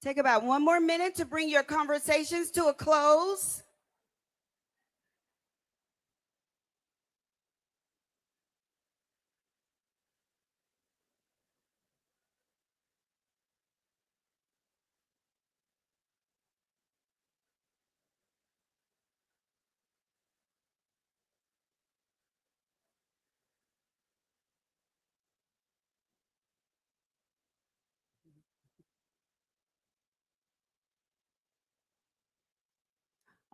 Take about one more minute to bring your conversations to a close.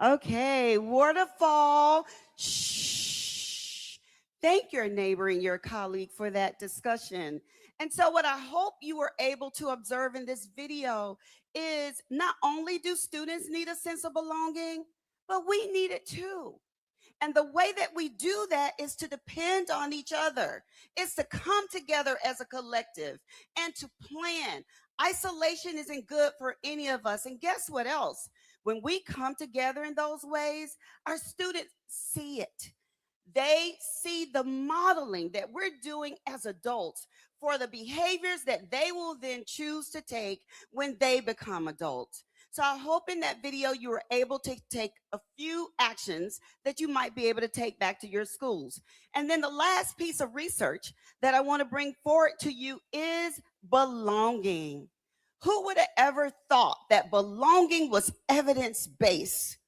Okay, waterfall. Shh. Thank your neighbor and your colleague for that discussion. And so what I hope you were able to observe in this video is not only do students need a sense of belonging, but we need it too. And the way that we do that is to depend on each other. It's to come together as a collective and to plan. Isolation isn't good for any of us. And guess what else? When we come together in those ways, our students see it. They see the modeling that we're doing as adults for the behaviors that they will then choose to take when they become adults. So I hope in that video you were able to take a few actions that you might be able to take back to your schools. And then the last piece of research that I want to bring forward to you is belonging. Who would have ever thought that belonging was evidence-based?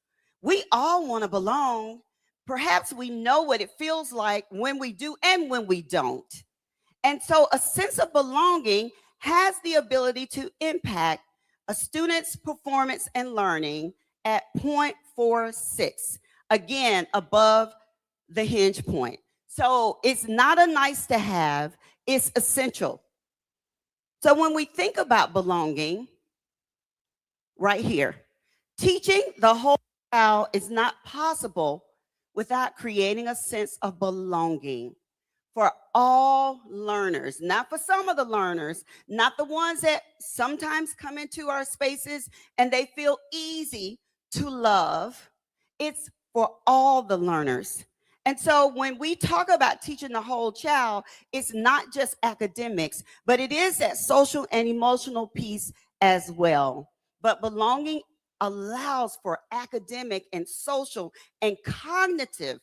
We all want to belong. Perhaps we know what it feels like when we do and when we don't. And so a sense of belonging has the ability to impact a student's performance and learning at 0.46, again, above the hinge point. So it's not a nice to have, it's essential. So when we think about belonging, right here, teaching the whole child is not possible without creating a sense of belonging for all learners, not for some of the learners, not the ones that sometimes come into our spaces and they feel easy to love. It's for all the learners. And so when we talk about teaching the whole child, it's not just academics, but it is that social and emotional piece as well. But belonging allows for academic and social and cognitive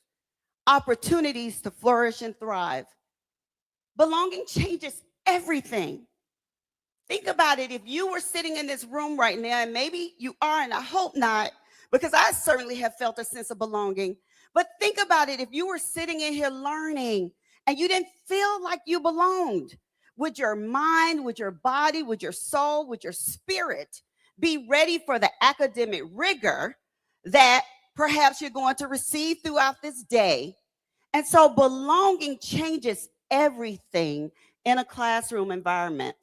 opportunities to flourish and thrive. Belonging changes everything. Think about it. If you were sitting in this room right now, and maybe you are, and I hope not, because I certainly have felt a sense of belonging. But think about it. If you were sitting in here learning and you didn't feel like you belonged, would your mind, would your body, would your soul, would your spirit be ready for the academic rigor that perhaps you're going to receive throughout this day? And so belonging changes everything in a classroom environment.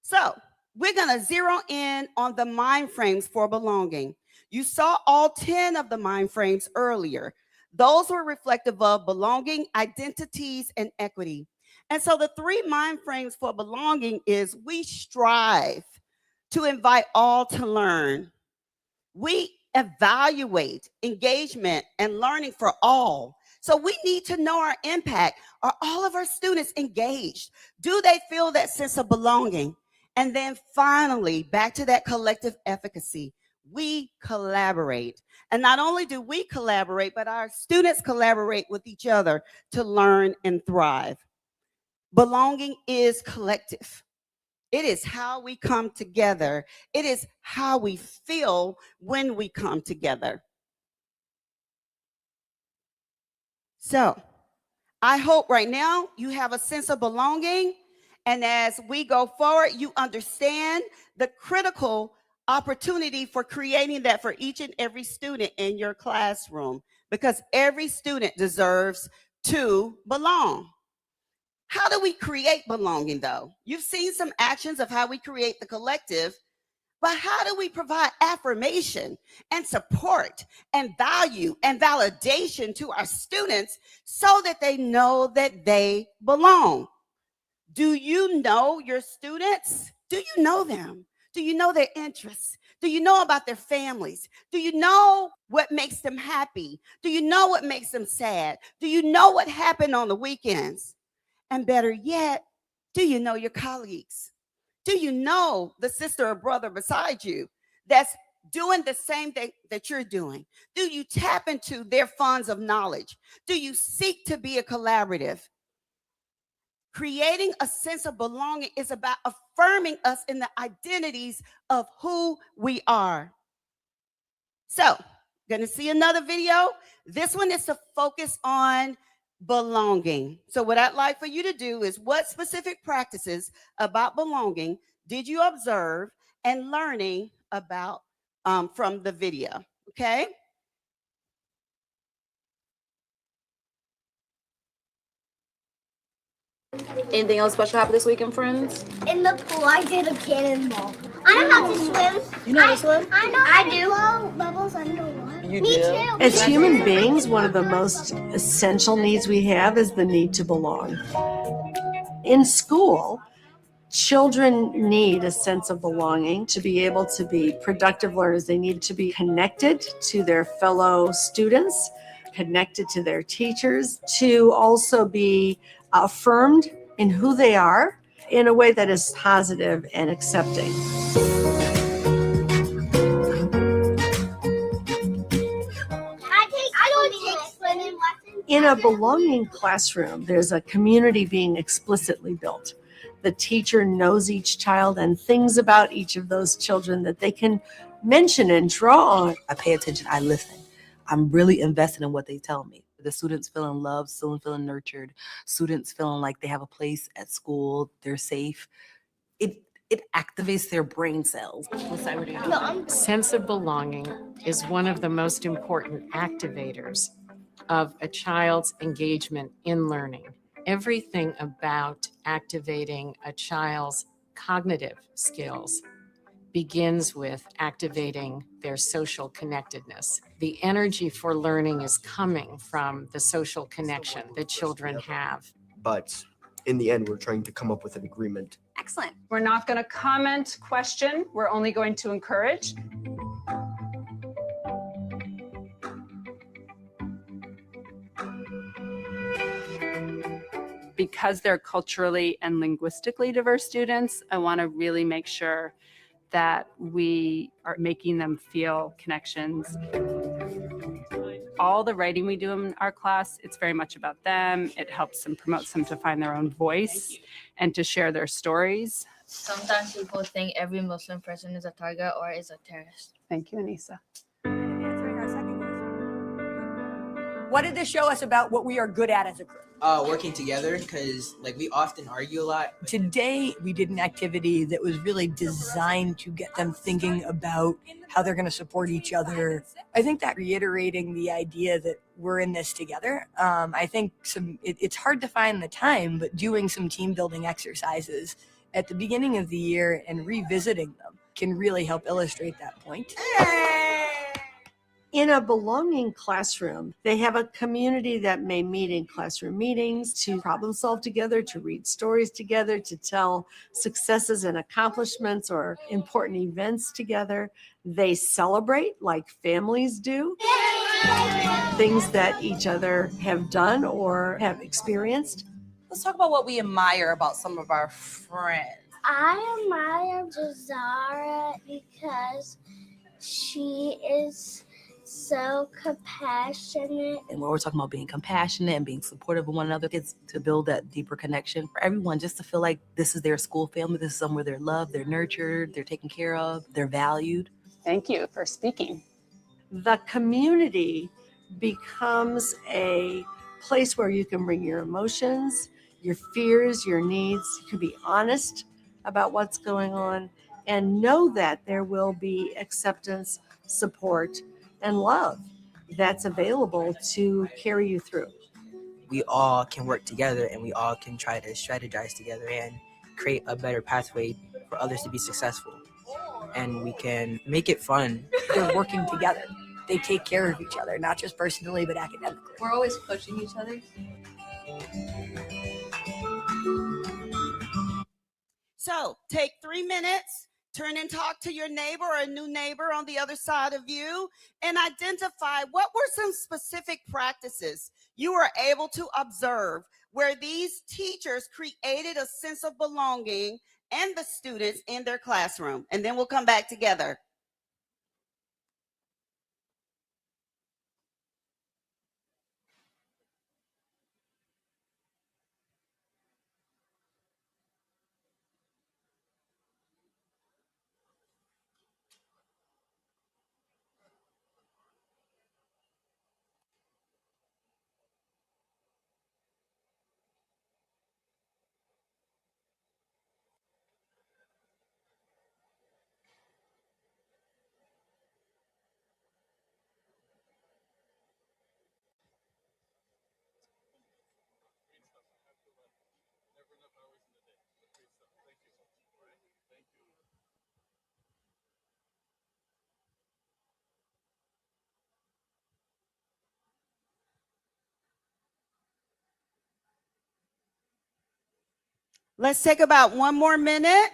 So we're going to zero in on the mind frames for belonging. You saw all 10 of the mind frames earlier. Those were reflective of belonging, identities, and equity. And so the 3 mind frames for belonging is we strive to invite all to learn. We evaluate engagement and learning for all. So we need to know our impact. Are all of our students engaged? Do they feel that sense of belonging? And then finally, back to that collective efficacy, we collaborate. And not only do we collaborate, but our students collaborate with each other to learn and thrive. Belonging is collective. It is how we come together. It is how we feel when we come together. So I hope right now you have a sense of belonging. And as we go forward, you understand the critical opportunity for creating that for each and every student in your classroom, because every student deserves to belong. How do we create belonging, though? You've seen some actions of how we create the collective, but how do we provide affirmation and support and value and validation to our students so that they know that they belong? Do you know your students? Do you know them? Do you know their interests? Do you know about their families? Do you know what makes them happy? Do you know what makes them sad? Do you know what happened on the weekends? And better yet, do you know your colleagues? Do you know the sister or brother beside you that's doing the same thing that you're doing? Do you tap into their funds of knowledge? Do you seek to be a collaborative? Creating a sense of belonging is about affirming us in the identities of who we are. So, gonna see another video. This one is to focus on belonging. So what I'd like for you to do is, what specific practices about belonging did you observe and learning about from the video? Okay. Anything else special happened this weekend, friends? In the pool, I did a cannonball. I know how to swim. You know how to swim? I know how to blow bubbles underwater. You Me do? too. As human beings, one of the most essential needs we have is the need to belong. In school, children need a sense of belonging to be able to be productive learners. They need to be connected to their fellow students, connected to their teachers, to also be affirmed in who they are in a way that is positive and accepting. I don't take swimming lessons. In a belonging classroom, there's a community being explicitly built. The teacher knows each child and things about each of those children that they can mention and draw on. I pay attention, I listen. I'm really invested in what they tell me. The students feeling loved, students feeling nurtured, students feeling like they have a place at school, they're safe. It activates their brain cells. Sense of belonging is one of the most important activators of a child's engagement in learning. Everything about activating a child's cognitive skills begins with activating their social connectedness. The energy for learning is coming from the social connection that children have. But in the end, we're trying to come up with an agreement. Excellent. We're not going to comment, question. We're only going to encourage. Because they're culturally and linguistically diverse students, I want to really make sure that we are making them feel connections. All the writing we do in our class, it's very much about them. It helps and promotes them to find their own voice and to share their stories. Sometimes people think every Muslim person is a target or is a terrorist. Thank you, Anissa. What did this show us about what we are good at as a group? Working together, because we often argue a lot. Today, we did an activity that was really designed to get them thinking about how they're going to support each other. I think that reiterating the idea that we're in this together, I think it's hard to find the time, but doing some team building exercises at the beginning of the year and revisiting them can really help illustrate that point. In a belonging classroom, they have a community that may meet in classroom meetings to problem solve together, to read stories together, to tell successes and accomplishments or important events together. They celebrate like families do, things that each other have done or have experienced. Let's talk about what we admire about some of our friends. I admire Jazara because she is so compassionate. And when we're talking about being compassionate and being supportive of one another, it's to build that deeper connection for everyone, just to feel like this is their school family, this is somewhere they're loved, they're nurtured, they're taken care of, they're valued. Thank you for speaking. The community becomes a place where you can bring your emotions, your fears, your needs. You can be honest about what's going on and know that there will be acceptance, support, and love that's available to carry you through. We all can work together and we all can try to strategize together and create a better pathway for others to be successful. And we can make it fun. They're working together. They take care of each other, not just personally, but academically. We're always pushing each other. So take 3 minutes, turn and talk to your neighbor or a new neighbor on the other side of you and identify what were some specific practices you were able to observe where these teachers created a sense of belonging and the students in their classroom. And then we'll come back together. Let's take about 1 more minute.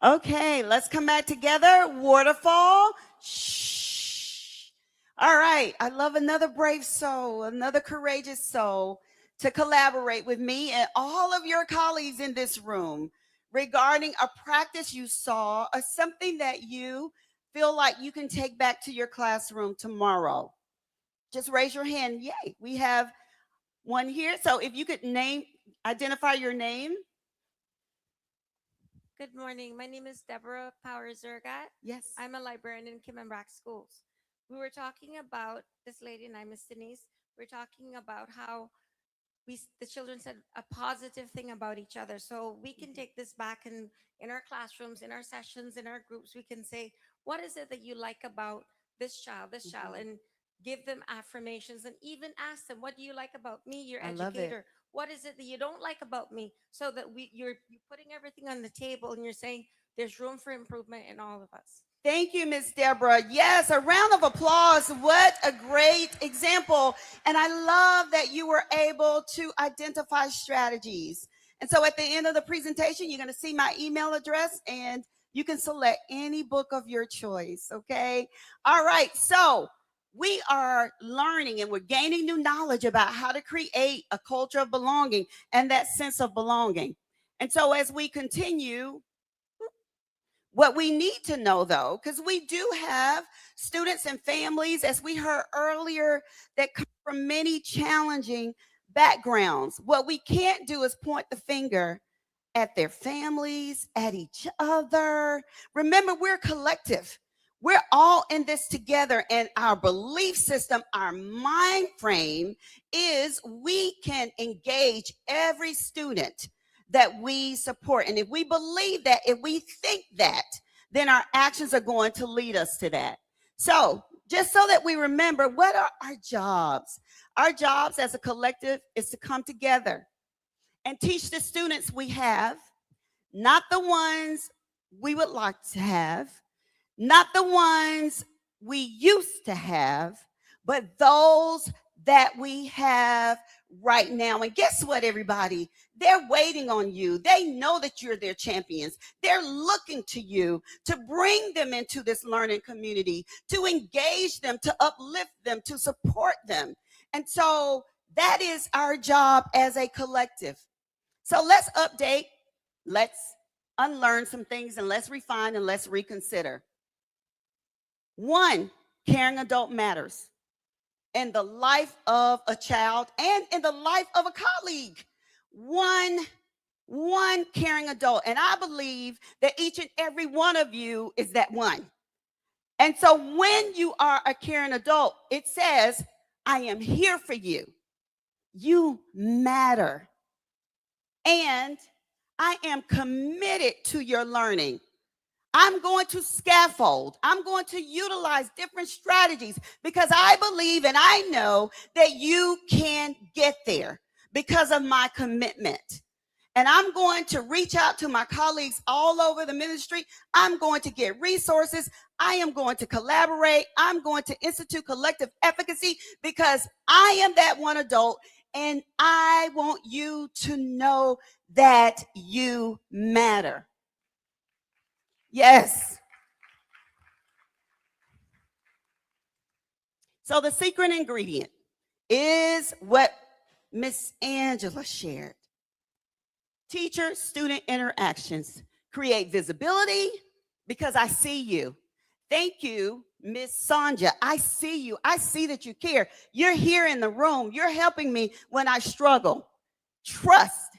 Okay, let's come back together. Waterfall. Shh. All right, I love another brave soul, another courageous soul to collaborate with me and all of your colleagues in this room regarding a practice you saw or something that you feel like you can take back to your classroom tomorrow. Just raise your hand. Yay, we have one here. So if you could identify your name. Good morning. My name is Deborah Power Zergat. Yes. I'm a librarian in Kim and Brack schools. We were talking about this lady and I, Miss Denise. We're talking about how the children said a positive thing about each other. So we can take this back and in our classrooms, in our sessions, in our groups, we can say, what is it that you like about this child, and give them affirmations and even ask them, what do you like about me, your I love it. educator? What is it that you don't like about me? So that you're putting everything on the table and you're saying there's room for improvement in all of us. Thank you, Miss Deborah. Yes, a round of applause. What a great example. And I love that you were able to identify strategies. And so at the end of the presentation, you're going to see my email address and you can select any book of your choice. Okay. All right. So we are learning and we're gaining new knowledge about how to create a culture of belonging and that sense of belonging. And so as we continue, what we need to know, though, because we do have students and families, as we heard earlier, that come from many challenging backgrounds. What we can't do is point the finger at their families, at each other. Remember, we're collective. We're all in this together, and our belief system, our mind frame is we can engage every student that we support. And if we believe that, if we think that, then our actions are going to lead us to that. So just so that we remember, what are our jobs? Our jobs as a collective is to come together and teach the students we have, not the ones we would like to have, not the ones we used to have, but those that we have right now. And guess what, everybody? They're waiting on you. They know that you're their champions. They're looking to you to bring them into this learning community, to engage them, to uplift them, to support them. And so that is our job as a collective. So let's update, let's unlearn some things, and let's refine and let's reconsider. One, caring adult matters in the life of a child and in the life of a colleague. One caring adult. And I believe that each and every one of you is that one. And so when you are a caring adult, it says, I am here for you. You matter. And I am committed to your learning. I'm going to scaffold. I'm going to utilize different strategies because I believe and I know that you can get there because of my commitment. And I'm going to reach out to my colleagues all over the ministry. I'm going to get resources. I am going to collaborate. I'm going to institute collective efficacy because I am that one adult and I want you to know that you matter. Yes. So the secret ingredient is what Miss Angela shared. Teacher-student interactions create visibility because I see you. Thank you, Miss Sonja. I see you. I see that you care. You're here in the room. You're helping me when I struggle. Trust.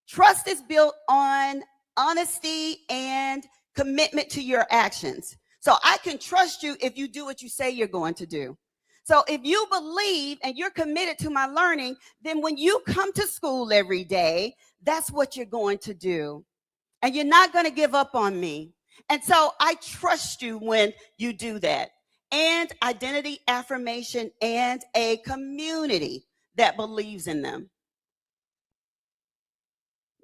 Trust is built on honesty and commitment to your actions. So I can trust you if you do what you say you're going to do. So if you believe and you're committed to my learning, then when you come to school every day, that's what you're going to do. And you're not going to give up on me. And so I trust you when you do that. And identity affirmation and a community that believes in them.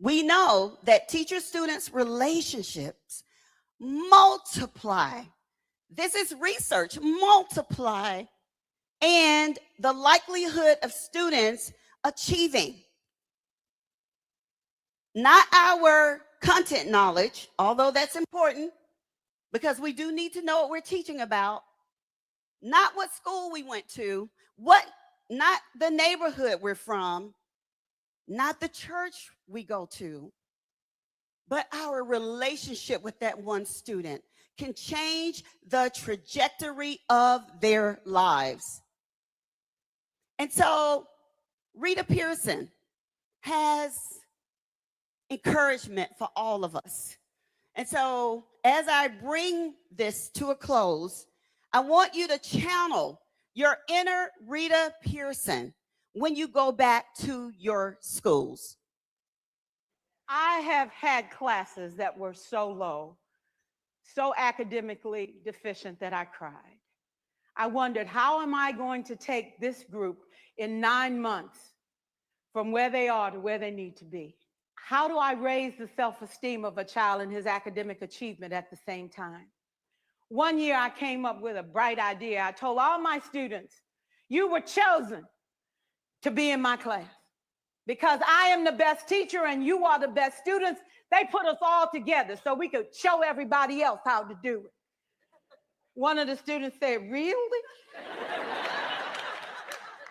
We know that teacher-students relationships multiply. This is research, multiply, and the likelihood of students achieving. Not our content knowledge, although that's important, because we do need to know what we're teaching about. Not what school we went to, not the neighborhood we're from, not the church we go to, but our relationship with that one student can change the trajectory of their lives. And so Rita Pearson has encouragement for all of us. And so as I bring this to a close, I want you to channel your inner Rita Pearson when you go back to your schools. I have had classes that were so low, so academically deficient that I cried. I wondered, how am I going to take this group in 9 months from where they are to where they need to be? How do I raise the self-esteem of a child and his academic achievement at the same time? One year I came up with a bright idea. I told all my students, you were chosen to be in my class because I am the best teacher and you are the best students. They put us all together so we could show everybody else how to do it. One of the students said, really?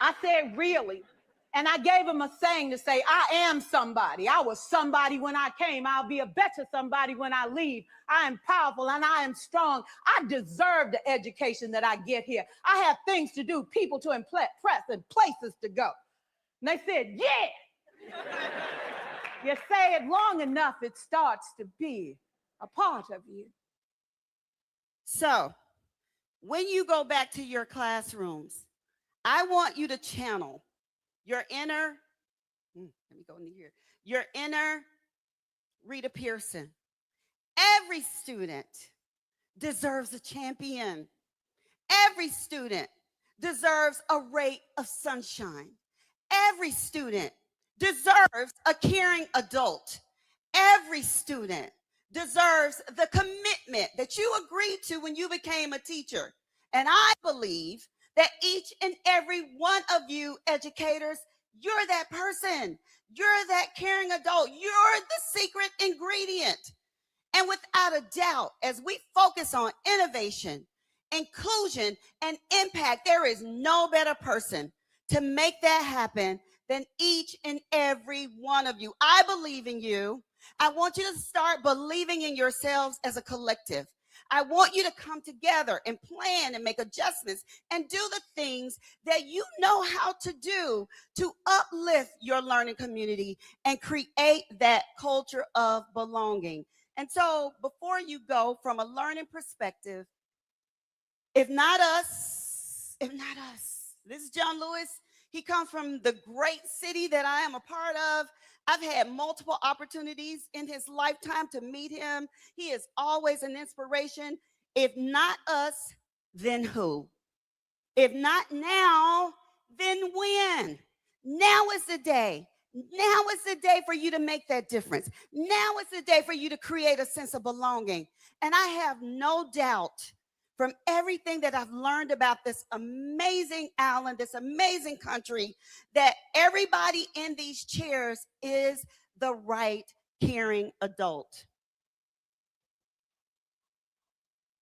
I said, really? And I gave him a saying to say, I am somebody. I was somebody when I came. I'll be a better somebody when I leave. I am powerful and I am strong. I deserve the education that I get here. I have things to do, people to impress, and places to go. And they said, yeah. You say it long enough, it starts to be a part of you. So when you go back to your classrooms, I want you to channel your inner, let me go into here, your inner Rita Pearson. Every student deserves a champion. Every student deserves a ray of sunshine. Every student deserves a caring adult. Every student deserves the commitment that you agreed to when you became a teacher. And I believe that each and every one of you educators, you're that person. You're that caring adult. You're the secret ingredient. And without a doubt, as we focus on innovation, inclusion, and impact, there is no better person to make that happen than each and every one of you. I believe in you. I want you to start believing in yourselves as a collective. I want you to come together and plan and make adjustments and do the things that you know how to do to uplift your learning community and create that culture of belonging. And so before you go, from a learning perspective, if not us, this is John Lewis. He comes from the great city that I am a part of. I've had multiple opportunities in his lifetime to meet him. He is always an inspiration. If not us, then who? If not now, then when? Now is the day. Now is the day for you to make that difference. Now is the day for you to create a sense of belonging. And I have no doubt from everything that I've learned about this amazing island, this amazing country, that everybody in these chairs is the right caring adult.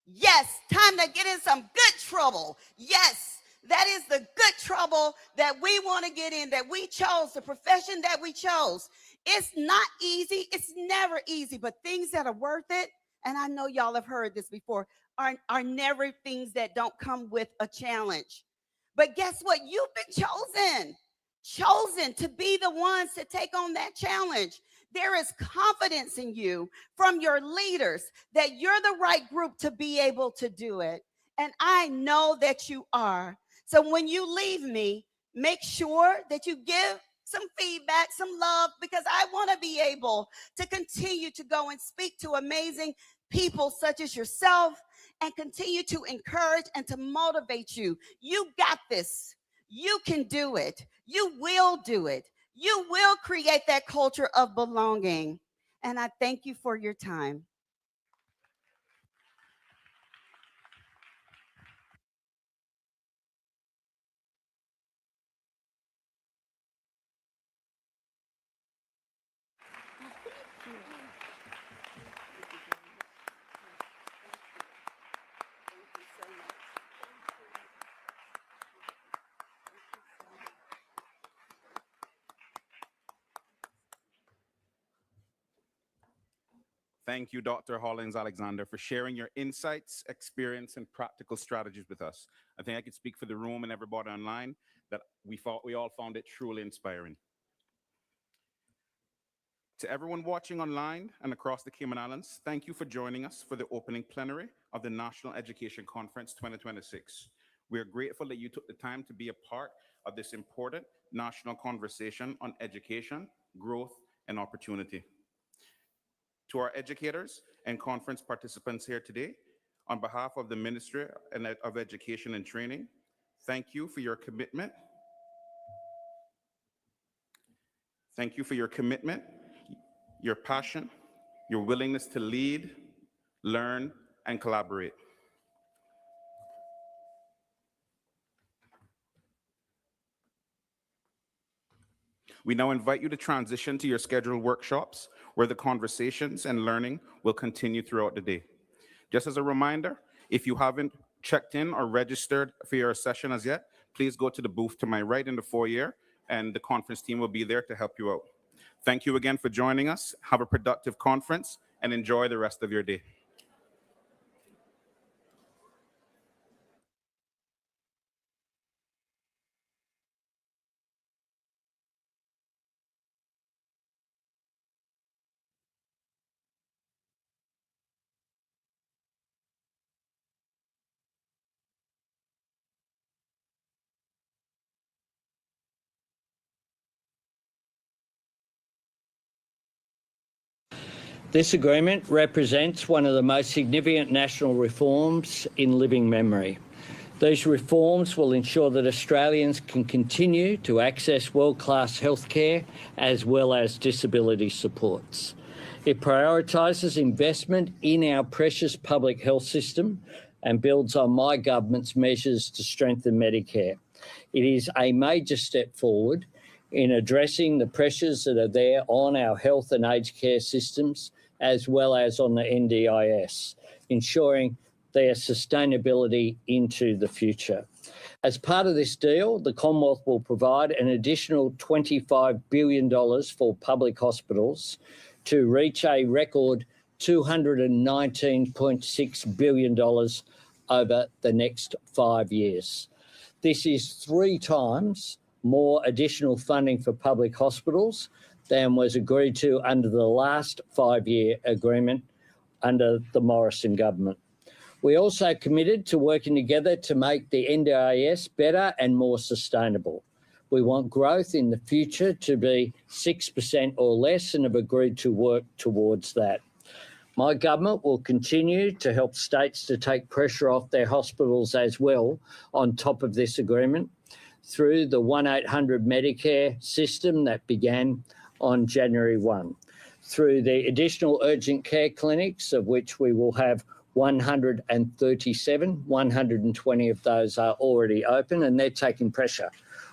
Yes, time to get in some good trouble. Yes, that is the good trouble that we want to get in, that we chose, the profession that we chose. It's not easy. It's never easy, but things that are worth it, and I know y'all have heard this before, are never things that don't come with a challenge. But guess what? You've been chosen to be the ones to take on that challenge. There is confidence in you from your leaders that you're the right group to be able to do it. And I know that you are. So when you leave me, make sure that you give some feedback, some love, because I want to be able to continue to go and speak to amazing people such as yourself and continue to encourage and to motivate you. You got this. You can do it. You will do it. You will create that culture of belonging. And I thank you for your time. Thank you, Dr. Hollins-Alexander, for sharing your insights, experience, and practical strategies with us. I think I could speak for the room and everybody online that we all found it truly inspiring. To everyone watching online and across the Cayman Islands, thank you for joining us for the opening plenary of the National Education Conference 2026. We are grateful that you took the time to be a part of this important national conversation on education, growth, and opportunity. To our educators and conference participants here today, on behalf of the Ministry of Education and Training, thank you for your commitment. Thank you for your commitment, your passion, your willingness to lead, learn, and collaborate. We now invite you to transition to your scheduled workshops where the conversations and learning will continue throughout the day. Just as a reminder, if you haven't checked in or registered for your session as yet, please go to the booth to my right in the foyer and the conference team will be there to help you out. Thank you again for joining us. Have a productive conference and enjoy the rest of your day. This agreement represents one of the most significant national reforms in living memory. These reforms will ensure that Australians can continue to access world-class healthcare as well as disability supports. It prioritises investment in our precious public health system and builds on my government's measures to strengthen Medicare. It is a major step forward in addressing the pressures that are there on our health and aged care systems, as well as on the NDIS, ensuring their sustainability into the future. As part of this deal, the Commonwealth will provide an additional $25 billion for public hospitals to reach a record $219.6 billion over the next 5 years. This is 3 times more additional funding for public hospitals than was agreed to under the last 5-year agreement under the Morrison government. We also committed to working together to make the NDIS better and more sustainable. We want growth in the future to be 6% or less and have agreed to work towards that. My government will continue to help states to take pressure off their hospitals as well on top of this agreement through the 1-800 Medicare system that began on January 1, through the additional urgent care clinics, of which we will have 137, 120 of those are already open, and they're taking pressure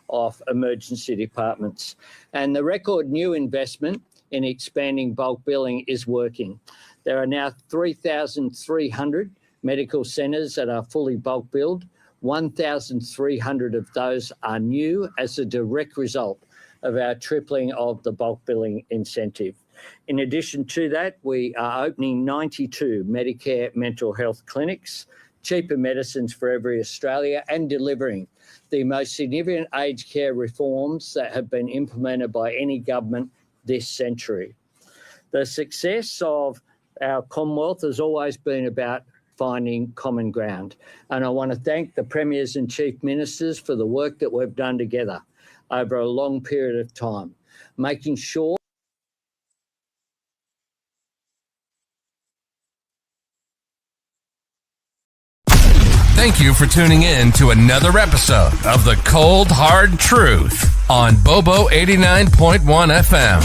off emergency departments. And the record new investment in expanding bulk billing is working. There are now 3,300 medical centres that are fully bulk billed. 1,300 of those are new as a direct result of our tripling of the bulk billing incentive. In addition to that, we are opening 92 Medicare mental health clinics, cheaper medicines for every Australia, and delivering the most significant aged care reforms that have been implemented by any government this century. The success of our Commonwealth has always been about finding common ground. And I want to thank the Premiers and Chief Ministers for the work that we've done together over a long period of time, making sure Thank you for tuning in to another episode of The Cold Hard Truth on Bobo 89.1 FM.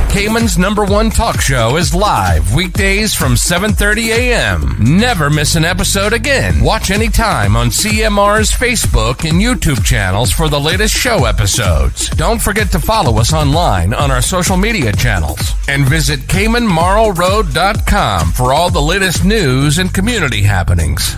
Cayman's #1 talk show is live weekdays from 7:30 a.m. Never miss an episode again. Watch anytime on CMR's Facebook and YouTube channels for the latest show episodes. Don't forget to follow us online on our social media channels. And visit CaymanMarlRoad.com for all the latest news and community happenings.